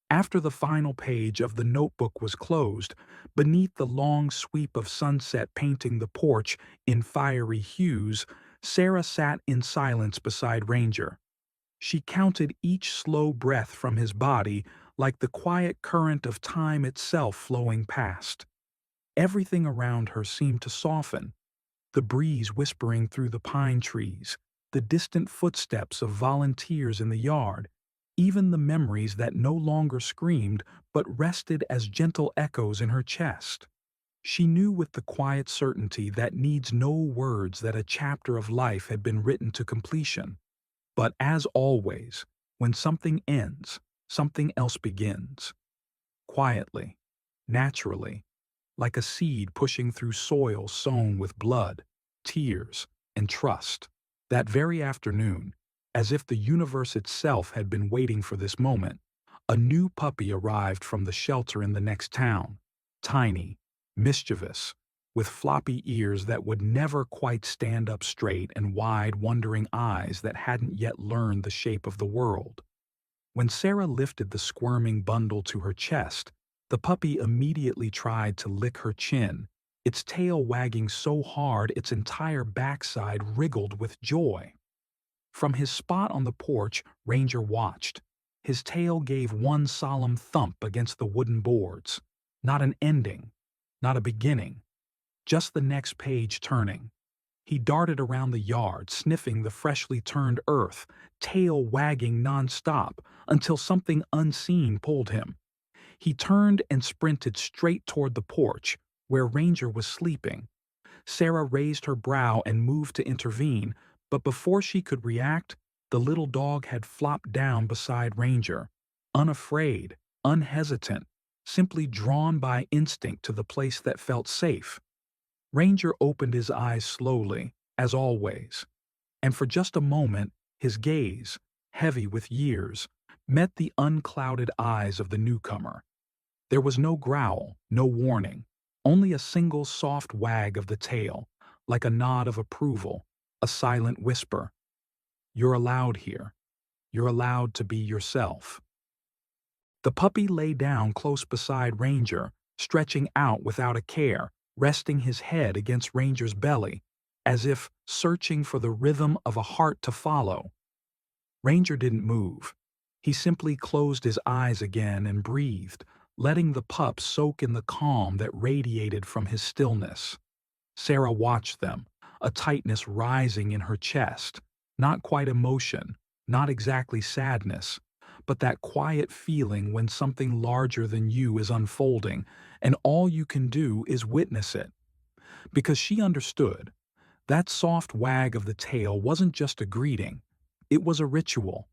After the final page of the notebook was closed, beneath the long sweep of sunset painting the porch in fiery hues, Sarah sat in silence beside Ranger. She counted each slow breath from his body like the quiet current of time itself flowing past. Everything around her seemed to soften, the breeze whispering through the pine trees, the distant footsteps of volunteers in the yard, even the memories that no longer screamed but rested as gentle echoes in her chest. She knew with the quiet certainty that needs no words that a chapter of life had been written to completion. But as always, when something ends, something else begins. quietly, naturally, like a seed pushing through soil sown with blood, tears, and trust. That very afternoon, as if the universe itself had been waiting for this moment, a new puppy arrived from the shelter in the next town, tiny, mischievous, with floppy ears that would never quite stand up straight and wide, wondering eyes that hadn't yet learned the shape of the world. When Sarah lifted the squirming bundle to her chest, the puppy immediately tried to lick her chin, its tail wagging so hard its entire backside wriggled with joy. From his spot on the porch, Ranger watched. His tail gave one solemn thump against the wooden boards. Not an ending, not a beginning, just the next page turning. He darted around the yard, sniffing the freshly turned earth, tail wagging nonstop, until something unseen pulled him. He turned and sprinted straight toward the porch, where Ranger was sleeping. Sarah raised her brow and moved to intervene, but before she could react, the little dog had flopped down beside Ranger, unafraid, unhesitant, simply drawn by instinct to the place that felt safe. Ranger opened his eyes slowly, as always, and for just a moment his gaze, heavy with years, met the unclouded eyes of the newcomer. There was no growl, no warning, only a single soft wag of the tail, like a nod of approval, a silent whisper. "You're allowed here. You're allowed to be yourself." The puppy lay down close beside Ranger, stretching out without a care, resting his head against Ranger's belly, as if searching for the rhythm of a heart to follow. Ranger didn't move. He simply closed his eyes again and breathed, letting the pup soak in the calm that radiated from his stillness. Sarah watched them, a tightness rising in her chest, not quite emotion, not exactly sadness, but that quiet feeling when something larger than you is unfolding and all you can do is witness it. Because she understood, that soft wag of the tail wasn't just a greeting, it was a ritual,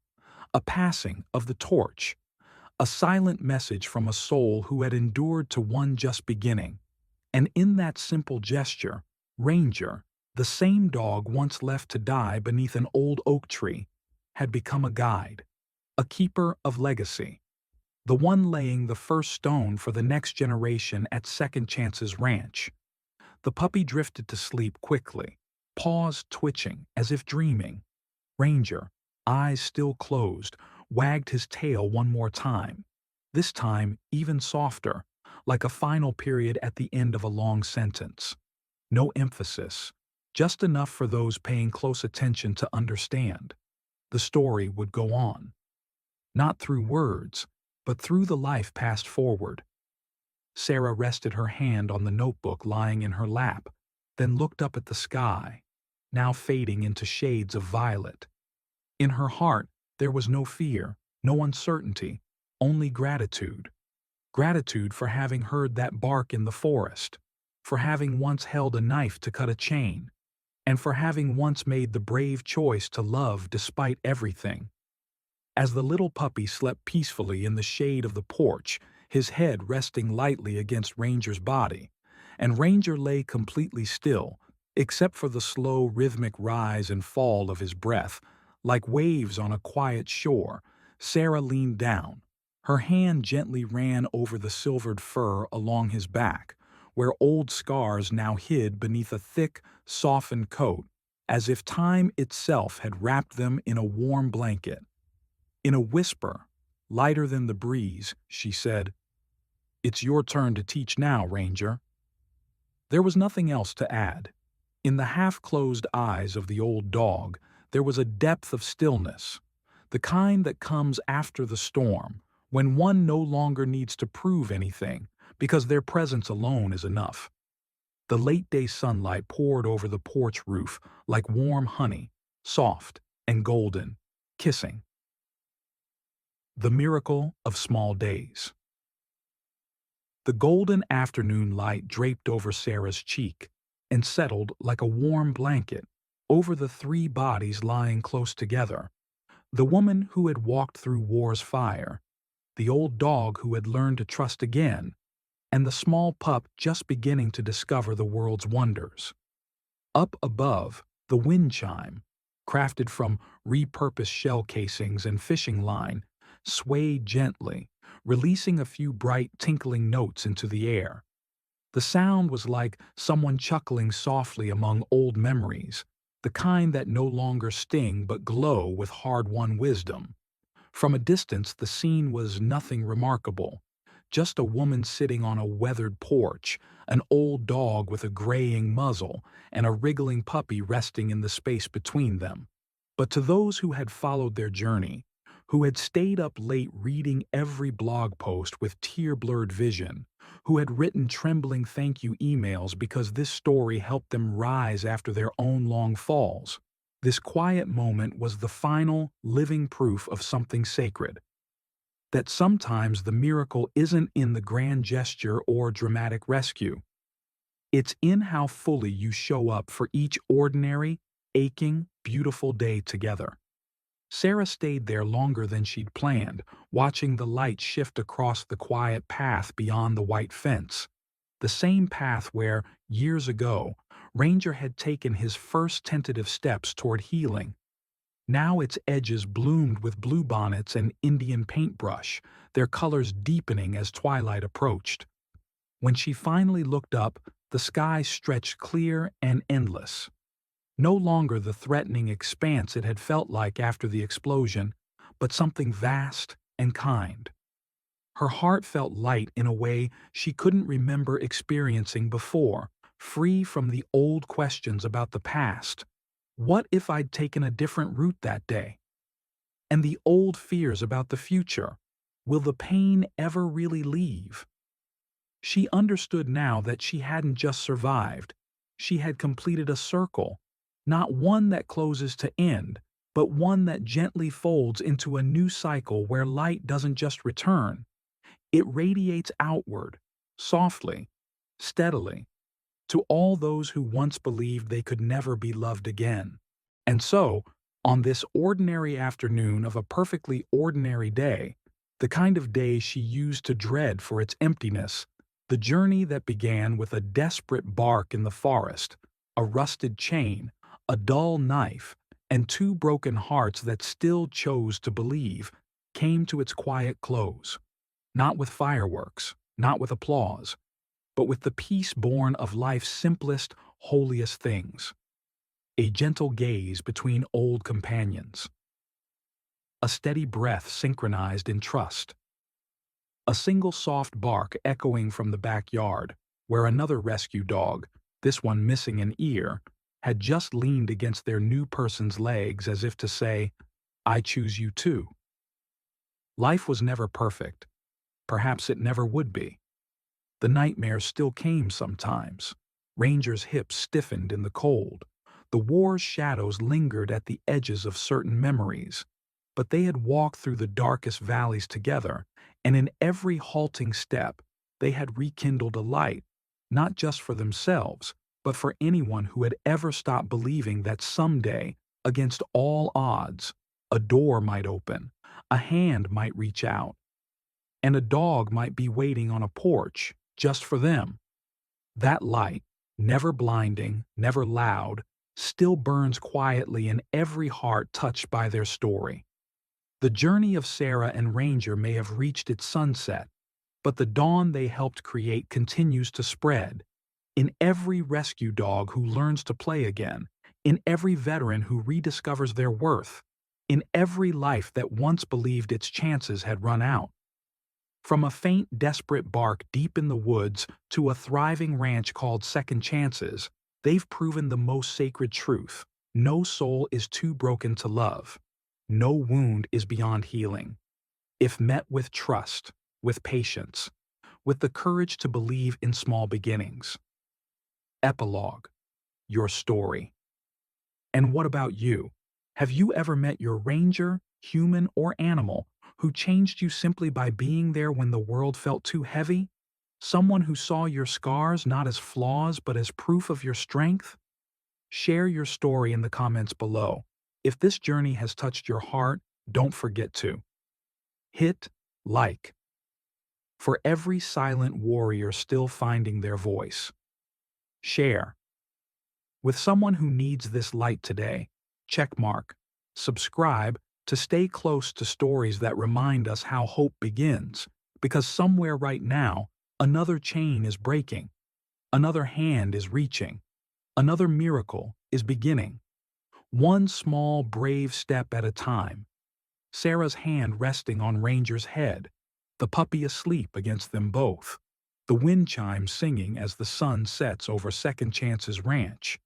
a passing of the torch, a silent message from a soul who had endured to one just beginning. And in that simple gesture, Ranger, the same dog once left to die beneath an old oak tree, had become a guide, a keeper of legacy, the one laying the first stone for the next generation at Second Chance's ranch. The puppy drifted to sleep quickly, paws twitching as if dreaming. Ranger, eyes still closed, wagged his tail one more time, this time even softer, like a final period at the end of a long sentence. No emphasis, just enough for those paying close attention to understand. The story would go on. Not through words, but through the life passed forward. Sarah rested her hand on the notebook lying in her lap, then looked up at the sky, now fading into shades of violet. In her heart, there was no fear, no uncertainty, only gratitude. Gratitude for having heard that bark in the forest, for having once held a knife to cut a chain, and for having once made the brave choice to love despite everything. As the little puppy slept peacefully in the shade of the porch, his head resting lightly against Ranger's body, and Ranger lay completely still, except for the slow rhythmic rise and fall of his breath, like waves on a quiet shore, Sarah leaned down. Her hand gently ran over the silvered fur along his back, where old scars now hid beneath a thick, softened coat, as if time itself had wrapped them in a warm blanket. In a whisper, lighter than the breeze, she said, "It's your turn to teach now, Ranger." There was nothing else to add. In the half-closed eyes of the old dog, there was a depth of stillness, the kind that comes after the storm, when one no longer needs to prove anything, because their presence alone is enough. The late-day sunlight poured over the porch roof like warm honey, soft and golden, kissing. The miracle of small days. The golden afternoon light draped over Sarah's cheek and settled like a warm blanket over the three bodies lying close together. The woman who had walked through war's fire, the old dog who had learned to trust again, and the small pup just beginning to discover the world's wonders. Up above, the wind chime, crafted from repurposed shell casings and fishing line, swayed gently, releasing a few bright tinkling notes into the air. The sound was like someone chuckling softly among old memories, the kind that no longer sting but glow with hard-won wisdom. From a distance, the scene was nothing remarkable. Just a woman sitting on a weathered porch, an old dog with a graying muzzle, and a wriggling puppy resting in the space between them. But to those who had followed their journey, who had stayed up late reading every blog post with tear-blurred vision, who had written trembling thank you emails because this story helped them rise after their own long falls, this quiet moment was the final, living proof of something sacred. That sometimes the miracle isn't in the grand gesture or dramatic rescue. It's in how fully you show up for each ordinary, aching, beautiful day together. Sarah stayed there longer than she'd planned, watching the light shift across the quiet path beyond the white fence. The same path where, years ago, Ranger had taken his first tentative steps toward healing. Now its edges bloomed with bluebonnets and Indian paintbrush, their colors deepening as twilight approached. When she finally looked up, the sky stretched clear and endless. No longer the threatening expanse it had felt like after the explosion, but something vast and kind. Her heart felt light in a way she couldn't remember experiencing before, free from the old questions about the past. What if I'd taken a different route that day? And the old fears about the future. Will the pain ever really leave? She understood now that she hadn't just survived. She had completed a circle, not one that closes to end, but one that gently folds into a new cycle where light doesn't just return. It radiates outward, softly, steadily, to all those who once believed they could never be loved again. And so, on this ordinary afternoon of a perfectly ordinary day, the kind of day she used to dread for its emptiness, the journey that began with a desperate bark in the forest, a rusted chain, a dull knife, and two broken hearts that still chose to believe, came to its quiet close. Not with fireworks, not with applause, but with the peace born of life's simplest, holiest things. A gentle gaze between old companions. A steady breath synchronized in trust. A single soft bark echoing from the backyard, where another rescue dog, this one missing an ear, had just leaned against their new person's legs as if to say, "I choose you too." Life was never perfect. Perhaps it never would be. The nightmares still came sometimes. Ranger's hips stiffened in the cold. The war's shadows lingered at the edges of certain memories. But they had walked through the darkest valleys together, and in every halting step, they had rekindled a light, not just for themselves, but for anyone who had ever stopped believing that someday, against all odds, a door might open, a hand might reach out, and a dog might be waiting on a porch just for them. That light, never blinding, never loud, still burns quietly in every heart touched by their story. The journey of Sarah and Ranger may have reached its sunset, but the dawn they helped create continues to spread. In every rescue dog who learns to play again, in every veteran who rediscovers their worth, in every life that once believed its chances had run out. From a faint, desperate bark deep in the woods to a thriving ranch called Second Chances, they've proven the most sacred truth. No soul is too broken to love. No wound is beyond healing. If met with trust, with patience, with the courage to believe in small beginnings. Epilogue. Your story. And what about you? Have you ever met your ranger, human or animal, who changed you simply by being there when the world felt too heavy? Someone who saw your scars not as flaws but as proof of your strength? Share your story in the comments below. If this journey has touched your heart, don't forget to hit Like. For every silent warrior still finding their voice. Share. With someone who needs this light today, checkmark. Subscribe to stay close to stories that remind us how hope begins, because somewhere right now, another chain is breaking, another hand is reaching, another miracle is beginning. One small, brave step at a time. Sarah's hand resting on Ranger's head, the puppy asleep against them both, the wind chimes singing as the sun sets over Second Chance's ranch.